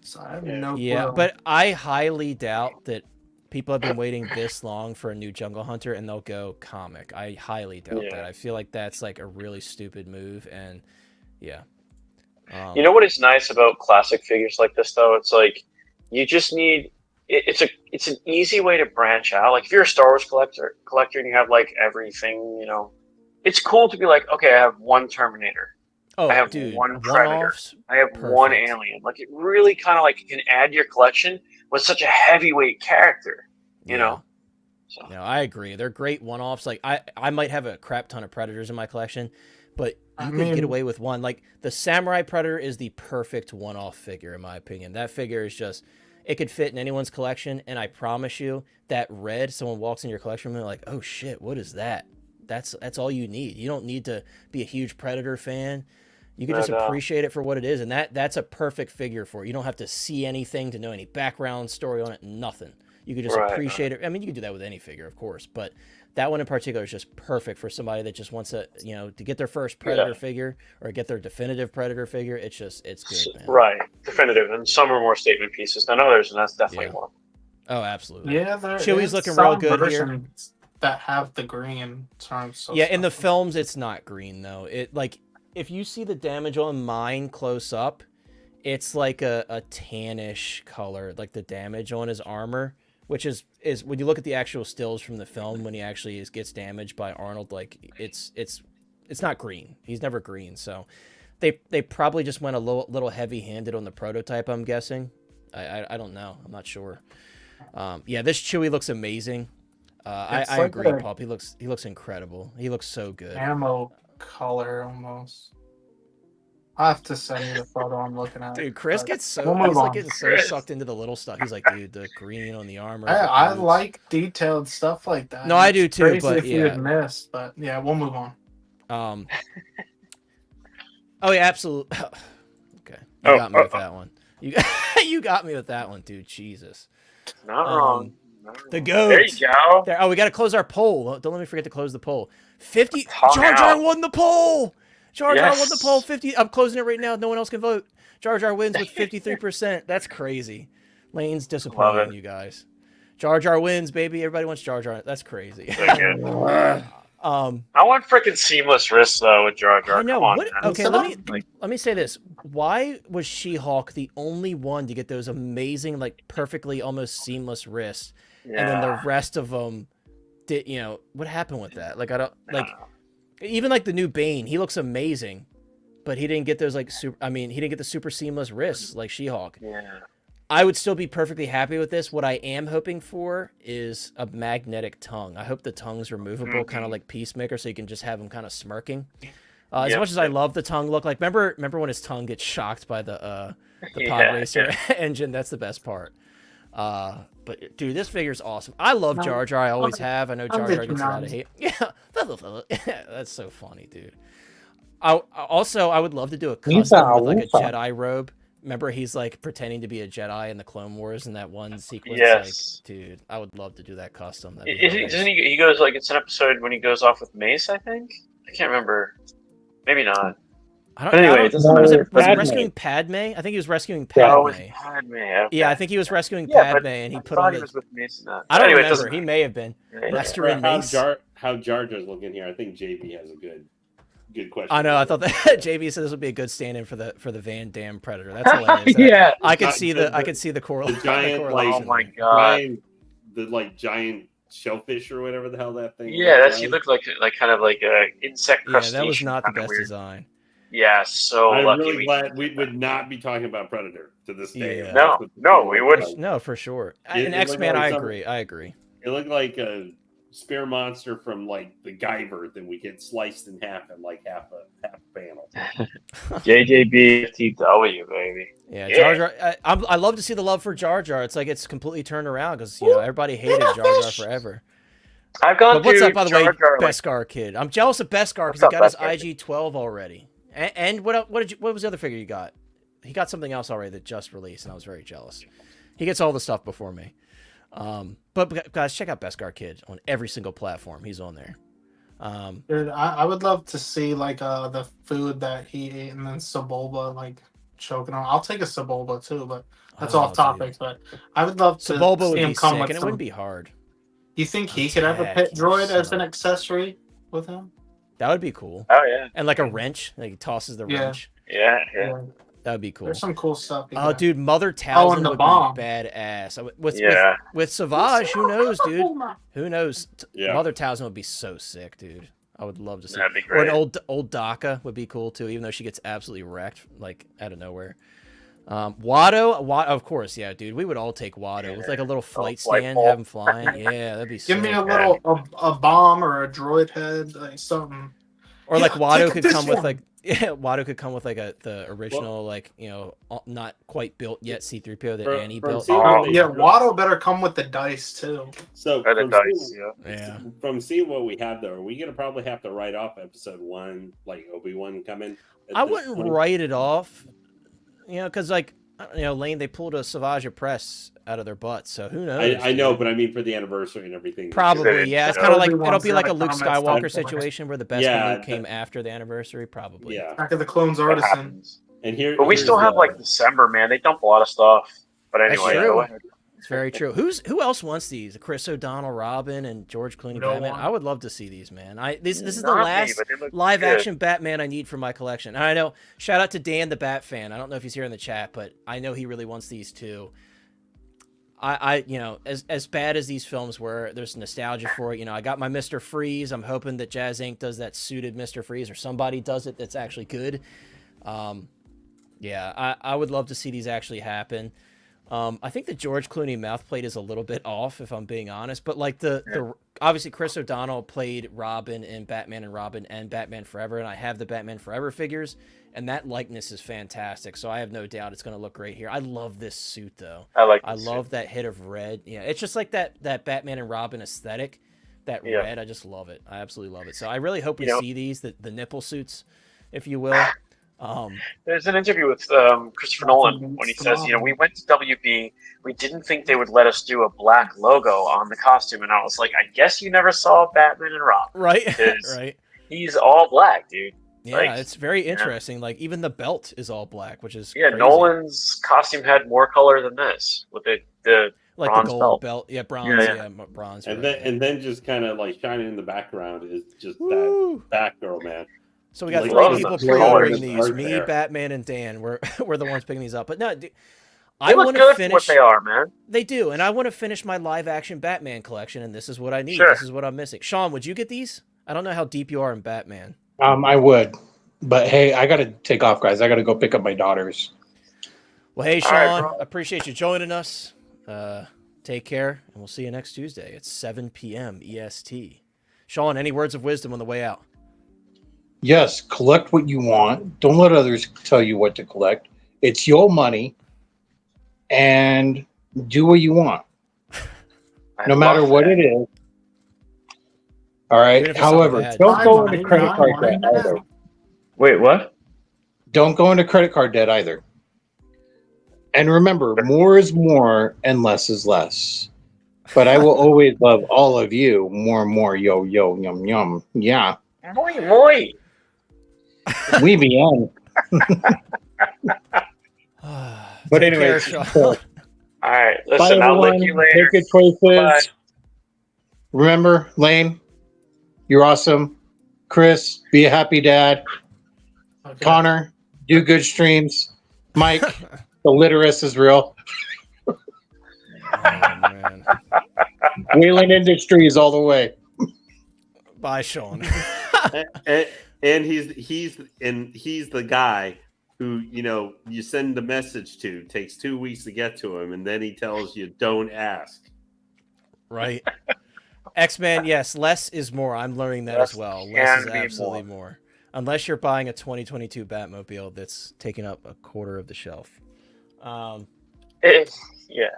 So I have no clue. But I highly doubt that people have been waiting this long for a new Jungle Hunter and they'll go comic. I highly doubt that. I feel like that's like a really stupid move. And you know what is nice about classic figures like this though? It's like you just need it's an easy way to branch out. Like if you're a Star Wars collector and you have like everything, you know, it's cool to be like, okay, I have one Terminator. I have one Predator. I have one Alien. Like it really kind of like can add to your collection with such a heavyweight character, you know? So. No, I agree. They're great one-offs. Like I might have a crap ton of Predators in my collection, but you can get away with one. Like the Samurai Predator is the perfect one-off figure in my opinion. That figure is just, it could fit in anyone's collection, and I promise you that red, someone walks in your collection room and they're like, oh shit, what is that? That's all you need. You don't need to be a huge Predator fan. You can just appreciate it for what it is, and that's a perfect figure for it. You don't have to see anything to know any background story on it, nothing. You could just appreciate it. I mean, you can do that with any figure, of course, but that one in particular is just perfect for somebody that just wants to, you know, to get their first Predator figure or get their definitive Predator figure. It's good, man. Right, definitive, and some are more statement pieces than others, and that's definitely one. Oh, absolutely. Yeah, Chewie's looking real good here. That have the green. In the films, it's not green though. It like if you see the damage on mine close up, it's like a tannish color, like the damage on his armor. Which is when you look at the actual stills from the film, when he actually gets damaged by Arnold, like it's not green. He's never green. So they probably just went a little heavy-handed on the prototype, I'm guessing. I don't know. I'm not sure. This Chewie looks amazing. I agree, Pop. He looks incredible. He looks so good. Ammo color almost. I have to send you the photo I'm looking at. Dude, Chris gets getting so sucked into the little stuff. He's like, dude, the green on the armor. I like detailed stuff like that. No, I do too. Crazy but if you had missed, but yeah, we'll move on. Oh yeah, absolutely. Okay, you got me with that one. You got me with that one, dude. Jesus. Not wrong. The goat. There you go. There. Oh, we got to close our poll. Don't let me forget to close the poll. 50. Jar Jar won the poll. Jar Jar won the poll. 50. I'm closing it right now. No one else can vote. Jar Jar wins with 53%. That's crazy. Lane's disappointed in you guys. Jar Jar wins, baby. Everybody wants Jar Jar. That's crazy. I want freaking seamless wrists though with Jar Jar. I know. Come on, okay, let me say this. Why was She-Hulk the only one to get those amazing, like perfectly almost seamless wrists, and then the rest of them did? You know what happened with that? Like I don't like. Even like the new Bane, he looks amazing, but he didn't get those like super. I mean, he didn't get the super seamless wrists like She-Hulk. Yeah. I would still be perfectly happy with this. What I am hoping for is a magnetic tongue. I hope the tongue's removable, kind of like Peacemaker, so you can just have him kind of smirking. As much as I love the tongue look, like remember when his tongue gets shocked by the pod racer engine? That's the best part. But dude, this figure's awesome. I love Jar Jar. I always have. I know Jar Jar gets a lot of hate. Yeah, that's so funny, dude. I would love to do a custom with like a Jedi robe remember he's like pretending to be a Jedi in the Clone Wars in that one sequence. Yes. Like, dude, I would love to do that custom. Doesn't he? He goes like it's an episode when he goes off with Mace. I think. I can't remember. Maybe not. But anyway, it doesn't was matter. it rescuing Padme? I think he was rescuing Padme. Oh, it was Padme. Okay. Yeah, I think he was rescuing Padme, and he put on. He was with Mace in that. I don't anyway, remember. He may have been. Lester and Mace. How Jar Jar's looking here? I think JB has a good question. I know. I thought that JB said this would be a good stand-in for the Van Damme Predator. That's hilarious. Yeah, I could see the correlation. The giant, oh my god, the giant shellfish or whatever the hell that thing. Yeah, he looked like kind of like a insect crustacean. Yeah, that was not the best weird design. Yeah, so I'm lucky really glad we would not be talking about Predator to this day. Yeah. No, we wouldn't. No, for sure. And X-Men, I agree. It looked like a spear monster from like the Guyver that we get sliced in half in like half a panel. JJBFTW, baby. Yeah, Jar Jar. I love to see the love for Jar Jar. It's like it's completely turned around because everybody hated Jar Jar forever. I've gone. But what's up, by the way, Jar, Beskar kid? I'm jealous of Beskar because he got his IG-12 already. And what was the other figure you got? He got something else already that just released, and I was very jealous. He gets all the stuff before me. But guys, check out Beskar Kid on every single platform. He's on there. Dude, I would love to see like the food that he ate and then Sebulba like choking on. I'll take a Sebulba too, but that's off topic. Dude. But I would love to Sebulba see him come with and it wouldn't be hard. You think he could have a pet droid as an accessory with him? That would be cool. Oh yeah, and like a wrench, like he tosses the wrench. Yeah. That would be cool. There's some cool stuff. Oh, dude, Mother Talzin would be badass. With Savage, who knows, dude? Who knows? Yeah. Mother Talzin would be so sick, dude. I would love to see. That'd be great. Or an old Daka would be cool too, even though she gets absolutely wrecked like out of nowhere. Watto, of course, yeah, dude. We would all take Watto with like a little flight stand, have him flying. Yeah, that'd be. Give me a little a bomb or a droid head, like something. Or like Watto could come with like. Yeah, Watto could come with like the original, like, you know, not quite built yet C-3PO that Annie built. Yeah, Watto better come with the dice too. So from seeing what we have though, are we gonna probably have to write off episode 1, like Obi-Wan coming? I wouldn't write it off, you know, because like, you know, Lane, they pulled a Savage Opress out of their butts, so who knows? I know, but I mean for the anniversary and everything. Probably, yeah. It's kind of like it'll be like a Luke Skywalker situation where the best of Luke came after the anniversary, probably. Yeah, Back of the Clones Artisan. And but we still have like December, man. They dump a lot of stuff. But anyway, go ahead. It's very true. Who else wants these? Chris O'Donnell, Robin, and George Clooney Batman. I would love to see these, man. This is the last live action Batman I need for my collection. And I know, shout out to Dan the Bat fan. I don't know if he's here in the chat, but I know he really wants these too. I you know, as bad as these films were, there's nostalgia for it. You know, I got my Mr. Freeze. I'm hoping that Jazz Inc. does that suited Mr. Freeze, or somebody does it that's actually good. Yeah, I would love to see these actually happen. I think the George Clooney mouth plate is a little bit off, if I'm being honest. But like the obviously Chris O'Donnell played Robin in Batman and Robin and Batman Forever, and I have the Batman Forever figures, and that likeness is fantastic. So I have no doubt it's going to look great here. I love this suit though. I love that hit of red. Yeah, it's just like that Batman and Robin aesthetic. That red, I just love it. I absolutely love it. So I really hope we see these, the nipple suits, if you will. There's an interview with Christopher Nolan when he says, you know, we went to WB, we didn't think they would let us do a black logo on the costume, and I was like, I guess you never saw Batman and Robin, right? Right. He's all black, dude. Yeah, like, it's very interesting. Like even the belt is all black, which is crazy. Nolan's costume had more color than this with the like bronze the gold belt. Yeah, bronze. Yeah, bronze. And then just kind of like shining in the background is just that Batgirl, man. So we got 3 people pre-ordering these. Me, Batman, and Dan. We're the ones picking these up. But no, dude, I want to finish what they are, man. They do, and I want to finish my live-action Batman collection, and this is what I need. Sure. This is what I'm missing. Sean, would you get these? I don't know how deep you are in Batman. I would, but hey, I got to take off, guys. I got to go pick up my daughters. Well, hey, Sean, appreciate you joining us. Take care, and we'll see you next Tuesday at 7 p.m. EST. Sean, any words of wisdom on the way out? Yes, collect what you want. Don't let others tell you what to collect. It's your money, and do what you want, no matter what it is. All right. However, don't go into credit card debt either. Wait, what? Don't go into credit card debt either. And remember, more is more and less is less. But I will always love all of you more and more. Yo, yo, yum, yum. Yeah. Moi, moi. We be on. But Take anyway, care, Sean. All right. bye Listen, I'll lick everyone. you later. Make good choices. Bye. Remember, Lane, you're awesome. Chris, be a happy dad. Okay. Connor, do good streams. Mike, the Litterus is real. Oh, man. Wayland Industries all the way. Bye, Sean. and he's the guy who, you know, you send the message to, takes 2 weeks to get to him, and then he tells you don't ask. Right. X-Men, yes, less is more. I'm learning that Less as well. can Less is be absolutely more. Unless you're buying a 2022 Batmobile that's taking up a quarter of the shelf. Yeah.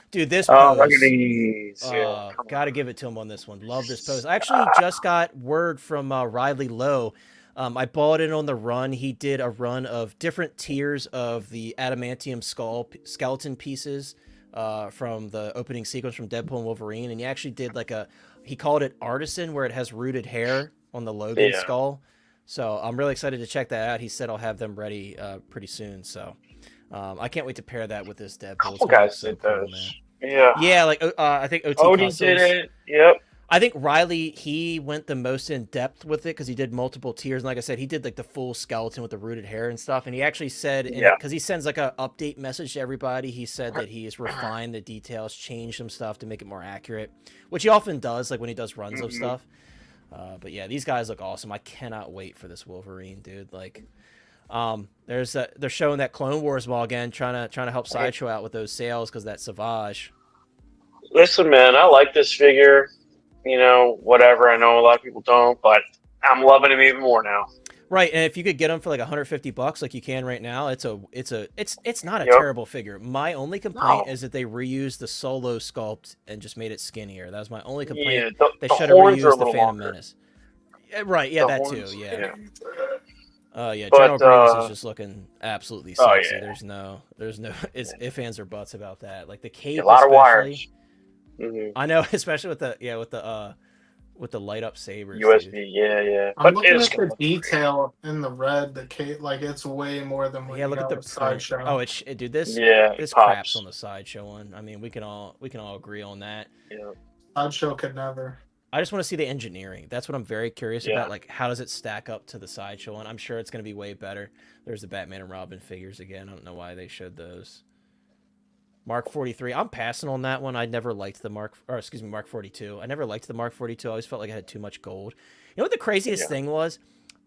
Dude, this Oh, pose. look at these. Yeah. Got to give it to him on this one. Love this pose. I actually just got word from Riley Lowe. I bought it on the run. He did a run of different tiers of the adamantium skeleton pieces from the opening sequence from Deadpool and Wolverine. And he actually did like he called it Artisan, where it has rooted hair on the Logan skull. So I'm really excited to check that out. He said I'll have them ready pretty soon. So I can't wait to pair that with this Deadpool. Couple guys did those. Man. Yeah. Yeah, like I think OT Odie Customs did it. Yep. I think Riley, he went the most in depth with it because he did multiple tiers. And like I said, he did like the full skeleton with the rooted hair and stuff. And he actually said, because he sends like a update message to everybody, he said that he has refined the details, changed some stuff to make it more accurate, which he often does, like when he does runs of stuff. But yeah, these guys look awesome. I cannot wait for this Wolverine, dude. Like, they're showing that Clone Wars ball again, trying to help Sideshow out with those sales because that Savage. Listen, man, I like this figure. You know, whatever. I know a lot of people don't, but I'm loving him even more now. Right, and if you could get them for like $150, like you can right now, it's not a terrible figure. My only complaint is that they reused the Solo sculpt and just made it skinnier. That was my only complaint. Yeah, they the should have horns are a reused the little Phantom longer. Menace. Yeah, right, yeah, The that horns, too. Yeah. But, General Grievous is just looking absolutely sexy. yeah. There's no ifs, ands, or buts about that. Like the cape, a lot of especially. wires. I know, especially with the light up sabers. USB, dude. yeah. I'm But looking it's at the detail in the red, the cape, like it's way more than what Yeah, you look at got the with print. Sideshow. Oh, dude, this it craps pops. on the Sideshow one. I mean, we can all agree on that. Yeah. Sideshow could never. I just want to see the engineering. That's what I'm very curious about. Like, how does it stack up to the Sideshow one? I'm sure it's going to be way better. There's the Batman and Robin figures again. I don't know why they showed those. Mark 43. I'm passing on that one. I never liked the Mark 42. I never liked the Mark 42. I always felt like it had too much gold. You know what the craziest thing was?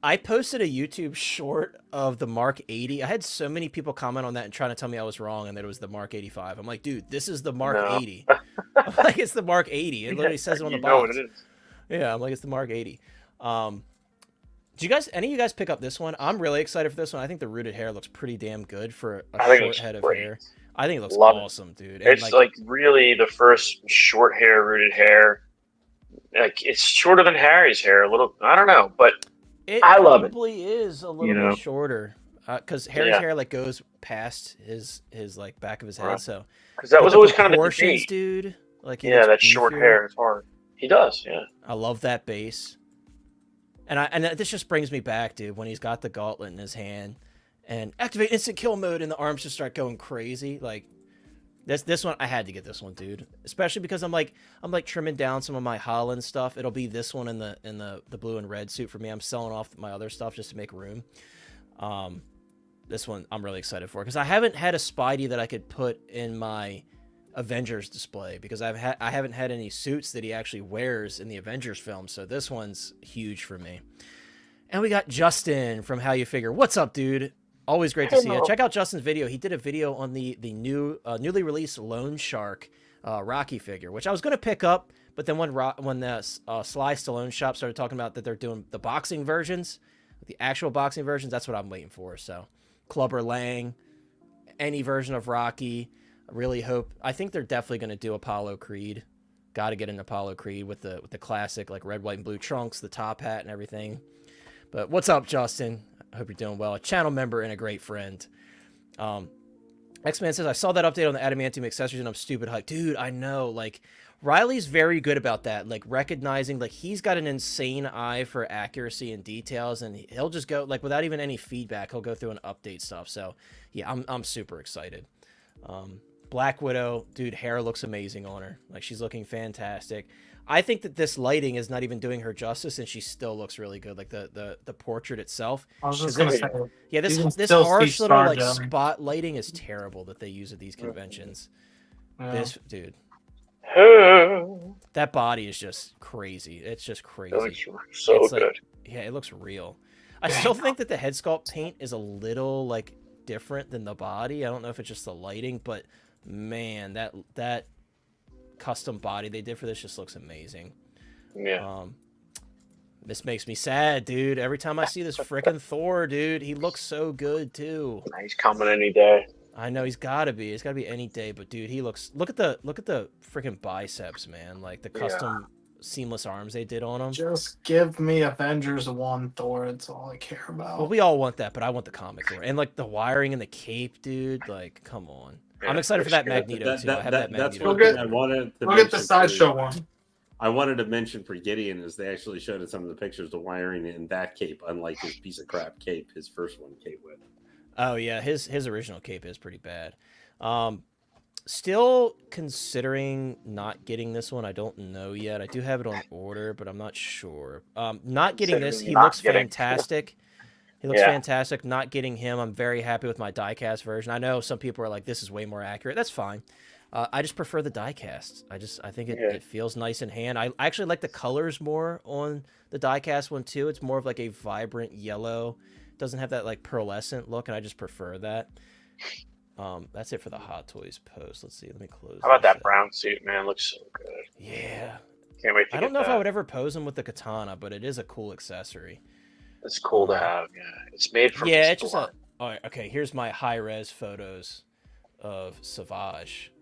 I posted a YouTube short of the Mark 80. I had so many people comment on that and trying to tell me I was wrong and that it was the Mark 85. I'm like, dude, this is the Mark 80. I'm like, it's the Mark 80. It literally says it on the box. You know what it is. Yeah, I'm like, it's the Mark 80. Do any of you guys pick up this one? I'm really excited for this one. I think the rooted hair looks pretty damn good for a short head of hair. I think it looks awesome, dude. And it's like really the first short hair, rooted hair. Like it's shorter than Harry's hair a little. I don't know, but I love it. Probably is a little bit shorter because Harry's hair like goes past his like back of his head. So because that was always kind of the proportions, dude. Like that short hair is hard. He does, yeah. I love that base, and this just brings me back, dude, when he's got the gauntlet in his hand. And activate instant kill mode, and the arms just start going crazy. Like this one, I had to get this one, dude. Especially because I'm like trimming down some of my Holland stuff. It'll be this one in the blue and red suit for me. I'm selling off my other stuff just to make room. This one I'm really excited for because I haven't had a Spidey that I could put in my Avengers display because I haven't had any suits that he actually wears in the Avengers film. So this one's huge for me. And we got Justin from How You Figure. What's up, dude? Always great to see you. Check out Justin's video. He did a video on the newly released Lone Shark Rocky figure, which I was going to pick up, but then when the Sly Stallone shop started talking about that they're doing the boxing versions, the actual boxing versions, that's what I'm waiting for. So Clubber Lang, any version of Rocky. I really hope. I think they're definitely going to do Apollo Creed. Got to get an Apollo Creed with the classic like red, white, and blue trunks, the top hat, and everything. But what's up, Justin? I hope you're doing well. A channel member and a great friend. X-Man says, I saw that update on the adamantium accessories and I'm stupid hyped. Dude, I know. Like, Riley's very good about that. Like, recognizing, like, he's got an insane eye for accuracy and details, and he'll just go, like, without even any feedback, he'll go through and update stuff. So, yeah, I'm super excited. Black Widow, dude, hair looks amazing on her. Like, she's looking fantastic. I think that this lighting is not even doing her justice, and she still looks really good. Like the portrait itself. I was just gonna say, Yeah, this you can this still harsh see little like Starjamming. spot lighting is terrible that they use at these conventions. Yeah. This dude, that body is just crazy. It's just crazy. It looks so It's like- good. Yeah, it looks real. I still think that the head sculpt paint is a little like different than the body. I don't know if it's just the lighting, but man, that custom body they did for this just looks amazing. Yeah. This makes me sad, dude. Every time I see this frickin' Thor, dude, he looks so good too. He's coming any day. I know he's gotta be. It's gotta be any day, but dude, he looks. Look at the frickin' biceps, man. Like the custom seamless arms they did on him. Just give me Avengers 1 Thor. It's all I care about. Well, we all want that, but I want the comic Thor and like the wiring and the cape, dude. Like, come on. Yeah, I'm excited for that looks good. Magneto too. I have that That's Magneto. one thing I wanted to Look at the mention sideshow for- one. I wanted to mention for Gideon is they actually showed in some of the pictures the wiring in that cape, unlike his piece of crap cape, his first one came with. Oh yeah, his original cape is pretty bad. Still considering not getting this one. I don't know yet. I do have it on order, but I'm not sure. Not getting this. He Not looks getting. fantastic. He looks Yeah. fantastic. Not getting him. I'm very happy with my diecast version. I know some people are like, this is way more accurate. That's fine. I just prefer the diecast. I think it feels nice in hand. I actually like the colors more on the diecast one too. It's more of like a vibrant yellow. It doesn't have that like pearlescent look, and I just prefer that. That's it for the Hot Toys post. Let's see. Let me close. How about this that out. brown suit, man? Looks so good. Yeah. Can't wait to I get don't know if that. I would ever pose him with the katana, but it is a cool accessory. It's cool to have. Yeah, it's made from. Yeah, it's just Thor. a. All right, okay, here's my high res photos of Savage.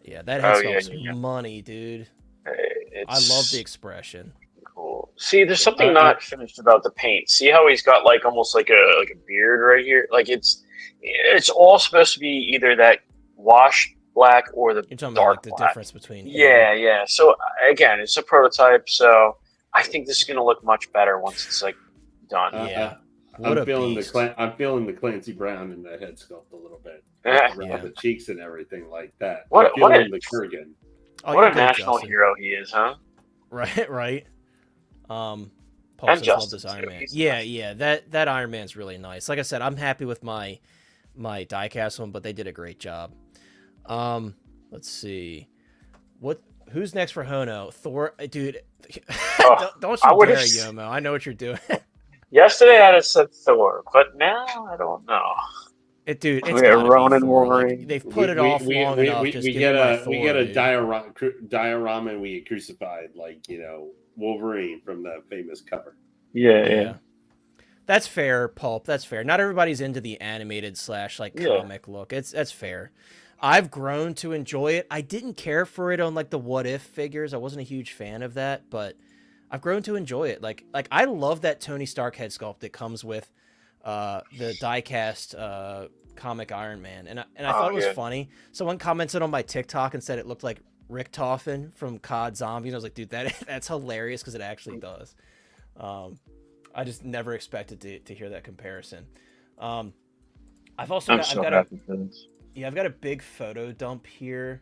Yeah, that Oh, head yeah. sculpt's money, dude. It's I love the expression. cool. See, there's something not finished about the paint. See how he's got like almost like a beard right here. Like it's all supposed to be either that washed black or the You're talking about dark like the black. difference between. Yeah. So again, it's a prototype. So I think this is gonna look much better once it's like done. Yeah. What a I'm feeling beast. I'm feeling the Clancy Brown in the head sculpt a little bit, Yeah. around the cheeks and everything like that. What- I'm what feeling a- the Kurgan. Oh, What you're a good, national Justin. hero he is, huh? Right. Paul And says love Justin, this Iron too. Man. He's Yeah, nice. yeah. That Iron Man's really nice. Like I said, I'm happy with my diecast one, but they did a great job. Let's see. Who's next for Hono? Thor, dude. don't I you would've dare, s- Yomo. I know what you're doing. Yesterday I'd have said Thor, but now I don't know. Dude, it's We got gotta be Ronan Thor. Like, Wolverine. they've put it off long enough. We Just give get me my a Thor, we get a dude. diorama and we get crucified like Wolverine from the famous cover. Yeah. That's fair, Pulp. That's fair. Not everybody's into the animated / like Yeah. comic look. That's fair. I've grown to enjoy it. I didn't care for it on like the What If figures. I wasn't a huge fan of that, but I've grown to enjoy it. Like I love that Tony Stark head sculpt that comes with the diecast comic Iron Man, and I thought it was funny. Someone commented on my TikTok and said it looked like Rick Toffin from COD Zombies. I was like, dude, that's hilarious because it actually does. I just never expected to hear that comparison. I've also I'm got, so I've got happy for this. I've got a big photo dump here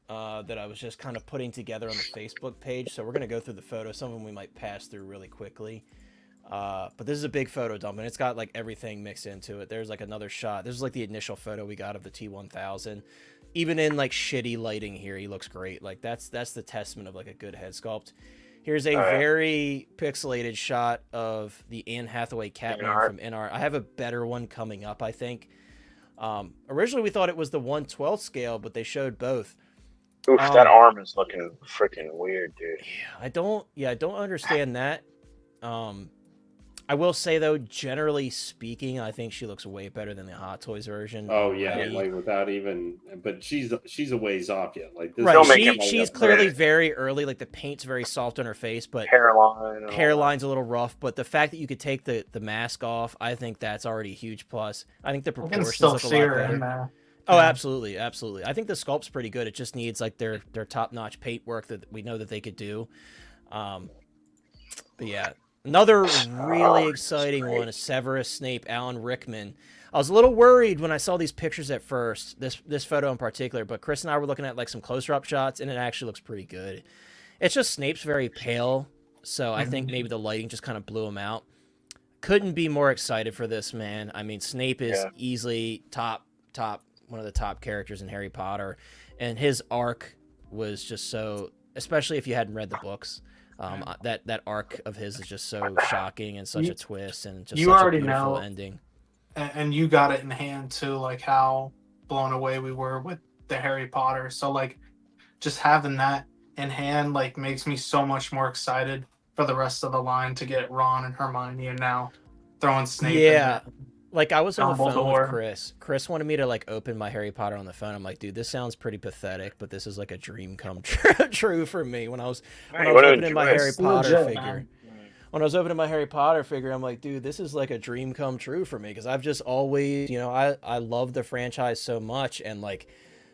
that I was just kind of putting together on the Facebook page. So we're gonna go through the photos. Some of them we might pass through really quickly. But this is a big photo dump, and it's got like everything mixed into it. There's like another shot. This is like the initial photo we got of the T-1000. Even in like shitty lighting here, he looks great. Like that's the testament of like a good head sculpt. Here's a very pixelated shot of the Anne Hathaway Catwoman from Inart. I have a better one coming up, I think. Originally we thought it was the 1/12 scale, but they showed both. Oof, that arm is looking freaking weird, dude. I don't understand that. I will say though, generally speaking, I think she looks way better than the Hot Toys version. Oh yeah, already. like without even. But she's a ways off yet. Like this. Right, she's clearly very early. Like the paint's very soft on her face, but hairline's a little rough. But the fact that you could take the mask off, I think that's already a huge plus. I think the I can proportions still look a see lot her better. in there. Oh, Yeah. absolutely, absolutely. I think the sculpt's pretty good. It just needs like their top-notch paint work that we know that they could do. But yeah, another really exciting one is Severus Snape, Alan Rickman. I was a little worried when I saw these pictures at first, this photo in particular, but Chris and I were looking at like some closer-up shots, and it actually looks pretty good. It's just Snape's very pale, so I think maybe the lighting just kind of blew him out. Couldn't be more excited for this, man. I mean, Snape is easily top, one of the top characters in Harry Potter, and his arc was just so, especially if you hadn't read the books. That arc of his is just so shocking and such a twist and just such a beautiful ending. And you got it in hand too, like how blown away we were with the Harry Potter. So like just having that in hand like makes me so much more excited for the rest of the line to get Ron and Hermione and now throwing Snape in there. Like I was on the phone Dumbledore. with Chris. Chris wanted me to like open my Harry Potter on the phone. I'm like, dude, this sounds pretty pathetic, but this is like a dream come true for me. When I was opening my Harry Potter figure. When I was opening my Harry Potter figure, I'm like, dude, this is like a dream come true for me because I've just always, you know, I love the franchise so much, and like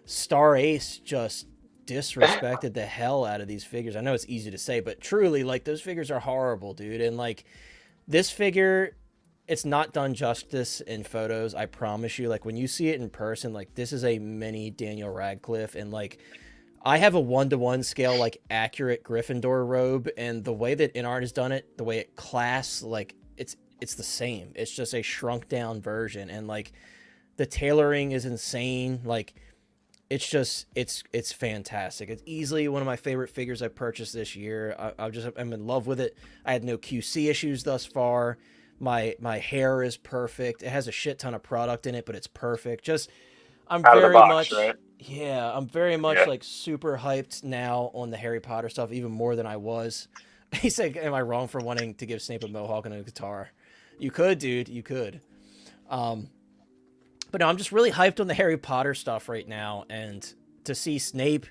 Star Ace just disrespected the hell out of these figures. I know it's easy to say, but truly, like those figures are horrible, dude. And like this figure, it's not done justice in photos, I promise you. Like when you see it in person, like this is a mini Daniel Radcliffe, and like I have a 1-to-1 scale like accurate Gryffindor robe, and the way that Inart has done it, the way it clasps, like it's the same. It's just a shrunk down version, and like the tailoring is insane. Like it's just it's fantastic. It's easily one of my favorite figures I purchased this year. I'm in love with it. I had no QC issues thus far. My hair is perfect. It has a shit ton of product in it, but it's perfect. Just I'm Out of the very box, much right? yeah, I'm very much like super hyped now on the Harry Potter stuff, even more than I was. He said, am I wrong for wanting to give Snape a mohawk and a guitar? You could, dude, you could. But no, I'm just really hyped on the Harry Potter stuff right now, and to see Snape,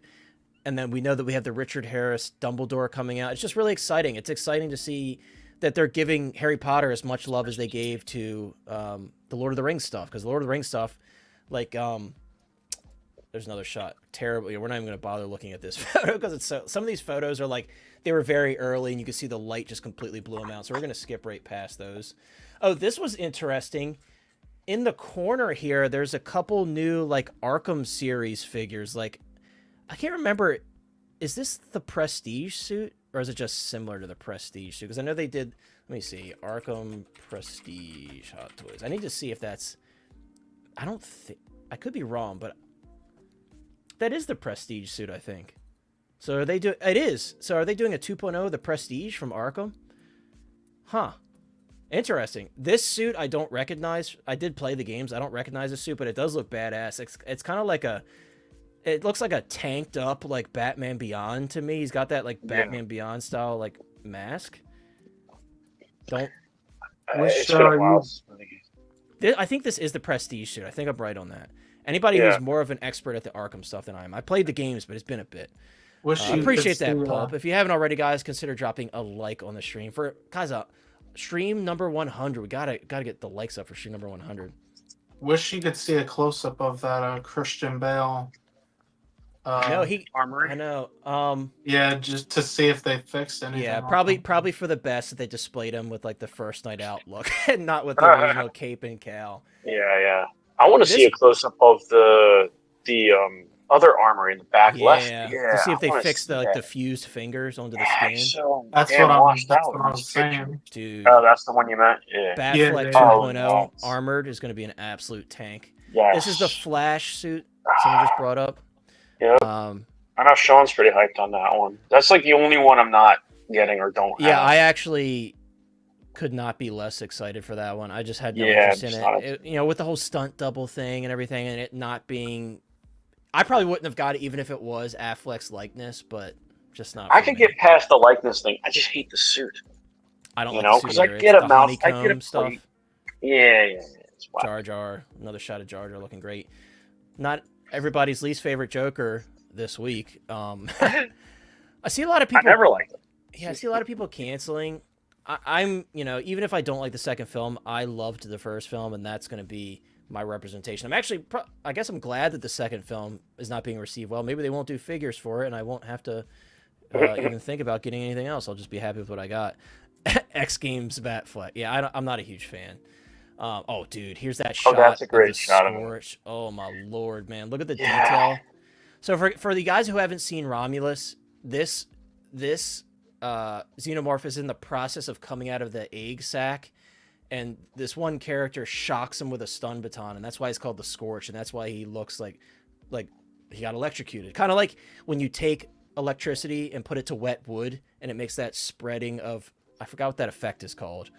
and then we know that we have the Richard Harris Dumbledore coming out. It's just really exciting. It's exciting to see that they're giving Harry Potter as much love as they gave to the Lord of the Rings stuff, because the Lord of the Rings stuff, like there's another shot. Terrible. We're not even going to bother looking at this photo because it's so. Some of these photos are like they were very early, and you can see the light just completely blew them out. So we're going to skip right past those. Oh, this was interesting. In the corner here, there's a couple new like Arkham series figures. Like I can't remember. Is this the Prestige suit, or is it just similar to the Prestige suit? Because I know they did. Let me see. Arkham Prestige Hot Toys. I need to see if that's. I don't think. I could be wrong, but that is the Prestige suit, I think. So are they do? It is. So are they doing a 2.0, the Prestige from Arkham? Huh. Interesting. This suit I don't recognize. I did play the games. I don't recognize the suit, but it does look badass. It's kind of like a. It looks like a tanked up like Batman Beyond to me. He's got that like Batman Beyond style like mask. Don't. It's been a while. I think this is the Prestige suit. I think I'm right on that. Anybody who's more of an expert at the Arkham stuff than I am. I played the games, but it's been a bit. I appreciate that, Pulp. If you haven't already, guys, consider dropping a like on the stream. For guys, stream number 100. We gotta get the likes up for stream number 100. Wish you could see a close up of that Christian Bale. No, armory. I know. Yeah, just to see if they fixed anything. Yeah, probably for the best that they displayed him with like the first night out look, and not with the original cape and cowl. Yeah. I want to see a close up of the other armory in the back left. Yeah, to see if they fixed the fused fingers onto the skin. So that's what I was saying. Dude. Oh, that's the one you meant? Yeah. Batfleck 2.0 armored is going to be an absolute tank. Yes. This is the Flash suit someone just brought up. Yeah. I know Sean's pretty hyped on that one. That's like the only one I'm not getting or don't have. Yeah, I actually could not be less excited for that one. I just had no interest in it. You know, with the whole stunt double thing and everything, and it not being, I probably wouldn't have got it even if it was Affleck's likeness, but just not. I could get past the likeness thing. I just hate the suit. I don't, because I get a mouth, I get a stuff. Yeah. Jar Jar, another shot of Jar Jar looking great. Not everybody's least favorite Joker this week. I see a lot of people. I never liked it. Yeah, I see a lot of people canceling. I'm, even if I don't like the second film, I loved the first film, and that's going to be my representation. I'm actually, I guess I'm glad that the second film is not being received well. Maybe they won't do figures for it, and I won't have to even think about getting anything else. I'll just be happy with what I got. X Games Batfleck. Yeah, I'm not a huge fan. Oh, dude, here's that shot. Oh, that's a great of the shot Scorch. Of it. Oh my lord, man! Look at the Yeah. detail. So for the guys who haven't seen Romulus, this xenomorph is in the process of coming out of the egg sac, and this one character shocks him with a stun baton, and that's why he's called the Scorch, and that's why he looks like he got electrocuted. Kind of like when you take electricity and put it to wet wood, and it makes that spreading of, I forgot what that effect is called.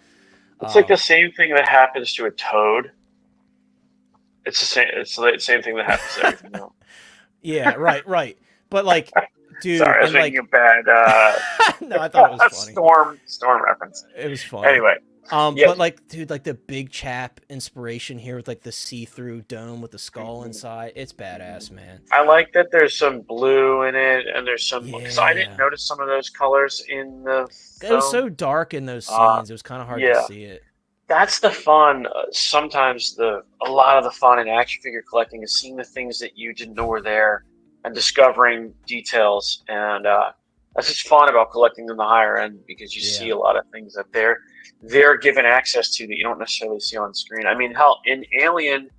It's like the same thing that happens to a toad. It's the same. It's the same thing that happens to everything else. Yeah, right. But like, dude, Sorry, I was and making like, a bad. no, I thought it was funny. Storm reference. It was funny. Anyway, yeah. But like, dude, like the big chap inspiration here with like the see-through dome with the skull inside, it's badass, man. I like that there's some blue in it, and there's some. Because I Yeah. didn't notice some of those colors in the. It was film. so dark in those scenes; it was kind of hard to see it. That's the fun. Sometimes a lot of the fun in action figure collecting is seeing the things that you didn't know were there and discovering details. And that's just fun about collecting them the higher end, because you see a lot of things that they're given access to that you don't necessarily see on screen. I mean, hell, in Alien,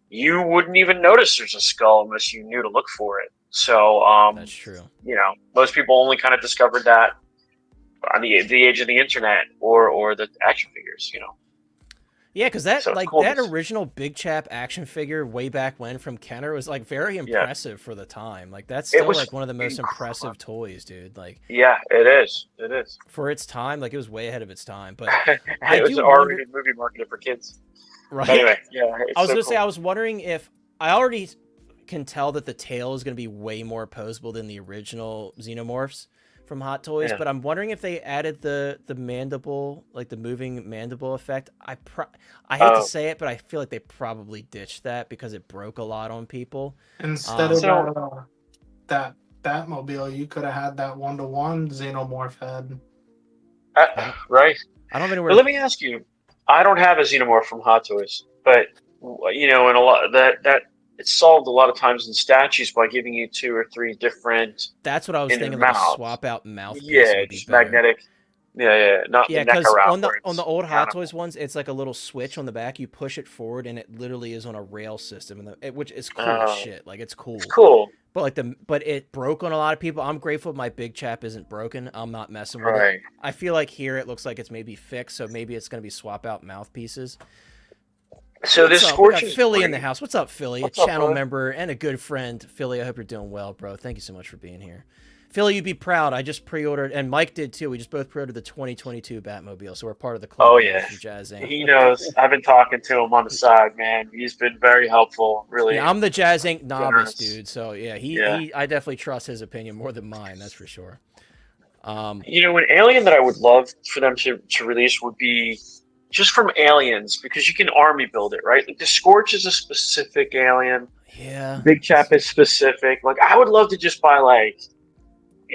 you wouldn't even notice there's a skull unless you knew to look for it. So That's true. You know, most people only kind of discovered that on the age of the internet or the action figures. You know. Yeah, because that So, like cool. that original Big Chap action figure way back when from Kenner was like very impressive for the time. Like that's still was like one of the most impressive toys, dude. Like Yeah, it is. It is. for its time, like it was way ahead of its time. But It was an R-rated movie marketed for kids. right. Anyway, yeah. I was gonna say I was wondering if I already can tell that the tail is gonna be way more opposable than the original Xenomorphs from Hot Toys, but I'm wondering if they added the mandible, like the moving mandible effect. I hate to say it, but I feel like they probably ditched that because it broke a lot on people. Instead of that Batmobile, you could have had that 1-to-1 Xenomorph head. Right. I don't know But let me ask you, I don't have a Xenomorph from Hot Toys, but you know, in a lot that it's solved a lot of times in statues by giving you 2 or 3 different. That's what I was thinking. Like a swap out mouth. Yeah, just magnetic. Yeah, not the neck because around. on the old Hot Toys ones, it's like a little switch on the back. You push it forward, and it literally is on a rail system, which is cool as shit. Like it's cool. It's cool. But but it broke on a lot of people. I'm grateful my Big Chap isn't broken. I'm not messing with it. I feel like here it looks like it's maybe fixed, so maybe it's gonna be swap out mouthpieces. So this Scorch is Philly in the house. What's up, Philly? What's a up, channel bro? member and a good friend. Philly, I hope you're doing well, bro. Thank you so much for being here. Philly, you'd be proud. I just pre-ordered, and Mike did too. We just both pre-ordered the 2022 Batmobile, so we're part of the club. Oh yeah, from Jazz Inc. He knows. I've been talking to him on the side, man. He's been very helpful. Really. Yeah, I'm the Jazz Inc. novice, generous. dude. So yeah, I definitely trust his opinion more than mine. That's for sure. You know, an alien that I would love for them to release would be just from Aliens, because you can army build it, right? Like the Scorch is a specific alien. Yeah. Big Chap is specific. Like I would love to just buy like,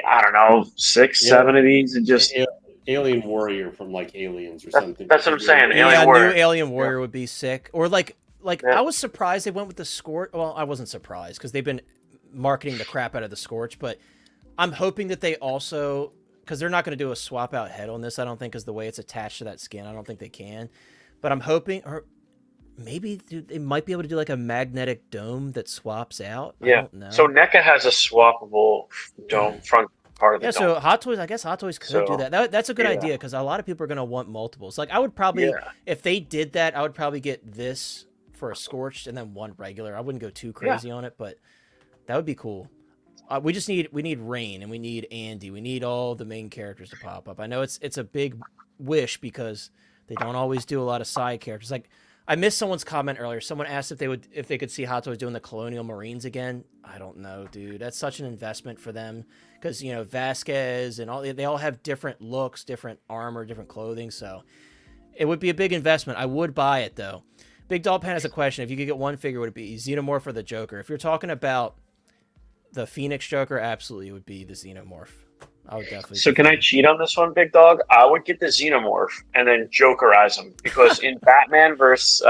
I don't know, 6, 7 of these and just Alien Warrior from like Aliens or something. That's what I'm saying. Yeah, Alien Warrior. new Alien Warrior would be sick. Or like I was surprised they went with the Scorch. Well, I wasn't surprised because they've been marketing the crap out of the Scorch, but I'm hoping that they also, because they're not going to do a swap out head on this, I don't think, because the way it's attached to that skin, I don't think they can. But I'm hoping, or maybe they might be able to do like a magnetic dome that swaps out. Yeah. I don't know. So NECA has a swappable dome front part of the dome. So Hot Toys, I guess Hot Toys could do that. That's a good idea because a lot of people are going to want multiples. Like I would probably, if they did that, I would probably get this for a Scorched and then one regular. I wouldn't go too crazy on it, but that would be cool. We need Rain and we need Andy. We need all the main characters to pop up. I know it's a big wish because they don't always do a lot of side characters. Like I missed someone's comment earlier. Someone asked if they could see Hot Toys doing the Colonial Marines again. I don't know, dude. That's such an investment for them because you know Vasquez and they all have different looks, different armor, different clothing. So it would be a big investment. I would buy it though. Big Doll Pan has a question. If you could get one figure, would it be Xenomorph or the Joker? If you're talking about the Phoenix Joker, absolutely it would be the Xenomorph. I would definitely. So can I cheat on this one, Big Dog? I would get the Xenomorph and then Jokerize him because in Batman versus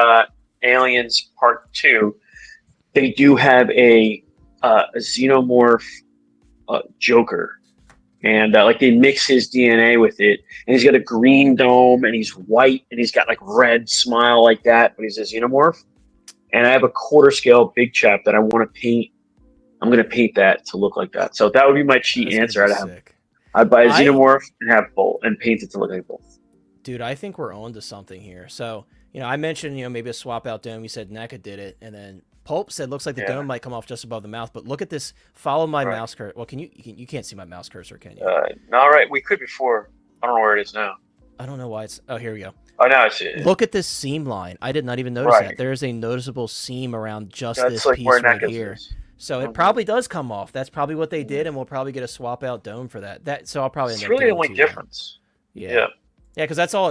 Aliens Part 2, they do have a xenomorph Joker. And like they mix his DNA with it, and he's got a green dome, and he's white, and he's got like red smile like that, but he's a xenomorph. And I have a quarter scale big chap that I want to paint. I'm going to paint that to look like that. So that would be my cheat answer. I'd buy a xenomorph and have both, and paint it to look like both. Dude, I think we're on to something here. So, I mentioned, maybe a swap out dome. You said NECA did it, and then Pulp said looks like the dome might come off just above the mouth. But look at this. Follow my mouse cursor. Well, you can't see my mouse cursor, can you? No, all right. We could before. I don't know where it is now. I don't know why it's. Oh, here we go. Oh, now I see it. Look at this seam line. I did not even notice that. There is a noticeable seam around just this like piece where right NECA's here. is. So it probably does come off. That's probably what they did, and we'll probably get a swap out dome for that. So I'll probably. It's really the only difference. Yeah. Yeah, because that's all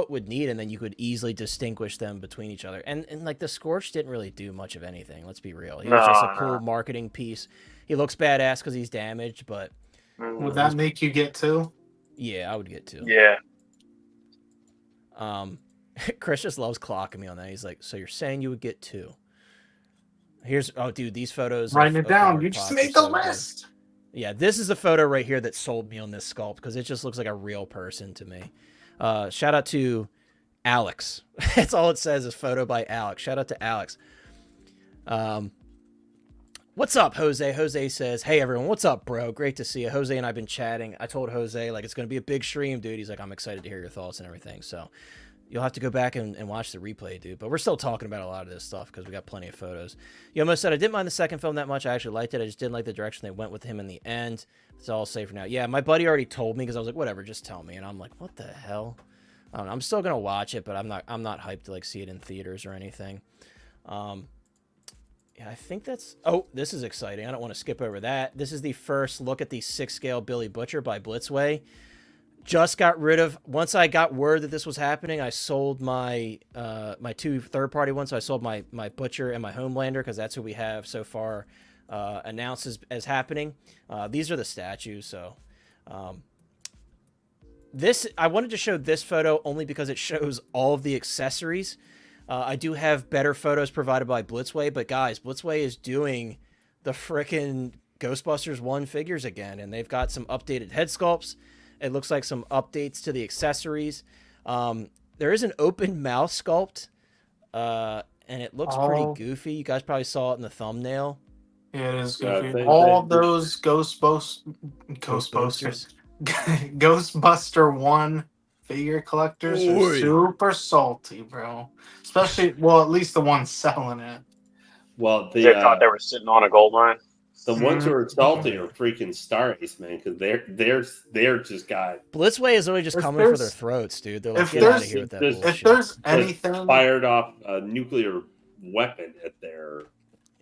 it would need, and then you could easily distinguish them between each other. And like the Scorch didn't really do much of anything. Let's be real. He was just a cool marketing piece. He looks badass because he's damaged, but would that make you get 2? Yeah, I would get 2. Yeah. Chris just loves clocking me on that. He's like, "So you're saying you would get 2?" Dude, these photos. Writing it down. You just made the list. Good. Yeah, this is the photo right here that sold me on this sculpt because it just looks like a real person to me. Shout out to Alex. That's all it says is photo by Alex. Shout out to Alex. What's up, Jose? Jose says, "Hey everyone, what's up, bro? Great to see you." Jose and I've been chatting. I told Jose like it's gonna be a big stream, dude. He's like, "I'm excited to hear your thoughts and everything." So you'll have to go back and watch the replay, dude. But we're still talking about a lot of this stuff because we got plenty of photos. You almost said I didn't mind the second film that much. I actually liked it. I just didn't like the direction they went with him in the end. It's all safe for now. Yeah, my buddy already told me because I was like, whatever, just tell me. And I'm like, what the hell? I don't know. I'm still gonna watch it, but I'm not hyped to like see it in theaters or anything. Yeah, I think that's. Oh, this is exciting. I don't want to skip over that. This is the first look at the 6-scale Billy Butcher by Blitzway. Just got rid of. Once I got word that this was happening, I sold my my 2 third-party ones. So I sold my Butcher and my Homelander because that's who we have so far announced as happening. These are the statues. So this I wanted to show this photo only because it shows all of the accessories. I do have better photos provided by Blitzway, but guys, Blitzway is doing the frickin' Ghostbusters 1 figures again, and they've got some updated head sculpts. It looks like some updates to the accessories. There is an open mouth sculpt, and it looks pretty goofy. You guys probably saw it in the thumbnail. Yeah, it is goofy. All those Ghostbusters, Ghostbuster 1 figure collectors are super salty, bro. Especially, well, at least the ones selling it. Well, they thought they were sitting on a gold mine. The ones who are salty are freaking Star Ace, man, because they're just got Blitzway is really just coming for their throats, dude. They're like, get out of here with that bullshit. If there's anything fired off a nuclear weapon at their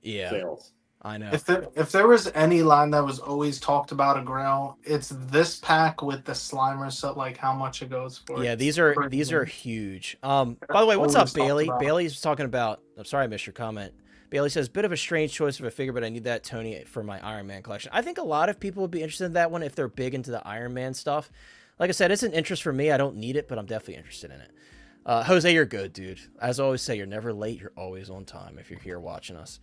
sales. I know. If there was any line that was always talked about a Grail, it's this pack with the Slimer. So like how much it goes for. Yeah, these are huge. By the way, what's up, Bailey? Bailey's talking about. I'm sorry, I missed your comment. Bailey says, bit of a strange choice of a figure, but I need that Tony for my Iron Man collection. I think a lot of people would be interested in that one if they're big into the Iron Man stuff. Like I said, it's an interest for me. I don't need it, but I'm definitely interested in it. Jose, you're good, dude. As I always say, you're never late. You're always on time if you're here watching us.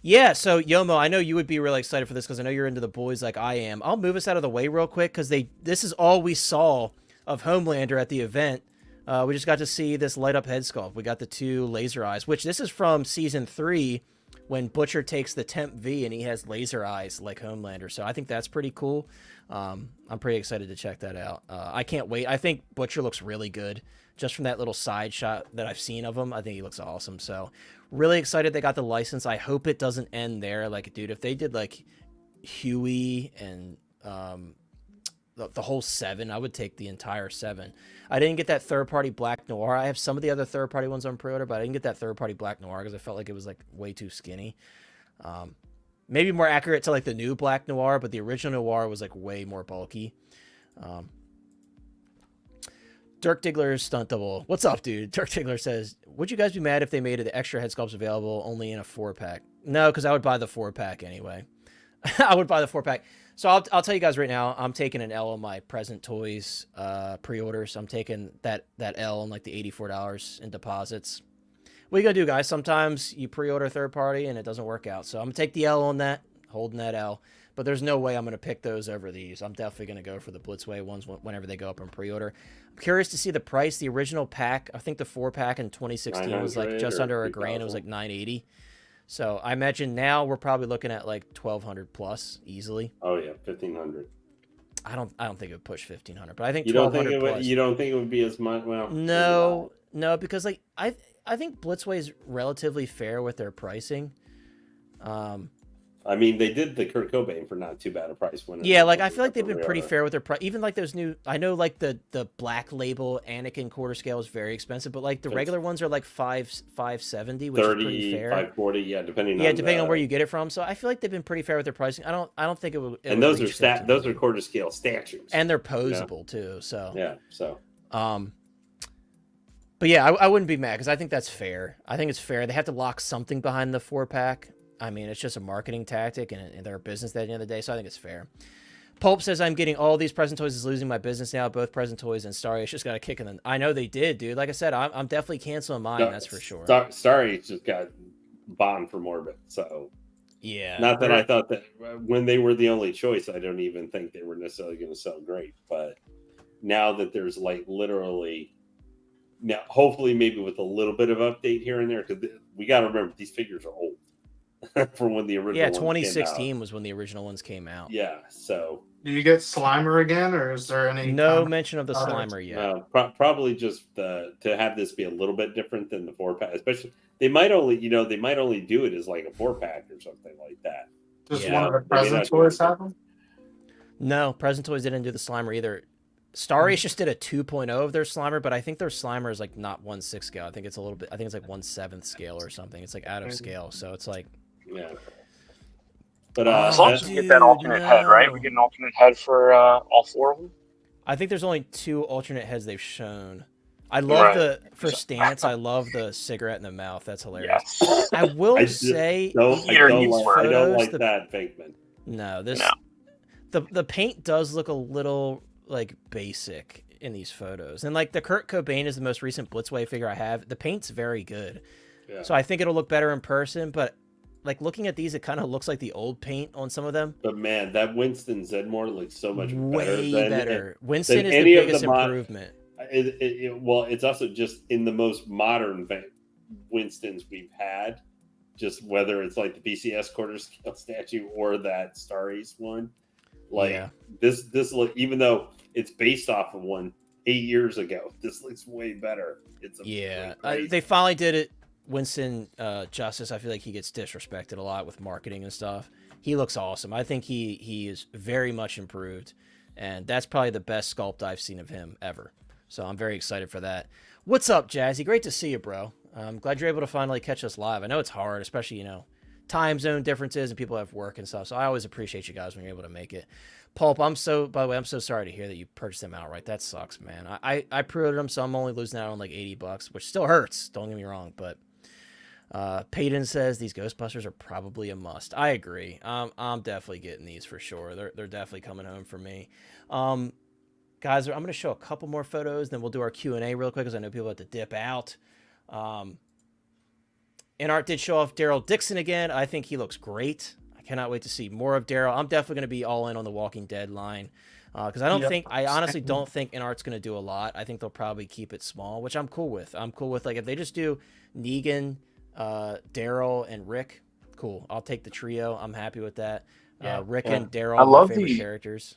Yeah, so Yomo, I know you would be really excited for this because I know you're into the boys like I am. I'll move us out of the way real quick because this is all we saw of Homelander at the event. We just got to see this light up head sculpt. We got the 2 laser eyes, which this is from season 3 when Butcher takes the Temp V and he has laser eyes like Homelander. So I think that's pretty cool. I'm pretty excited to check that out. I can't wait. I think Butcher looks really good just from that little side shot that I've seen of him. I think he looks awesome. So really excited they got the license. I hope it doesn't end there. Like, dude, if they did like Huey and the whole 7, I would take the entire 7. I didn't get that third-party Black Noir. I have some of the other third-party ones on pre-order, but I didn't get that third-party Black Noir because I felt like it was like way too skinny. Maybe more accurate to like the new Black Noir, but the original Noir was like way more bulky. Dirk Diggler's stunt double. What's up, dude? Dirk Diggler says, would you guys be mad if they made the extra head sculpts available only in a 4-pack? No, because I would buy the 4-pack anyway. I would buy the 4-pack. So I'll tell you guys right now, I'm taking an L on my Present Toys pre-orders. I'm taking that L on like the $84 in deposits. What are you gonna do, guys? Sometimes you pre-order third party and it doesn't work out. So I'm gonna take the L on that, holding that L. But there's no way I'm gonna pick those over these. I'm definitely gonna go for the Blitzway ones whenever they go up in pre-order. I'm curious to see the price. The original pack, I think the 4-pack in 2016 was like just under a grand. It was like $980. So I imagine now we're probably looking at like 1,200 plus easily. Oh yeah, 1,500. I don't think it would push 1,500, but I think You don't think 1,200 it would? plus. You don't think it would be as much? Well, No, because like I think Blitzway is relatively fair with their pricing. I mean, they did the Kurt Cobain for not too bad a price. Yeah, like I feel like they've been pretty fair with their price. Even like those new, I know like the black label Anakin quarter scale is very expensive, but like the regular ones are like 570, which 30, is pretty fair. 540, yeah, depending on where you get it from. So I feel like they've been pretty fair with their pricing. I don't think it would. And those are quarter scale statues, and they're posable too. So yeah, so but yeah, I wouldn't be mad because I think that's fair. I think it's fair. They have to lock something behind the 4-pack. I mean, it's just a marketing tactic, and they're a business at the end of the day, so I think it's fair. Pulp says, I'm getting all these Present Toys is losing my business now. Both Present Toys and Starry just got a kick in the... I know they did, dude. Like I said, I'm definitely canceling mine, that's for sure. Starry just got bombed from Orbit, so... Yeah. Not that I thought that when they were the only choice, I don't even think they were necessarily going to sell great, but now that there's like literally... Now, hopefully maybe with a little bit of update here and there, because we got to remember, these figures are old. For when the original 2016 was when the original ones came out. Yeah, so do you get Slimer again, or is there any mention of the Slimer yet? Probably just to have this be a little bit different than the 4-pack. Especially they might only do it as like a 4-pack or something like that. Just one of the Present Toys have them? No, Present Toys didn't do the Slimer either. Starry just did a 2.0 of their Slimer, but I think their Slimer is like not 1/6 scale. I think it's a little bit. I think it's like 1/7 scale or something. It's like out of scale, so it's like. Yeah. But as long as we get that alternate head, right? We get an alternate head for all 4 of them. I think there's only 2 alternate heads they've shown. I love for stance. I love the cigarette in the mouth. That's hilarious. Yes. I will say, I don't like that Venkman. No, the paint does look a little like basic in these photos, and like the Kurt Cobain is the most recent Blitzway figure I have. The paint's very good, so I think it'll look better in person. But like looking at these, it kind of looks like the old paint on some of them. But man, that Winston Zedmore looks so much way better. Winston is the biggest improvement. It's also just in the most modern Winstons we've had. Just whether it's like the BCS quarter scale statue or that Starry's one, this look, even though it's based off of one 8 years ago, this looks way better. They finally did it. Winston Justice, I feel like he gets disrespected a lot with marketing and stuff. He looks awesome. I think he is very much improved, and that's probably the best sculpt I've seen of him ever. So I'm very excited for that. What's up, Jazzy? Great to see you, bro. I'm glad you're able to finally catch us live. I know it's hard, especially, time zone differences and people have work and stuff. So I always appreciate you guys when you're able to make it. Pulp, by the way, I'm so sorry to hear that you purchased them outright. That sucks, man. I pre-ordered them, so I'm only losing out on like $80, which still hurts. Don't get me wrong, but Peyton says these Ghostbusters are probably a must. I agree. I'm definitely getting these for sure. They're definitely coming home for me. Guys, I'm going to show a couple more photos, then we'll do our Q&A real quick because I know people have to dip out. Inart did show off Daryl Dixon again. I think he looks great. I cannot wait to see more of Daryl. I'm definitely going to be all in on the Walking Dead line because I honestly don't think Inart's going to do a lot. I think they'll probably keep it small, which I'm cool with. Like if they just do Negan, Daryl, and Rick, cool. I'll take the trio. I'm happy with that. Rick and Daryl are my favorite characters.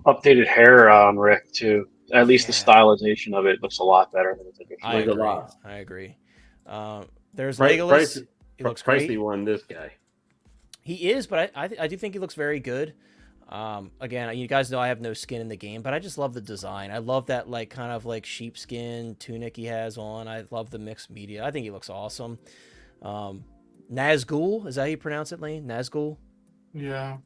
Updated hair on Rick too. At least the stylization of it looks a lot better than the traditional. I agree. There's Legolas. He looks great. Pricey one, this guy. He is, but I do think he looks very good. Again, you guys know I have no skin in the game, but I just love the design. I love that like kind of like sheepskin tunic he has on. I love the mixed media. I think he looks awesome. Nazgul, is that how you pronounce it, Lane? Nazgul? Yeah.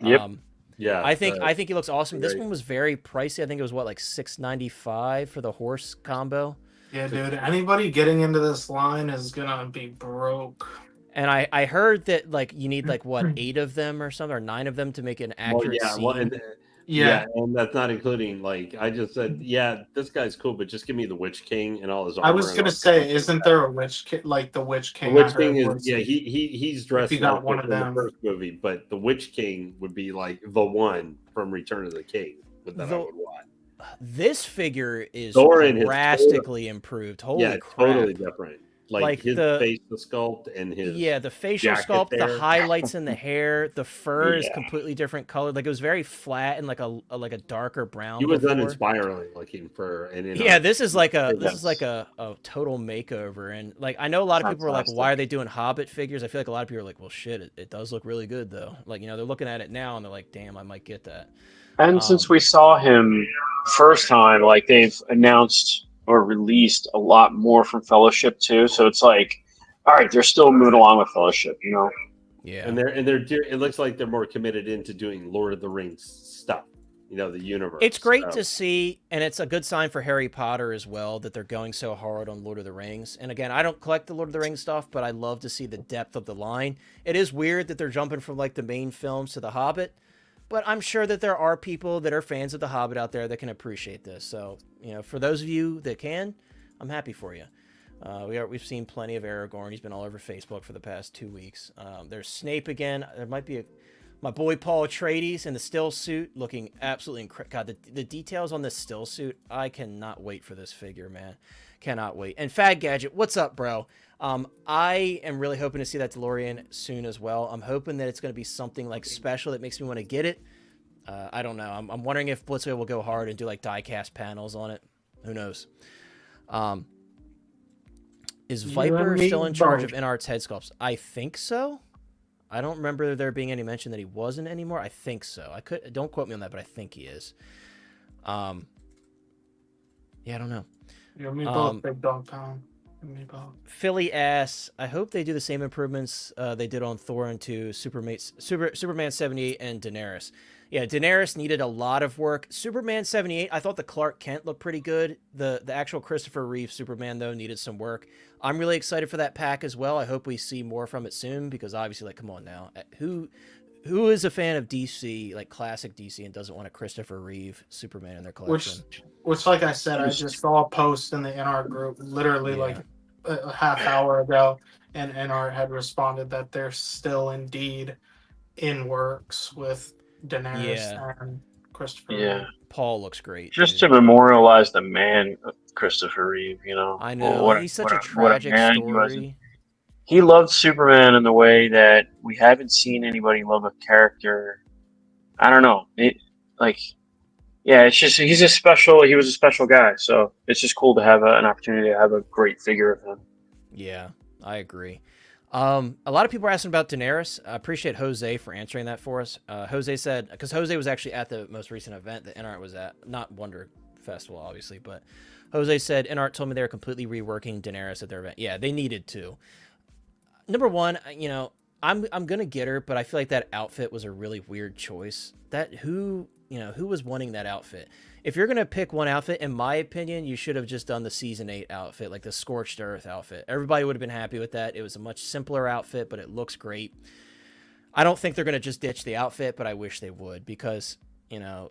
Yep. Yeah. I think he looks awesome. This one was very pricey. I think it was like $695 for the horse combo. Yeah, dude. Anybody getting into this line is gonna be broke. And I heard that like you need like what 8 of them or something or 9 of them to make an accurate scene. Yeah, and that's not including, like, I just said, yeah, this guy's cool, but just give me the Witch King and all his armor. I was gonna say, isn't there a Witch King? Like the Witch The King, I Witch King heard is, was yeah, he's if dressed you like got one of in the them. first movie, but the Witch King would be like the one from Return of the King that I would want. This figure is Thorin is drastically improved. Holy crap. Totally different. Like his face, the sculpt, and his the facial sculpt, the highlights in the hair, the fur is completely different color. Like it was very flat and like a darker brown. He was uninspiring looking for, and this is like a total makeover. And like I know a lot of people are like, why are they doing Hobbit figures? I feel like a lot of people are like, well, shit, it does look really good though. Like they're looking at it now and they're like, damn, I might get that. And since we saw him first time, like they've announced or released a lot more from Fellowship too, so it's like, all right, they're still moving along with Fellowship, Yeah, and they're it looks like they're more committed into doing Lord of the Rings stuff, the universe. It's great to see, and it's a good sign for Harry Potter as well that they're going so hard on Lord of the Rings. And again, I don't collect the Lord of the Rings stuff, but I love to see the depth of the line. It is weird that they're jumping from like the main films to The Hobbit. But I'm sure that there are people that are fans of The Hobbit out there that can appreciate this. So, for those of you that can, I'm happy for you. We've seen plenty of Aragorn. He's been all over Facebook for the past 2 weeks. There's Snape again. There might be my boy Paul Atreides in the still suit looking absolutely incredible. God, the details on this still suit, I cannot wait for this figure, man. Cannot wait. And Fad Gadget, what's up, bro? I am really hoping to see that DeLorean soon as well. I'm hoping that it's going to be something like special that makes me want to get it. I don't know. I'm wondering if Blitzway will go hard and do like die-cast panels on it. Who knows? Is Viper still in charge of Inart's head sculpts? I think so. I don't remember there being any mention that he wasn't anymore. I think so. Don't quote me on that, but I think he is. Yeah, I don't know. You and me both, Big Dog Pound. Philly ass. I hope they do the same improvements they did on Thor 2, Superman 78, and Daenerys. Yeah, Daenerys needed a lot of work. Superman 78, I thought the Clark Kent looked pretty good. The actual Christopher Reeve Superman, though, needed some work. I'm really excited for that pack as well. I hope we see more from it soon because obviously, like, come on now. Who is a fan of DC, like classic DC, and doesn't want a Christopher Reeve Superman in their collection? Which like I said, I just saw a post in the NR group literally like a half hour ago, and NR had responded that they're still indeed in works with Daenerys and Christopher Reeve. Paul looks great. Just to memorialize the man, Christopher Reeve, I know. He's such a tragic story. He loved Superman in the way that we haven't seen anybody love a character. I don't know. It's just he was a special guy. So it's just cool to have an opportunity to have a great figure of him. Yeah, I agree. A lot of people are asking about Daenerys. I appreciate Jose for answering that for us. Jose said, because Jose was actually at the most recent event that Inart was at, not Wonder Festival, obviously, but Jose said, Inart told me they were completely reworking Daenerys at their event. Yeah, they needed to. Number one, I'm gonna get her, but I feel like that outfit was a really weird choice. Who was wanting that outfit? If you're gonna pick one outfit, in my opinion, you should have just done the season 8 outfit, like the Scorched Earth outfit. Everybody would have been happy with that. It was a much simpler outfit, but it looks great. I don't think they're gonna just ditch the outfit, but I wish they would because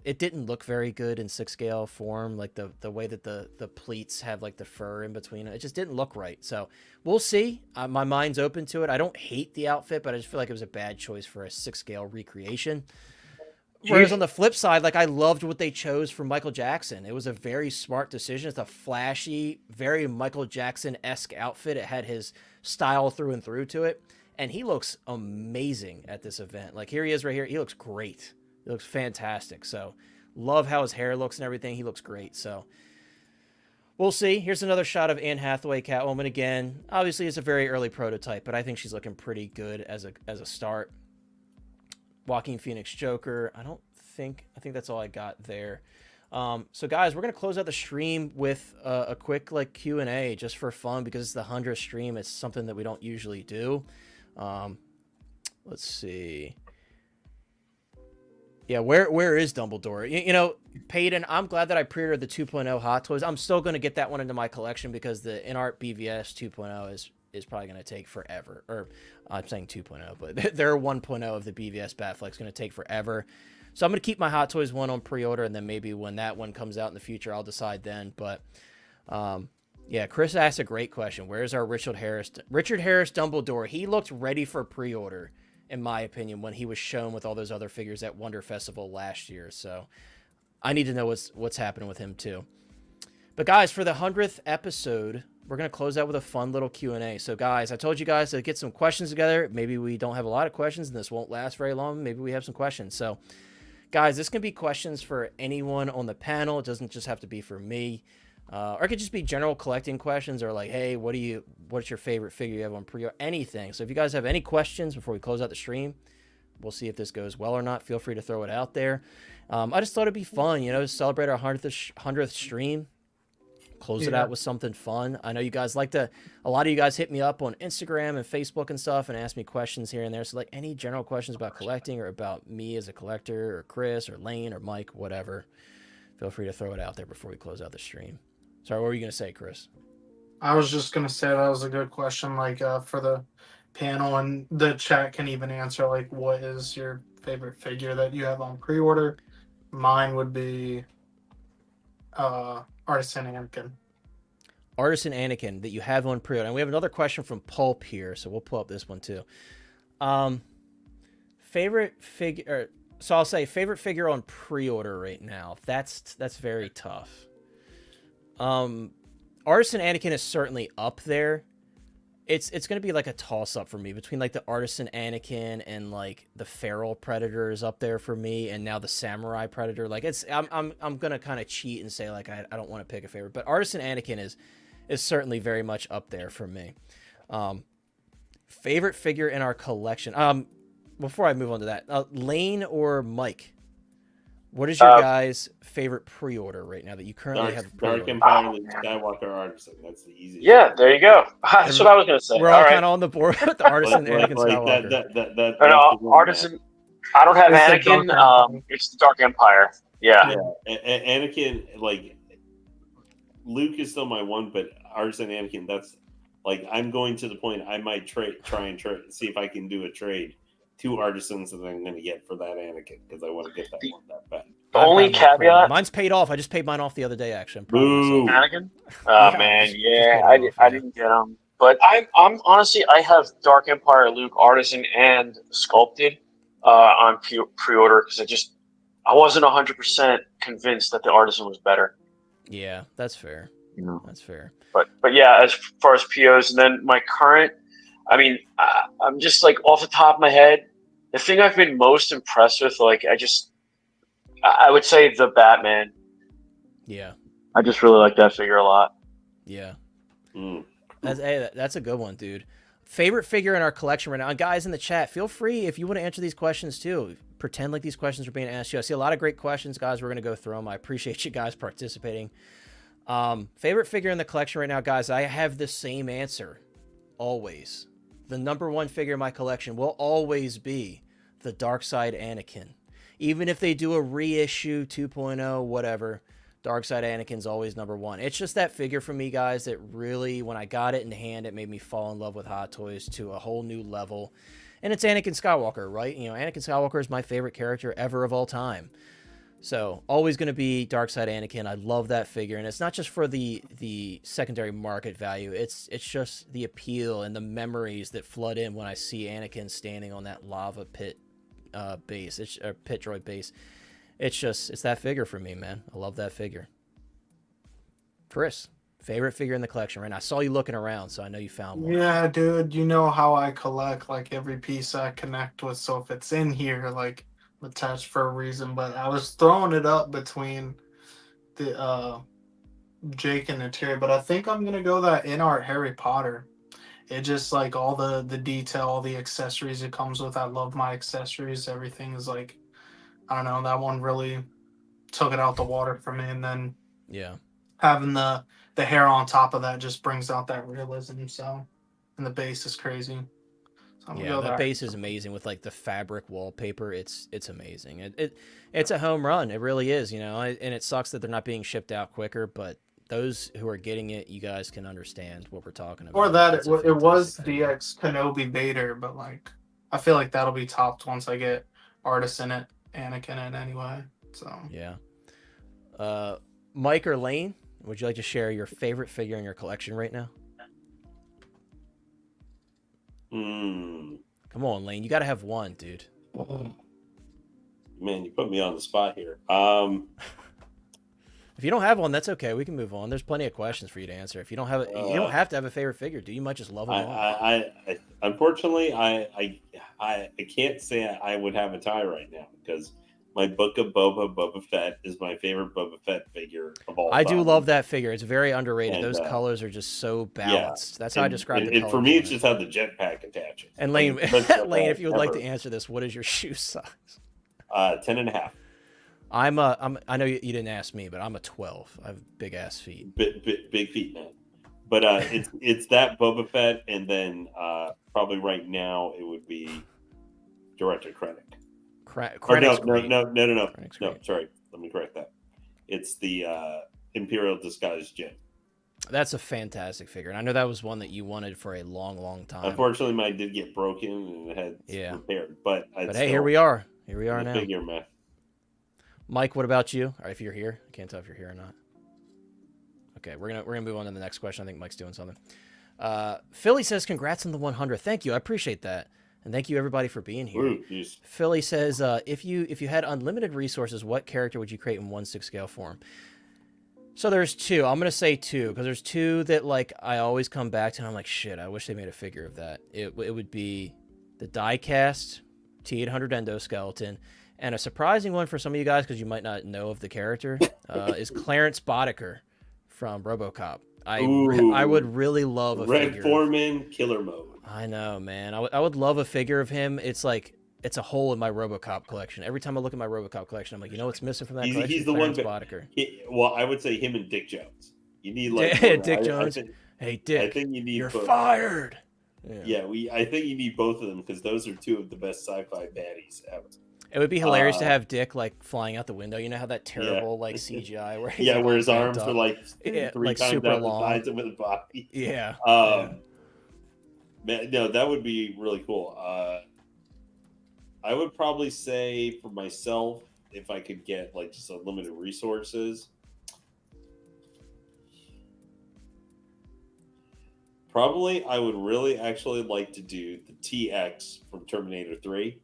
it didn't look very good in 6 scale form, like the way that the pleats have like the fur in between. It just didn't look right. So we'll see. My mind's open to it. I don't hate the outfit, but I just feel like it was a bad choice for a 6 scale recreation. Whereas on the flip side, like I loved what they chose for Michael Jackson. It was a very smart decision. It's a flashy, very Michael Jackson-esque outfit. It had his style through and through to it. And he looks amazing at this event. Like here he is right here. He looks great. He looks fantastic. So love how his hair looks and everything. He looks great. So we'll see. Here's another shot of Anne Hathaway Catwoman again. Obviously, it's a very early prototype, but I think she's looking pretty good as a start. Joaquin Phoenix Joker. I think that's all I got there. So guys, we're going to close out the stream with a quick like Q&A just for fun because it's the 100th stream. It's something that we don't usually do. Let's see. Yeah, where is Dumbledore? Peyton, I'm glad that I pre-ordered the 2.0 Hot Toys. I'm still going to get that one into my collection because the Inart BVS 2.0 is probably going to take forever. Or I'm saying 2.0, but their 1.0 of the BVS Batflex is going to take forever. So I'm going to keep my Hot Toys one on pre-order, and then maybe when that one comes out in the future, I'll decide then. But yeah, Chris asked a great question. Where's our Richard Harris Dumbledore? He looked ready for pre-order, in my opinion, when he was shown with all those other figures at Wonder Festival last year. So I need to know what's happening with him too. But guys, for the 100th episode, we're going to close out with a fun little Q&A. So guys, I told you guys to get some questions together. Maybe we don't have a lot of questions and this won't last very long. Maybe we have some questions. So guys, this can be questions for anyone on the panel. It doesn't just have to be for me. Or it could just be general collecting questions, or like, hey, what's your favorite figure you have on pre-order? Anything. So if you guys have any questions before we close out the stream, we'll see if this goes well or not. Feel free to throw it out there. I just thought it'd be fun, to celebrate our 100th stream. Close it out with something fun. I know you guys a lot of you guys hit me up on Instagram and Facebook and stuff and ask me questions here and there. So like any general questions about collecting or about me as a collector, or Chris or Lane or Mike, whatever, feel free to throw it out there before we close out the stream. Sorry, what were you going to say, Chris? I was just going to say that was a good question, like for the panel, and the chat can even answer, like, what is your favorite figure that you have on pre-order? Mine would be Artisan Anakin. Artisan Anakin that you have on pre-order. And we have another question from Pulp here, so we'll pull up this one too. Favorite figure, so I'll say favorite figure on pre-order right now. That's very tough. Artisan Anakin is certainly up there. It's going to be like a toss-up for me between like the Artisan Anakin and like the Feral Predator is up there for me, and now the Samurai Predator. Like I'm going to kind of cheat and say like I don't want to pick a favorite, but Artisan Anakin is certainly very much up there for me. Favorite figure in our collection. Before I move on to that, Lane or Mike, what is your guys' favorite pre-order right now that you currently have? Dark Empire, Skywalker, Artisan. That's the easiest. Yeah, there you go. That's what I was going to say. We're all kind of on the board with the Artisan Anakin Skywalker. Artisan. I don't have Anakin. It's the Dark Empire. Yeah. Anakin, like Luke is still my one, but Artisan Anakin. That's like I'm going to the point I might try and see if I can do a trade. 2 artisans that I'm going to get for that Anakin because I want to get that one that bad. The only caveat, mine's paid off. I just paid mine off the other day. Actually, Anakin. Man, I didn't get them, but I'm honestly I have Dark Empire, Luke, Artisan, and Sculpted on pre-order because I wasn't 100% convinced that the Artisan was better. Yeah, that's fair. That's fair. But yeah, as far as POs, and then my current. I mean, I'm just like off the top of my head, the thing I've been most impressed with, like I would say the Batman. Yeah. I just really like that figure a lot. Yeah. That's a good one, dude. Favorite figure in our collection right now. And guys in the chat, feel free if you want to answer these questions too. Pretend like these questions are being asked you. I see a lot of great questions, guys. We're going to go through them. I appreciate you guys participating. Favorite figure in the collection right now, guys. I have the same answer. Always. The number one figure in my collection will always be the Darkside Anakin. Even if they do a reissue 2.0, whatever, Darkside Anakin's always number one. It's just that figure for me, guys, that really, when I got it in hand, it made me fall in love with Hot Toys to a whole new level. And it's Anakin Skywalker, right? Anakin Skywalker is my favorite character ever of all time. So, always going to be Darkside Anakin. I love that figure. And it's not just for the secondary market value. It's just the appeal and the memories that flood in when I see Anakin standing on that lava pit base. Pit droid base. It's that figure for me, man. I love that figure. Chris, favorite figure in the collection right now? I saw you looking around, so I know you found one. Yeah, dude. You know how I collect, like, every piece I connect with. So, if it's in here, like... attached for a reason, but I was throwing it up between the Jake and the Terry, but I think I'm gonna go that Inart Harry Potter. It just like all the detail, all the accessories it comes with. I love my accessories. Everything is like, I don't know, that one really took it out the water for me. And then having the hair on top of that just brings out that realism. So, and the base is crazy. That base is amazing with like the fabric wallpaper. It's amazing. It's a home run. It really is, and it sucks that they're not being shipped out quicker, but those who are getting it, you guys can understand what we're talking about. Or that it was DX Kenobi Vader, but like I feel like that'll be topped once I get Artisan Anakin in anyway. So Yeah. Mike or Lane, would you like to share your favorite figure in your collection right now? Come on, Lane. You got to have one, dude. Man, you put me on the spot here. If you don't have one, that's okay. We can move on. There's plenty of questions for you to answer. If you don't have it, you don't have to have a favorite figure, dude. You might just love them all. I unfortunately, I can't say I would have a tie right now because my Book of Boba Fett is my favorite Boba Fett figure of all time. I do love that figure. It's very underrated. And, those colors are just so balanced. That's how I describe the colors. For me, it's just how the jetpack attaches. And Lane, Lane, if you would like to answer this, what is your shoe size? 10.5. I know you didn't ask me, but I'm a 12. I have big ass feet. Big feet, man. But it's that Boba Fett, and then probably right now it would be Director Krennic. No, sorry. Let me correct that. It's the Imperial Disguised Jinn. That's a fantastic figure, and I know that was one that you wanted for a long, long time. Unfortunately, mine did get broken and it had repaired. But hey, here we are. Here we are now. Figure, man. Mike, what about you? Or if you're here, I can't tell if you're here or not. Okay, we're gonna move on to the next question. I think Mike's doing something. Philly says, "Congrats on the 100." Thank you, I appreciate that. And thank you, everybody, for being here. Ooh, Philly says, if you had unlimited resources, what character would you create in 1/6 scale form? So there's two. I'm going to say two, because there's two that like I always come back to, and I'm like, shit, I wish they made a figure of that. It would be the die-cast T-800 endoskeleton, and a surprising one for some of you guys, because you might not know of the character, is Clarence Boddicker from RoboCop. I would really love a figure. Red Foreman, killer mode. I know, man. I would love a figure of him. It's like, it's a hole in my RoboCop collection. Every time I look at my RoboCop collection, I'm like, you know what's missing from that collection? He's the Clarence one. Boddicker. Well, I would say him and Dick Jones. You need like Dick Jones. Hey, Dick. I think you need. You're fired. Yeah, I think you need both of them because those are two of the best sci-fi baddies ever. It would be hilarious to have Dick like flying out the window. You know how that terrible like CGI where where his arms are like three like times super out long the sides of his body. Yeah. Man, no, that would be really cool. I would probably say for myself, if I could get like just unlimited resources, probably I would really actually like to do the TX from Terminator 3.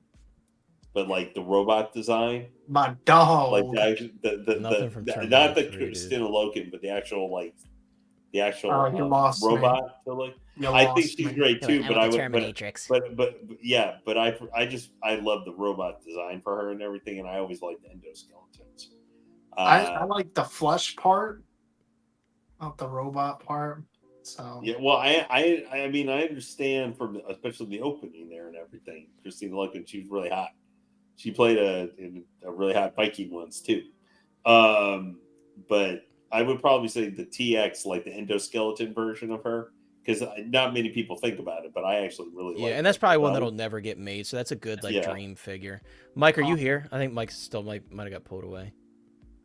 But like the robot design, my dog, like not the Christina Loken, but the actual robot. I think she's great too. But I would, but I love the robot design for her and everything, and I always like the endoskeletons. I like the flesh part, not the robot part. So yeah, well, I mean I understand from especially the opening there and everything. Christina Loken, she was really hot. She played in a really hot Viking once too. But I would probably say the TX, like the endoskeleton version of her, because not many people think about it, but I actually really like it. And that's probably one that'll never get made. So that's a good dream figure. Mike, are you here? I think Mike still might have got pulled away.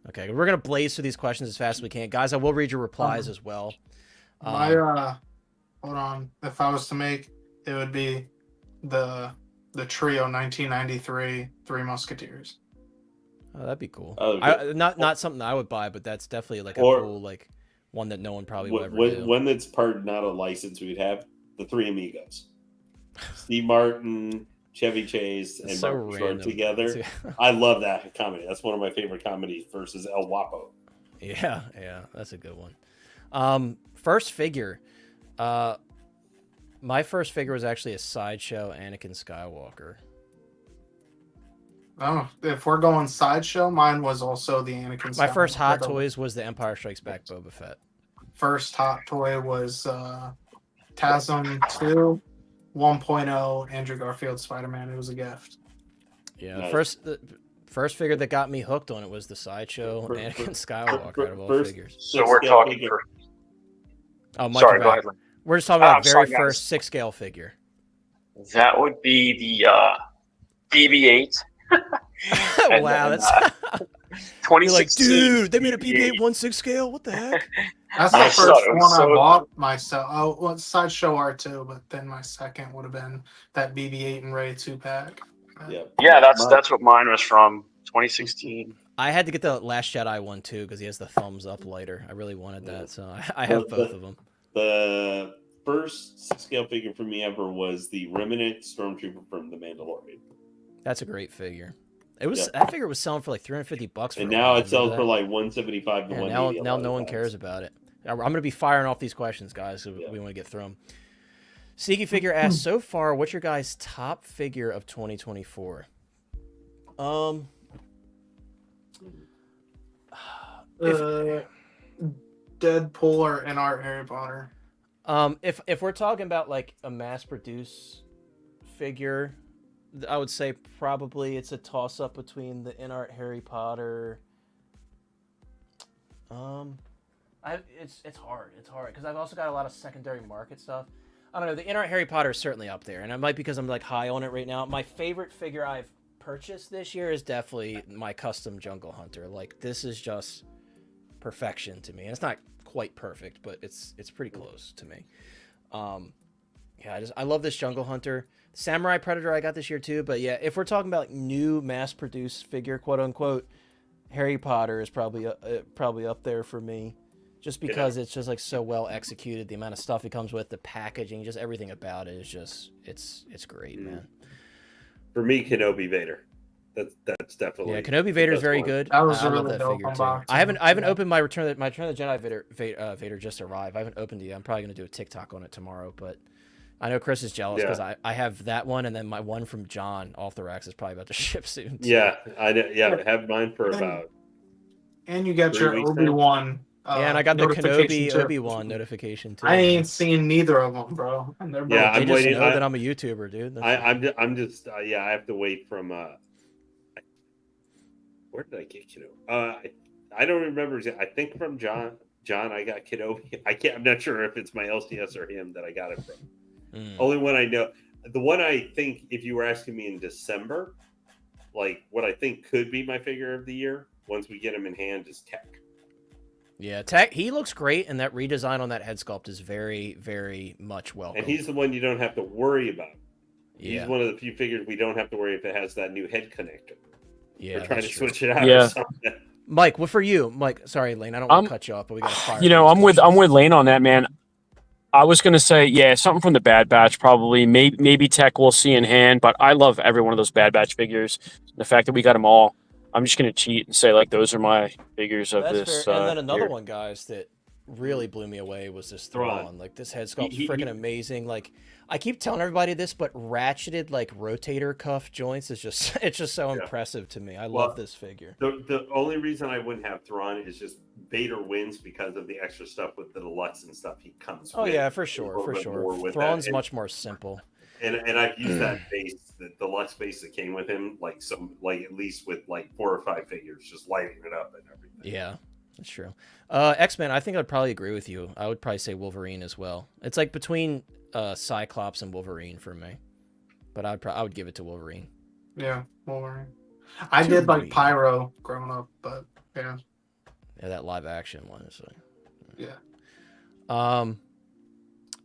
Okay, we're gonna blaze through these questions as fast as we can, guys. I will read your replies as well. Hold on. If I was to make, it would be the trio 1993 Three Musketeers. Oh, that'd be cool. Oh, not something I would buy, but that's definitely like a cool like one that no one probably will ever do. One that's part not a license we'd have, the Three Amigos. Steve Martin, Chevy Chase, and Martin Short together. I love that comedy. That's one of my favorite comedies versus El Guapo. Yeah, that's a good one. First figure. My first figure was actually a Sideshow Anakin Skywalker. Oh, if we're going Sideshow, mine was also the Anakin Skywalker. My first Hot Toys was the Empire Strikes Back Boba Fett. First Hot Toy was TASM 2 1.0 Andrew Garfield Spider-Man. It was a gift. Yeah, the first figure that got me hooked on it was the Sideshow Anakin Skywalker out of all figures. So we're talking for... Oh, Mike, sorry, go ahead. We're just talking about very first 6 scale figure. That would be the BB-8. Wow, then, that's 2016. like, dude, they made a BB-8 1/6 scale. What the heck? That's the first one I bought myself. Oh, well, Sideshow R2, but then my second would have been that BB-8 and Ray 2-pack. Yeah, that's what mine was from. 2016. I had to get the Last Jedi one too because he has the thumbs up lighter. I really wanted that, so I have both of them. The first scale figure for me ever was the Remnant Stormtrooper from The Mandalorian. That's a great figure. It was that figure was selling for like $350, and now it sells for like $175 to $180. Now no one cares about it. I'm going to be firing off these questions, guys, so we want to get through them. Sneaky Figure asks, so far, what's your guys' top figure of 2024? Deadpool or Inart Harry Potter. If we're talking about like a mass-produced figure, I would say probably it's a toss-up between the Inart Harry Potter. It's hard. It's hard because I've also got a lot of secondary market stuff. I don't know. The Inart Harry Potter is certainly up there, and it might because I'm like high on it right now. My favorite figure I've purchased this year is definitely my custom Jungle Hunter. Like this is just perfection to me, and it's not quite perfect, but it's pretty close to me. I love this Jungle Hunter. Samurai Predator I got this year too, but yeah, if we're talking about like new mass-produced figure, quote unquote, Harry Potter is probably up there for me, just because it's just like so well executed. The amount of stuff it comes with, the packaging, just everything about it is just it's great, man. For me, Kenobi Vader. That's definitely Kenobi Vader is very good. That was I really love that dope figure too. unboxing. I haven't opened my Return of the Jedi Vader just arrived. I haven't opened it yet. I'm probably gonna do a TikTok on it tomorrow, but I know Chris is jealous because I have that one, and then my one from John off the racks is probably about to ship soon. Too. Yeah, I have mine for about. And you got your Obi-Wan. And I got the Kenobi Obi-Wan notification too. I ain't seen neither of them, bro. And they're both I'm waiting. Know that I'm a YouTuber, dude. I'm just I have to wait from. Where did I get Kenobi? I don't remember. I think from John. I got Kenobi. I'm not sure if it's my LCS or him that I got it from. Only one I know. The one I think, if you were asking me in December, like what I think could be my figure of the year, once we get him in hand, is Tech. Yeah, Tech. He looks great, and that redesign on that head sculpt is very, very much welcome. And he's the one you don't have to worry about. Yeah. He's one of the few figures we don't have to worry if it has that new head connector. Yeah, we're trying to switch it out. Yeah. Or something. Mike, what for you? Mike, sorry, Lane, I don't want to cut you off, but we got to fire. I'm with Lane on that, man. I was gonna say, something from the Bad Batch, probably. Maybe Tech we'll see in hand, but I love every one of those Bad Batch figures. The fact that we got them all, I'm just gonna cheat and say like those are my figures of this. Fair. And then another year. one, guys, that really blew me away was this Thrawn. Like this head sculpt's freaking amazing. Like I keep telling everybody this, but ratcheted like rotator cuff joints is just so impressive to me. I love this figure. The only reason I wouldn't have Thrawn is just Vader wins because of the extra stuff with the deluxe and stuff he comes with. Oh yeah, for sure. Thrawn's much more simple. And I've used that base, the deluxe base that came with him, like at least with like 4 or 5 figures, just lighting it up and everything. Yeah, that's true. X-Men, I think I'd probably agree with you. I would probably say Wolverine as well. It's like between Cyclops and Wolverine for me, but I would give it to Wolverine. Yeah, Wolverine. I did like Pyro growing up, but yeah. Yeah, that live action one is like. Yeah.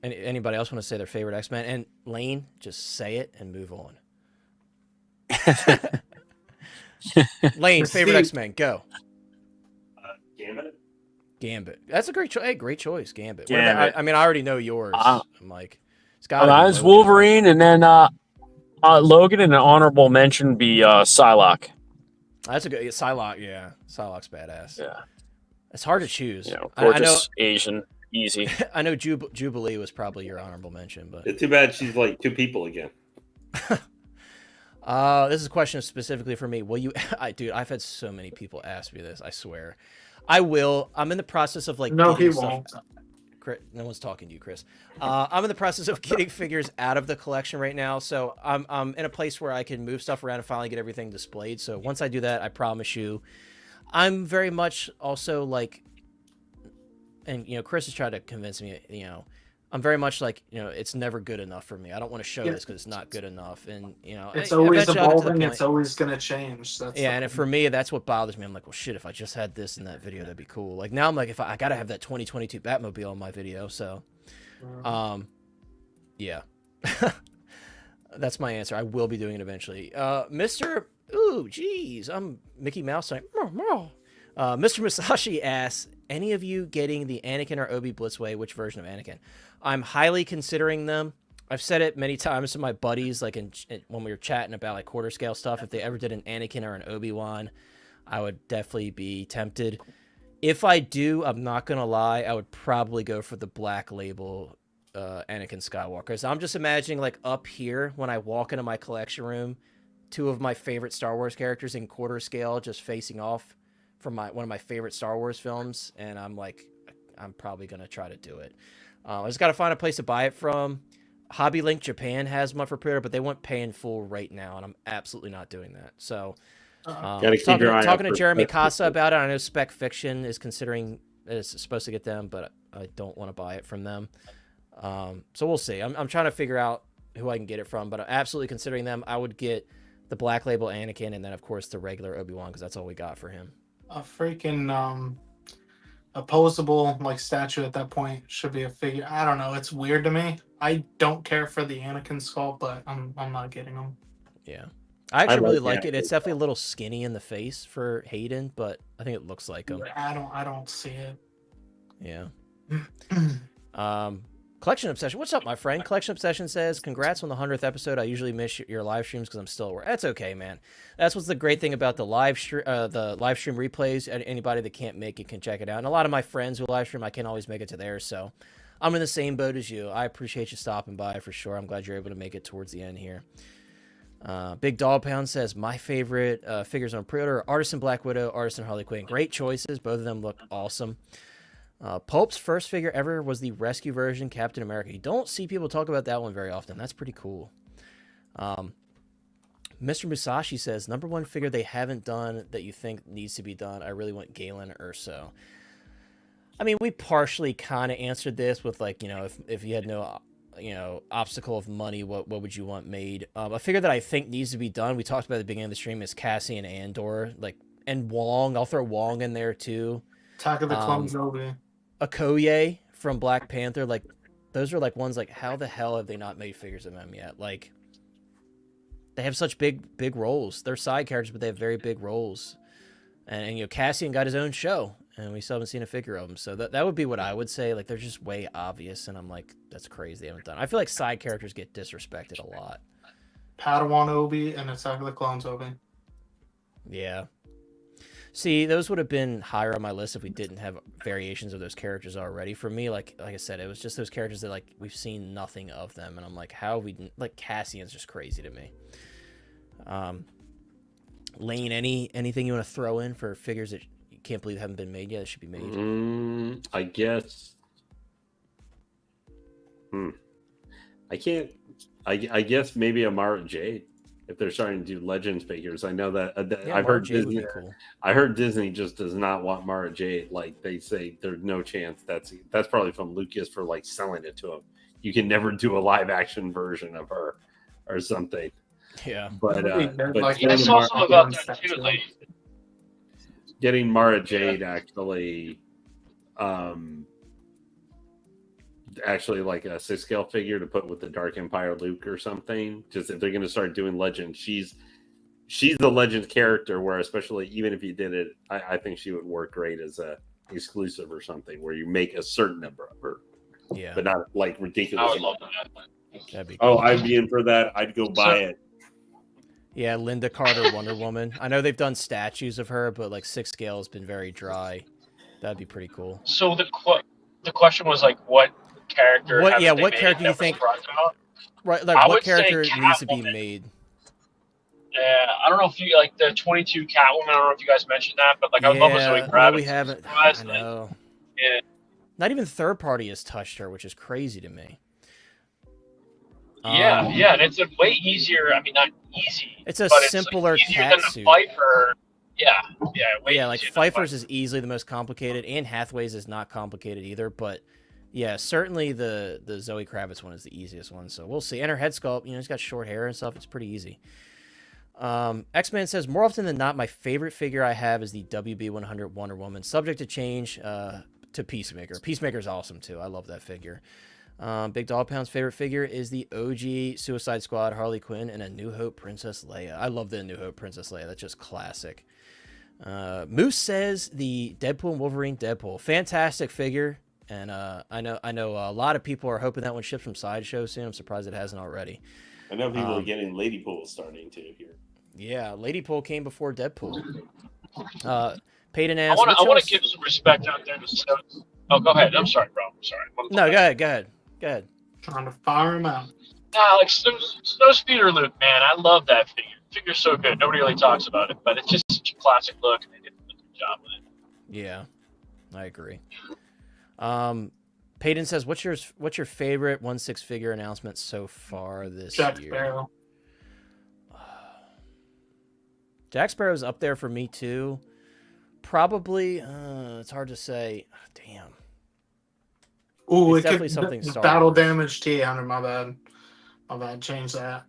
Anybody else want to say their favorite X-Men? And Lane, just say it and move on. Lane, favorite X-Men, go. Gambit. That's a great choice. Hey, great choice, Gambit. I already know yours, Mike. It's got. Mine's Wolverine, and then Logan, and an honorable mention be Psylocke. That's a good Psylocke. Yeah, Psylocke's badass. Yeah, it's hard to choose. I know Asian. Easy. I know Jubilee was probably your honorable mention, but it's too bad she's like 2 people again. This is a question specifically for me. Will you? Dude, I've had so many people ask me this. I swear, I will. I'm in the process of like. No, he won't. No one's talking to you, Chris. I'm in the process of getting figures out of the collection right now, so I'm in a place where I can move stuff around and finally get everything displayed. So once I do that, I promise you, I'm very much also like. And, Chris has tried to convince me, I'm very much like, it's never good enough for me. I don't want to show this because it's not good enough. And, it's always evolving. It's always going to change. And for me, that's what bothers me. I'm like, well, shit, if I just had this in that video, that'd be cool. Like now I'm like, if I got to have that 2022 Batmobile in my video. So, yeah, that's my answer. I will be doing it eventually. Mr. Ooh, geez, I'm Mickey Mouse saying, meow, meow. Mr. Musashi asks, any of you getting the Anakin or Obi Blitzway? Which version of Anakin? I'm highly considering them. I've said it many times to my buddies, like when we were chatting about like quarter scale stuff. If they ever did an Anakin or an Obi-Wan, I would definitely be tempted. If I do, I'm not gonna lie, I would probably go for the black label Anakin Skywalker. So I'm just imagining like up here when I walk into my collection room, two of my favorite Star Wars characters in quarter scale just facing off from one of my favorite Star Wars films, and I'm like, I'm probably gonna try to do it. I just gotta find a place to buy it from. Hobby Link Japan has one for pre-order, but they want paying full right now, and I'm absolutely not doing that. So, talking to Jeremy Casa about it. I know Spec Fiction is supposed to get them, but I don't want to buy it from them. So we'll see. I'm trying to figure out who I can get it from, but I'm absolutely considering them. I would get the Black Label Anakin, and then of course the regular Obi-Wan, because that's all we got for him. A freaking opposable like statue at that point should be a figure. I don't know. It's weird to me. I don't care for the Anakin skull, but I'm not getting them. Yeah, I actually really like it. It's definitely a little skinny in the face for Hayden, but I think it looks like him. I don't see it. Yeah. Collection Obsession. What's up, my friend? Collection Obsession says, congrats on the 100th episode. I usually miss your live streams because I'm still at work. That's okay, man. That's what's the great thing about the live stream replays. Anybody that can't make it can check it out. And a lot of my friends who live stream, I can't always make it to theirs. So I'm in the same boat as you. I appreciate you stopping by for sure. I'm glad you're able to make it towards the end here. Big Dog Pound says, my favorite figures on pre-order are Artisan Black Widow, Artisan Harley Quinn. Great choices. Both of them look awesome. Pulp's first figure ever was the rescue version Captain America. You don't see people talk about that one very often. That's pretty cool. Mr. Musashi says, number one figure they haven't done that you think needs to be done. I really want Galen Urso. I mean, we partially kind of answered this with like, if you had no, obstacle of money, what would you want made? A figure that I think needs to be done, we talked about at the beginning of the stream, is Cassian Andor, and Wong. I'll throw Wong in there too. Attack of the Clones Obi. Okoye from Black Panther, those are ones how the hell have they not made figures of them yet? They have such big roles. They're side characters, but they have very big roles. And Cassian got his own show, and we still haven't seen a figure of him. So that would be what I would say. They're just way obvious, and I'm like, that's crazy they haven't done. I feel like side characters get disrespected a lot. Padawan Obi and Attack of the Clones Obi. Yeah. See, those would have been higher on my list if we didn't have variations of those characters already. For me, like I said, it was just those characters that we've seen nothing of them, and I'm like, how have we Cassian's just crazy to me. Lane, anything you want to throw in for figures that you can't believe haven't been made yet that should be made? I guess. I can't. I guess maybe a Mara Jade. If they're starting to do Legends figures, I know that I've heard Disney. Cool. I heard Disney just does not want Mara Jade. They say there's no chance. That's probably from Lucas for selling it to him. You can never do a live action version of her or something. Yeah, but I saw some about that too. Getting Mara Jade actually like a 6-scale figure to put with the Dark Empire Luke or something. Just if they're going to start doing Legends, she's the Legends character. Where especially even if you did it, I think she would work great as a exclusive or something where you make a certain number of her. Yeah, but not ridiculous. That'd be cool. I'd be in for that. I'd go buy it. Yeah, Linda Carter, Wonder Woman. I know they've done statues of her, but 6 scale has been very dry. That'd be pretty cool. So the question was what character? What character do you think? Right, what character needs to be made? Yeah, I don't know if you the 22 Catwoman. I don't know if you guys mentioned that, but I love Zoe Kravitz. We haven't. I know. Yeah. Not even third party has touched her, which is crazy to me. Yeah, and it's a way easier. I mean, not easy. It's a simpler cat suit. Pfeiffer. Yeah. Pfeiffer's is easily the most complicated, and Hathaway's is not complicated either. But yeah, certainly the Zoe Kravitz one is the easiest one. So we'll see. And her head sculpt, he's got short hair and stuff. It's pretty easy. X-Man says, more often than not, my favorite figure I have is the WB 100 Wonder Woman. Subject to change to Peacemaker. Peacemaker's awesome too. I love that figure. Big Dog Pound's favorite figure is the OG Suicide Squad Harley Quinn and a New Hope Princess Leia. I love the New Hope Princess Leia. That's just classic. Moose says the Deadpool and Wolverine Deadpool. Fantastic figure. And I know a lot of people are hoping that one ships from Sideshow soon. I'm surprised it hasn't already. I know people are getting Ladypool starting to here. Yeah, Ladypool came before Deadpool. Peyton I asked, want to give some respect out there to Snow. Oh, go ahead. I'm sorry, bro. I'm sorry. No, go ahead. Trying to fire him out. Nah, like Snow Speeder Luke, man. I love that figure. The figure's so good. Nobody really talks about it, but it's just such a classic look, and they did a good job with it. Yeah, I agree. Peyton says, what's your favorite 1/6 figure announcement so far this Jack year? Sparrow. Jack Sparrow's up there for me too. Probably, it's hard to say. Damn. Ooh, It's it definitely could something Star battle Wars. damage T-800. My bad. Change that.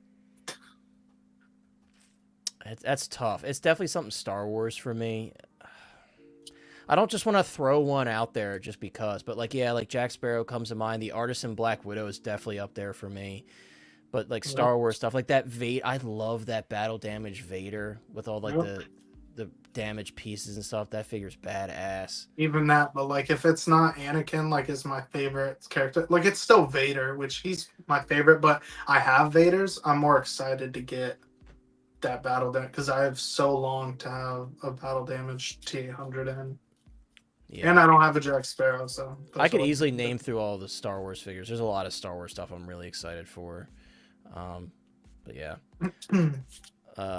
That's tough. It's definitely something Star Wars for me. I don't just want to throw one out there just because, but like Jack Sparrow comes to mind. The Artisan Black Widow is definitely up there for me. But like Star Wars stuff, like that Vader, I love that battle damage Vader with all like the damaged pieces and stuff. That figure's badass. Even that, but like if it's not Anakin, like is my favorite character. Like it's still Vader, which he's my favorite, but I have Vader's. I'm more excited to get that battle damage because I have so long to have a battle damage T-800 in. Yeah. And I don't have a Jack Sparrow, so I could easily name through all the Star Wars figures. There's a lot of Star Wars stuff I'm really excited for. But yeah.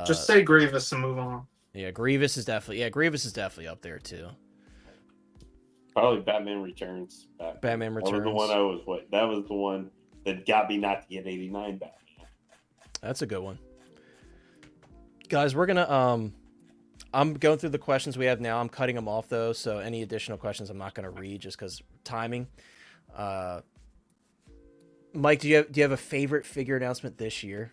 Just say Grievous and move on. Yeah, Grievous is definitely up there too. Probably Batman Returns. Batman Returns. That was the one that got me not to get 89 Batman. That's a good one. Guys, we're gonna I'm going through the questions we have now. I'm cutting them off though, so any additional questions I'm not gonna read just because timing. Mike, do you have a favorite figure announcement this year?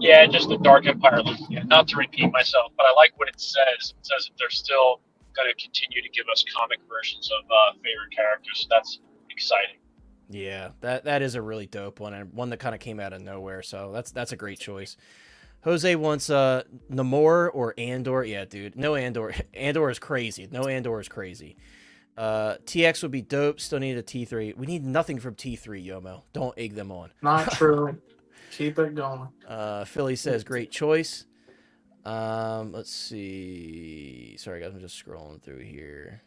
Yeah, just the Dark Empire look. Yeah, not to repeat myself, but I like what it says. It says that they're still going to continue to give us comic versions of favorite characters. So that's exciting. Yeah, that is a really dope one, and one that kind of came out of nowhere. So that's a great choice. Jose wants Namor or Andor. Yeah, dude, no Andor. Andor is crazy. No Andor is crazy. TX would be dope. Still need a T3. We need nothing from T3, Yomo. Don't egg them on. Not true. Keep it going. Philly says great choice. Let's see. Sorry guys, I'm just scrolling through here.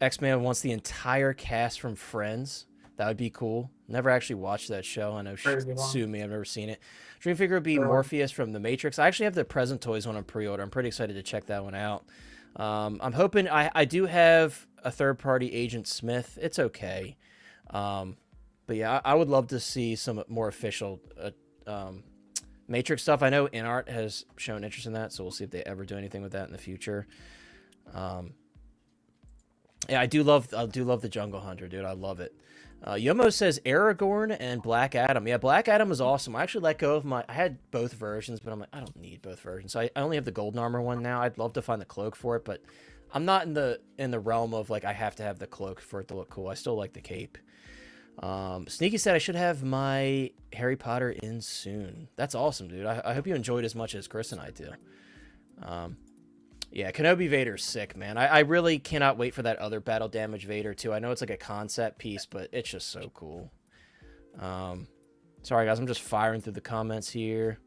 X-Man wants the entire cast from Friends. That would be cool. Never actually watched that show. I know sue me. I've never seen it. Dream figure would be Morpheus from The Matrix. I actually have the Present Toys one on pre-order. I'm pretty excited to check that one out. I'm hoping I do have a third-party Agent Smith. It's okay. But yeah, I would love to see some more official Matrix stuff. I know Inart has shown interest in that, so we'll see if they ever do anything with that in the future. Yeah, I do love the Jungle Hunter, dude. I love it. Yomo says Aragorn and Black Adam. Yeah, Black Adam was awesome. I actually let go of I had both versions, but I'm like, I don't need both versions. So I only have the golden armor one now. I'd love to find the cloak for it, but I'm not in the realm of like I have to have the cloak for it to look cool. I still like the cape. Sneaky said I should have my Harry Potter in soon. That's awesome, dude. I hope you enjoyed as much as Chris and I do. Yeah, Kenobi Vader's sick, man. I really cannot wait for that other battle damage Vader too. I know it's like a concept piece, but it's just so cool. Sorry guys, I'm just firing through the comments here.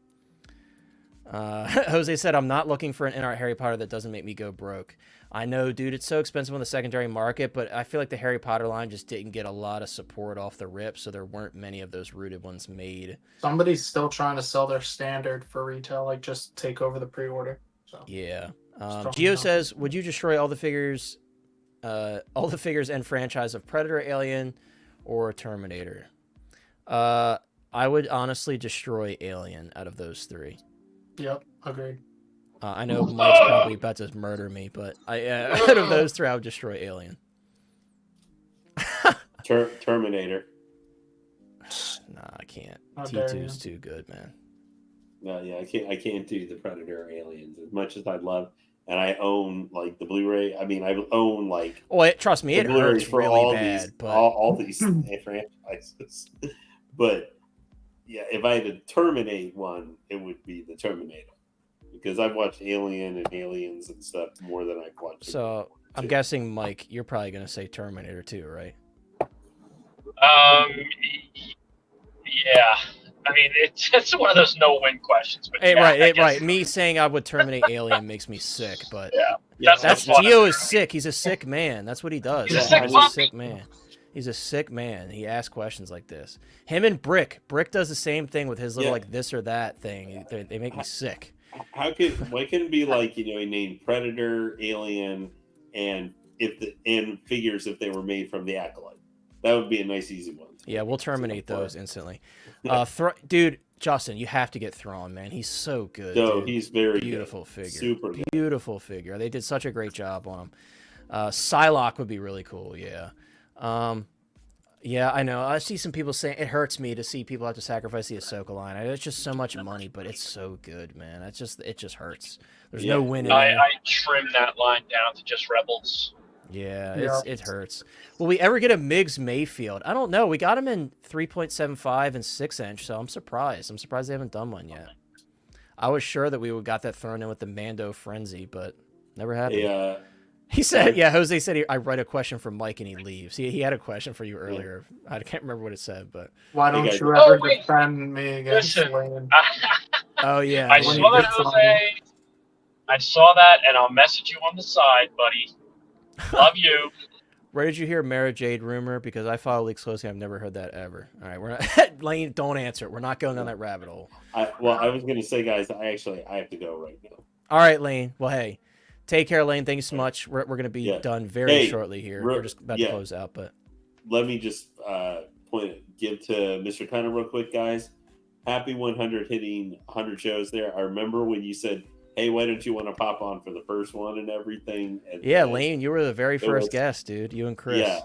Jose said I'm not looking for an Inart Harry Potter that doesn't make me go broke. I know, dude, it's so expensive on the secondary market, but I feel like the Harry Potter line just didn't get a lot of support off the rip, so there weren't many of those rooted ones made. Somebody's still trying to sell their standard for retail, like just take over the pre-order. So. Yeah. Gio says, would you destroy all the figures and franchise of Predator, Alien, or Terminator? I would honestly destroy Alien out of those three. Yep, agreed. I know Mike's probably about to murder me, but out of those three, I would destroy Alien. Terminator. Nah, I can't. How T2's too good, man. No, yeah, I can't do the Predator or Aliens as much as I'd love. and I own like the Blu-ray. I mean, I own like trust me, the it Blu-rays hurts for really all bad. these But all these franchises. But yeah, if I had to terminate one, it would be the Terminator, because I've watched Alien and Aliens and stuff more than I've watched. So I'm guessing, Mike, you're probably gonna say Terminator too, right? Yeah. I mean, it's one of those no-win questions. But Hey, yeah, right. Me saying I would terminate Alien makes me sick, but that's Gio is sick. He's a sick man. That's what he does. He's a sick man. He's a sick man. He asks questions like this. Him and Brick does the same thing with his little like this or that thing. They make me sick. Why can it be like, he named Predator, Alien, and figures if they were made from the Acolyte? That would be a nice easy one. Yeah, we'll terminate those instantly. Dude, Justin, you have to get Thrawn, man. He's so good. So dude. he's very beautiful good. Figure. Super good. Beautiful figure. They did such a great job on him. Psylocke would be really cool, yeah. Yeah, I know. I see some people saying it hurts me to see people have to sacrifice the Ahsoka line. It's just so much money, but it's so good, man. It just hurts. There's no winning. I trimmed that line down to just Rebels. Yeah, it hurts. Will we ever get a Miggs Mayfield? I don't know. We got him in 3.75 and 6-inch, so I'm surprised. I'm surprised they haven't done one yet. I was sure that we would got that thrown in with the Mando Frenzy, but never happened. Yeah. He said, Jose said, I write a question for Mike and he leaves. He had a question for you earlier. Yeah. I can't remember what it said, but. Why don't you ever defend me against Lane? Oh, yeah. I saw that, Jose. I saw that, and I'll message you on the side, buddy. Love you. Where did you hear Mara Jade rumor? Because I follow leaks closely. I've never heard that ever. All right, we're not. Lane, don't answer it. We're not going down that rabbit hole. I was going to say, guys, I have to go right now. All right, Lane. Well, hey, take care, Lane. Thank you so much. We're going to be done very shortly here. We're just about to close out, but let me just give to Mr. Connor real quick, guys. Happy 100 hitting 100 shows there. I remember when you said, hey, why don't you want to pop on for the first one and everything? And Lane, you were the very first guest, dude. You and Chris. Yeah,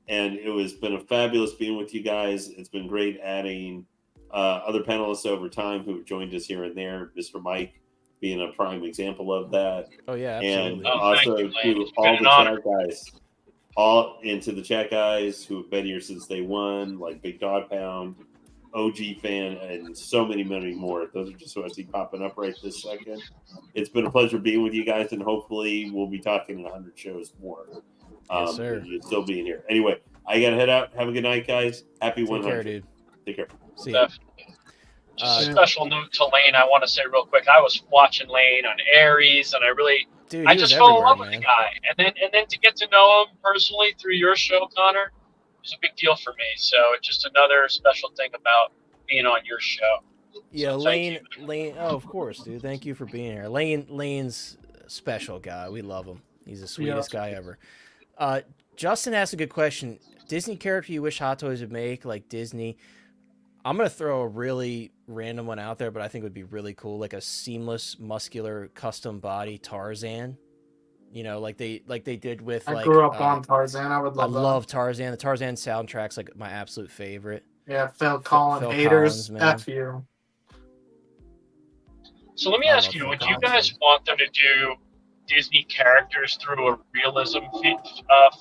and it's been a fabulous being with you guys. It's been great adding other panelists over time who have joined us here and there. Mr. Mike being a prime example of that. Oh, yeah, absolutely. And also to all the chat guys, into the chat guys who have been here since day one, like Big Dog Pound, OG fan, and so many more. Those are just what I see popping up right this second. It's been a pleasure being with you guys, and hopefully we'll be talking in 100 shows more. Yes, sir. You're still being here. Anyway, I got to head out. Have a good night, guys. Happy 100. Take care, dude. Take care. See you. Just a special note to Lane, I want to say real quick, I was watching Lane on Aries, and I just fell in love with the guy. And then to get to know him personally through your show, Connor, was a big deal for me. So it's just another special thing about being on your show. Yeah, so Lane. Oh, of course, dude. Thank you for being here. Lane's a special guy. We love him. He's the sweetest guy ever. Justin asked a good question. Disney character you wish Hot Toys would make, like Disney. I'm gonna throw a really random one out there, but I think it would be really cool, like a seamless, muscular, custom body Tarzan. You know, like they did with. I grew up on Tarzan. I love Tarzan. The Tarzan soundtrack's like my absolute favorite. Yeah, Phil Collins, haters, F you. So let me ask you: would you guys want them to do Disney characters through a realism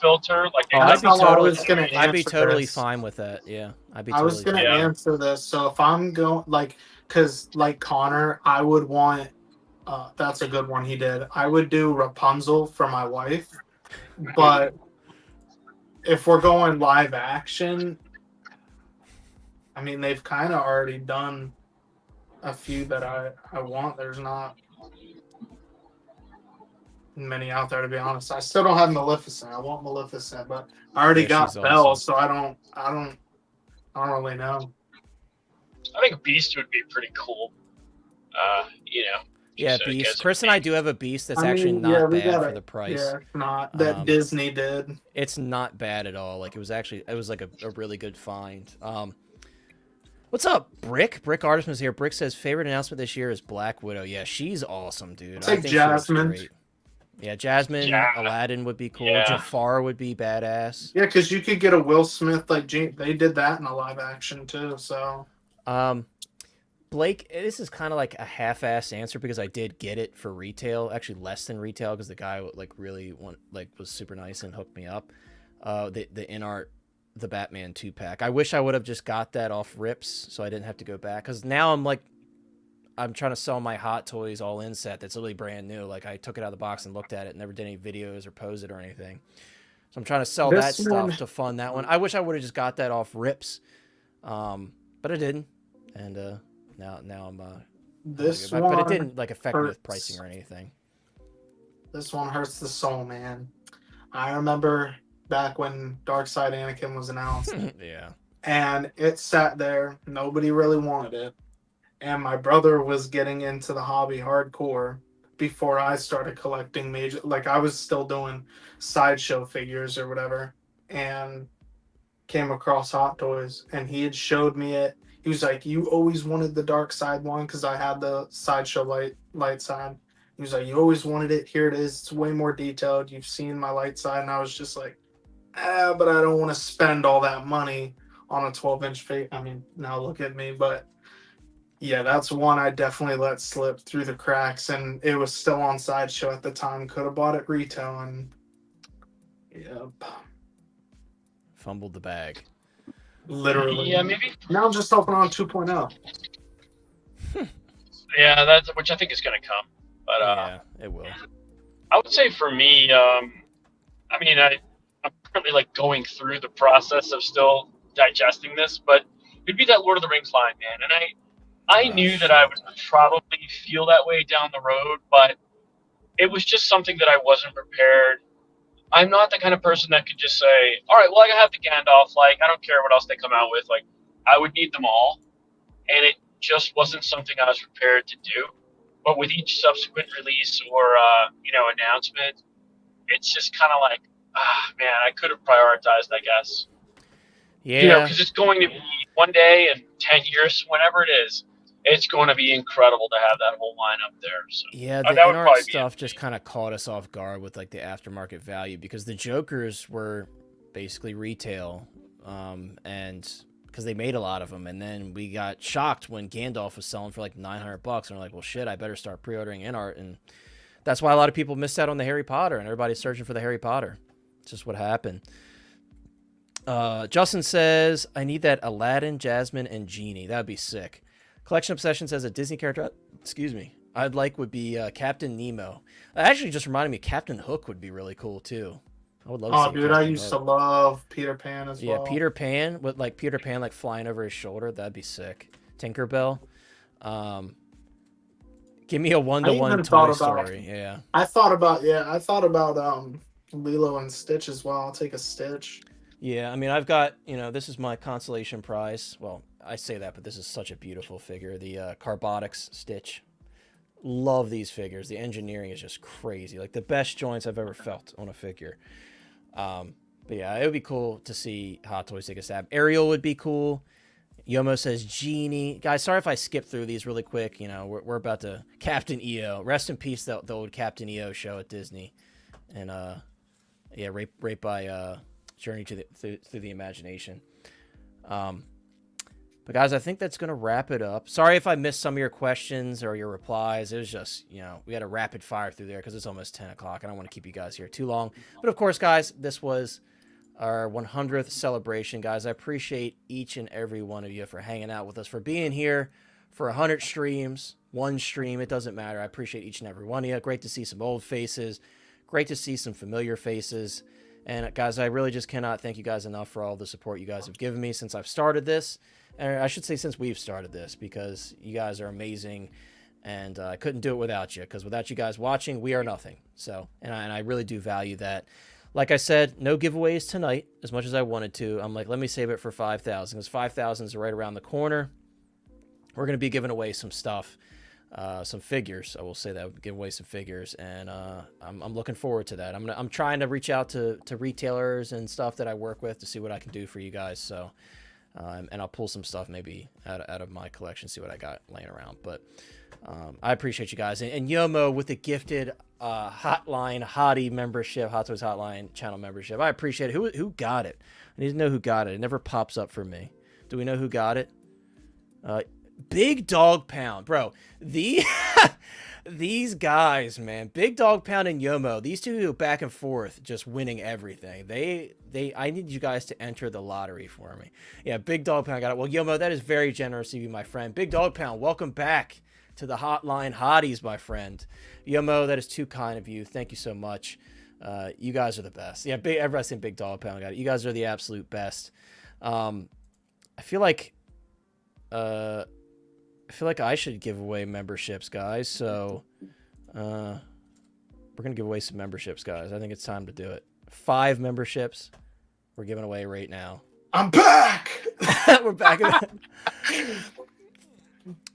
filter? Like I'd be totally fine with that. Yeah, I was gonna answer this. So if I'm going because Connor, I would want. That's a good one he did. I would do Rapunzel for my wife, but if we're going live action, I mean they've kind of already done a few that I want. There's not many out there, to be honest. I still don't have Maleficent. I want Maleficent, but I already got Belle, awesome. So I don't really know. I think Beast would be pretty cool. Yeah, Beast. Chris and I do have a Beast that's actually not bad for the price. Yeah, it's not that Disney did. It's not bad at all. Like it was like a really good find. What's up, Brick? Brick Artisman's here. Brick says favorite announcement this year is Black Widow. Yeah, she's awesome, dude. I think Jasmine. Yeah, Jasmine, Aladdin would be cool. Yeah. Jafar would be badass. Yeah, because you could get a Will Smith they did that in a live action too. So, Blake, this is kind of like a half-ass answer because I did get it for retail, actually less than retail, because the guy like really was super nice and hooked me up. The Inart, the Batman 2-pack. I wish I would have just got that off Rips so I didn't have to go back, because now I'm trying to sell my Hot Toys all-in set that's literally brand new. Like, I took it out of the box and looked at it, never did any videos or posed it or anything. So I'm trying to sell that stuff to fund that one. I wish I would have just got that off Rips, but I didn't, and now I'm This but one it didn't like affect me with hurts. pricing or anything. This one hurts the soul, man. I remember back when Darkseid Anakin was announced, Yeah. and it sat there. Nobody really wanted it, and my brother was getting into the hobby hardcore before I started collecting major. Like, I was still doing sideshow figures or whatever, and came across Hot Toys, and he had showed me it. He was like, "You always wanted the dark side one," because I had the sideshow light side. He was like, "You always wanted it. Here it is. It's way more detailed. You've seen my light side." And I was just like, but I don't want to spend all that money on a 12-inch figure. I mean, now look at me, but yeah, that's one I definitely let slip through the cracks, and it was still on sideshow at the time. Could have bought it retail, and yep, Fumbled the bag. literally. Yeah, maybe. Now I'm just open on 2.0. Yeah, that's which I think is going to come. But Yeah, it will. I would say for me, I mean, I'm currently like going through the process of still digesting this, but it'd be that Lord of the Rings line, man. And I knew that I would probably feel that way down the road, but it was just something that I wasn't prepared. I'm not the kind of person that could just say, all right, well, I have the Gandalf. Like, I don't care what else they come out with. Like, I would need them all. And it just wasn't something I was prepared to do. But with each subsequent release or, announcement, it's just kind of like, man, I could have prioritized, I guess. Yeah. Because it's going to be one day in 10 years, whenever it is, it's going to be incredible to have that whole line up there. So, yeah, the that would Inart probably stuff just kind of caught us off guard with like the aftermarket value, because the Jokers were basically retail, and because they made a lot of them, and then we got shocked when Gandalf was selling for like $900, and we're like, well, shit, I better start pre-ordering Inart, and that's why a lot of people missed out on the Harry Potter, and everybody's searching for the Harry Potter. It's just what happened. Justin says, I need that Aladdin, Jasmine, and Genie. That'd be sick. Collection Obsession says a Disney character, I'd like would be Captain Nemo. That actually just reminded me Captain Hook would be really cool too. I would love to see Dude, Captain I used Hook. to love Peter Pan as well. Yeah, Peter Pan, with like Peter Pan like flying over his shoulder. That'd be sick. Tinkerbell. Give me a 1-to-1 Toy Story. Yeah. I thought about Lilo and Stitch as well. I'll take a Stitch. Yeah, I mean, I've got, this is my consolation prize. Well, I say that, but this is such a beautiful figure. The Carbotics Stitch. Love these figures. The engineering is just crazy. Like the best joints I've ever felt on a figure. But yeah, it would be cool to see Hot Toys take a stab. Ariel would be cool. Yomo says Genie. Guys, sorry if I skip through these really quick. We're about to Captain EO. Rest in peace, the old Captain EO show at Disney. And right by Journey through the Imagination. But guys, I think that's going to wrap it up. Sorry if I missed some of your questions or your replies. It was just, we had a rapid fire through there because it's almost 10 o'clock. I don't want to keep you guys here too long. But of course, guys, this was our 100th celebration. Guys, I appreciate each and every one of you for hanging out with us, for being here for 100 streams, one stream. It doesn't matter. I appreciate each and every one of you. Great to see some old faces. Great to see some familiar faces. And guys, I really just cannot thank you guys enough for all the support you guys have given me since I've started this. And I should say since we've started this, because you guys are amazing, and I couldn't do it without you, because without you guys watching, we are nothing. So, and I really do value that. Like I said, no giveaways tonight, as much as I wanted to. I'm like, let me save it for 5,000, because 5,000 is right around the corner. We're going to be giving away some stuff, some figures. I will say that, we'll give away some figures, and I'm looking forward to that. I'm trying to reach out to retailers and stuff that I work with to see what I can do for you guys. So. And I'll pull some stuff maybe out of my collection, see what I got laying around. But I appreciate you guys. And Yomo with the gifted Hotline Hottie membership, Hot Toys Hotline channel membership. I appreciate it. Who got it? I need to know who got it. It never pops up for me. Do we know who got it? Big Dog Pound, bro. These guys, man, Big Dog Pound and Yomo, these two go back and forth, just winning everything. I need you guys to enter the lottery for me. Yeah, Big Dog Pound got it. Well, Yomo, that is very generous of you, my friend. Big Dog Pound, welcome back to the Hotline Hotties, my friend. Yomo, that is too kind of you. Thank you so much. You guys are the best. Yeah, everybody's saying Big Dog Pound got it. You guys are the absolute best. I feel like I should give away memberships, guys. So we're gonna give away some memberships, guys. I think it's time to do it. 5 memberships we're giving away right now. I'm back. We're back.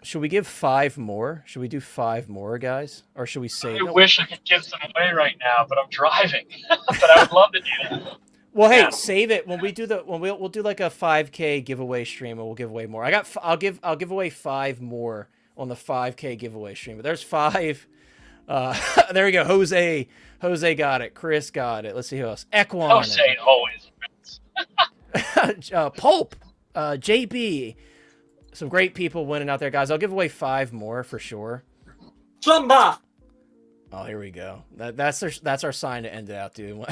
Should we give 5 more? Should we do 5 more, guys? Or should we save? I wish I could give some away right now, but I'm driving. But I would love to do that. Well, hey, save it when we do we'll do like a 5K giveaway stream, and we'll give away more. I'll give away 5 more on the 5K giveaway stream. But there's 5. There we go. Jose got it. Chris got it. Let's see who else. Equan. Jose always wins. Pulp. JB. Some great people winning out there, guys. I'll give away 5 more for sure. Jumba. Oh, here we go. That's our sign to end it out, dude.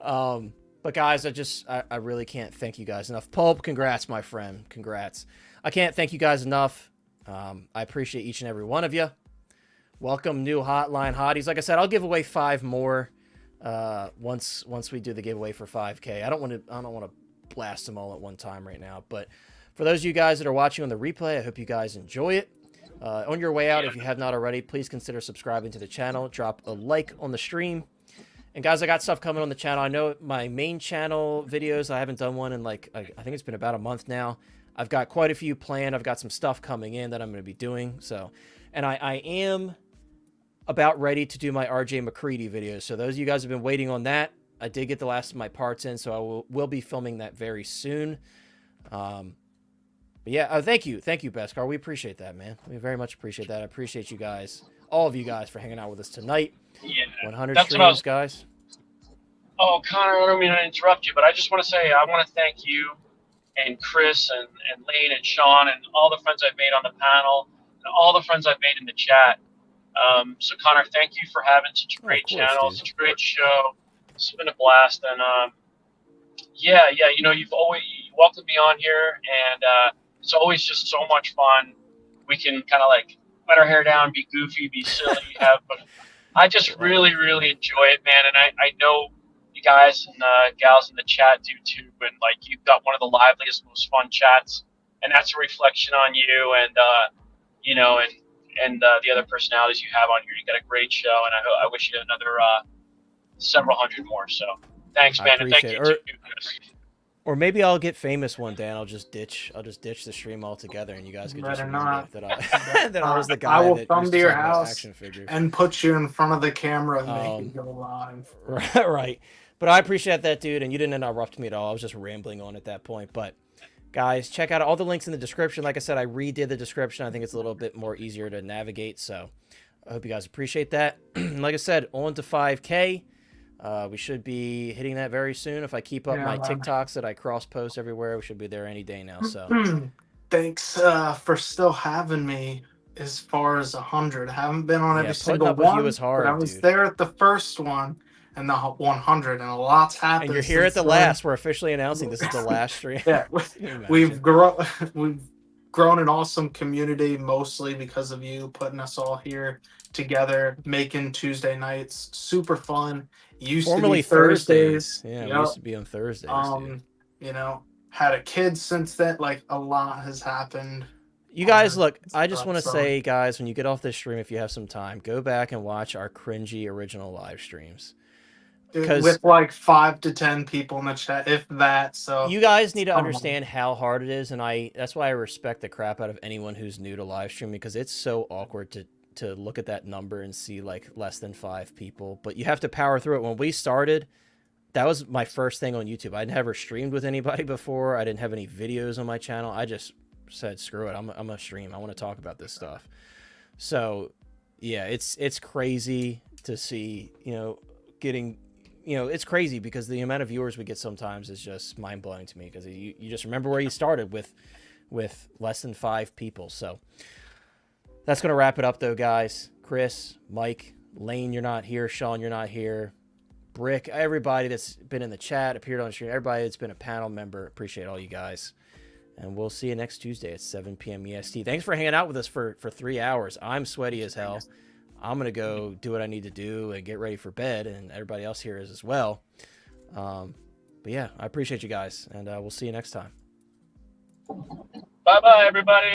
But guys, I really can't thank you guys enough. Pulp, congrats, my friend. Congrats. I can't thank you guys enough. I appreciate each and every one of you. Welcome, new Hotline Hotties. Like I said, I'll give away 5 more once we do the giveaway for 5K. I don't want to blast them all at one time right now. But for those of you guys that are watching on the replay, I hope you guys enjoy it. On your way out, if you have not already, please consider subscribing to the channel. Drop a like on the stream. And guys, I got stuff coming on the channel. I know my main channel videos, I haven't done one in I think it's been about a month now. I've got quite a few planned. I've got some stuff coming in that I'm going to be doing. So, and I am about ready to do my RJ McCready videos. So those of you guys have been waiting on that. I did get the last of my parts in, so I will be filming that very soon. But yeah, thank you, Beskar. We appreciate that, man. We very much appreciate that. I appreciate you guys, all of you guys, for hanging out with us tonight. Yeah, 100 streams, guys. Oh, Connor, I don't mean to interrupt you, but I just want to say I want to thank you and Chris and Lane and Sean and all the friends I've made on the panel and all the friends I've made in the chat. So, Connor, thank you for having such a great channel, such a great show. It's been a blast. And, yeah, you know, you welcomed me on here, and it's always just so much fun. We can kind of like let our hair down, be goofy, be silly, but I just really, really enjoy it, man. And I know you guys and gals in the chat do too. And like, you've got one of the liveliest, most fun chats, and that's a reflection on you and you know, and the other personalities you have on here. You got a great show, and I wish you another several hundred more. So thanks, man, and thank you too, Chris. Or maybe I'll get famous one day and I'll just ditch the stream altogether, and you guys could just remember that I was the guy. I will that come used to your talk about house action figures and put you in front of the camera and make you go live. Right. But I appreciate that, dude, and you didn't interrupt me at all. I was just rambling on at that point. But guys, check out all the links in the description. Like I said, I redid the description. I think it's a little bit more easier to navigate. So I hope you guys appreciate that. Like I said, on to 5K. We should be hitting that very soon. If I keep up my TikToks that I cross post everywhere, we should be there any day now. So thanks for still having me as far as 100. I haven't been on every single up one, with you is hard, but I was dude. there at the first one and the 100, and a lot's happened. And you're here at the last. We're officially announcing this is the last stream. Yeah, we've grown an awesome community, mostly because of you putting us all here together, making Tuesday nights super fun. Used Formerly to be Thursdays. Yeah, we used to be on Thursdays. You know, had a kid since then. Like, a lot has happened. You guys, look, I just want to say, guys, when you get off this stream, if you have some time, go back and watch our cringy original live streams. With like 5 to 10 people in the chat, if that. So you guys need to understand how hard it is, and that's why I respect the crap out of anyone who's new to live stream, because it's so awkward to look at that number and see like less than 5 people. But you have to power through it. When we started, that was my first thing on YouTube. I'd never streamed with anybody before. I didn't have any videos on my channel. I just said, screw it, I'm gonna stream. I want to talk about this stuff. So yeah, it's crazy to see, you know, getting, you know, it's crazy because the amount of viewers we get sometimes is just mind-blowing to me, because you just remember where you started with with less than 5 people. So that's going to wrap it up, though, guys. Chris, Mike, Lane, you're not here. Sean, you're not here. Brick, everybody that's been in the chat, appeared on the stream, everybody that's been a panel member. Appreciate all you guys. And we'll see you next Tuesday at 7 p.m. EST. Thanks for hanging out with us for 3 hours. I'm sweaty as hell. I'm going to go do what I need to do and get ready for bed, and everybody else here is as well. But yeah, I appreciate you guys, and we'll see you next time. Bye-bye, everybody.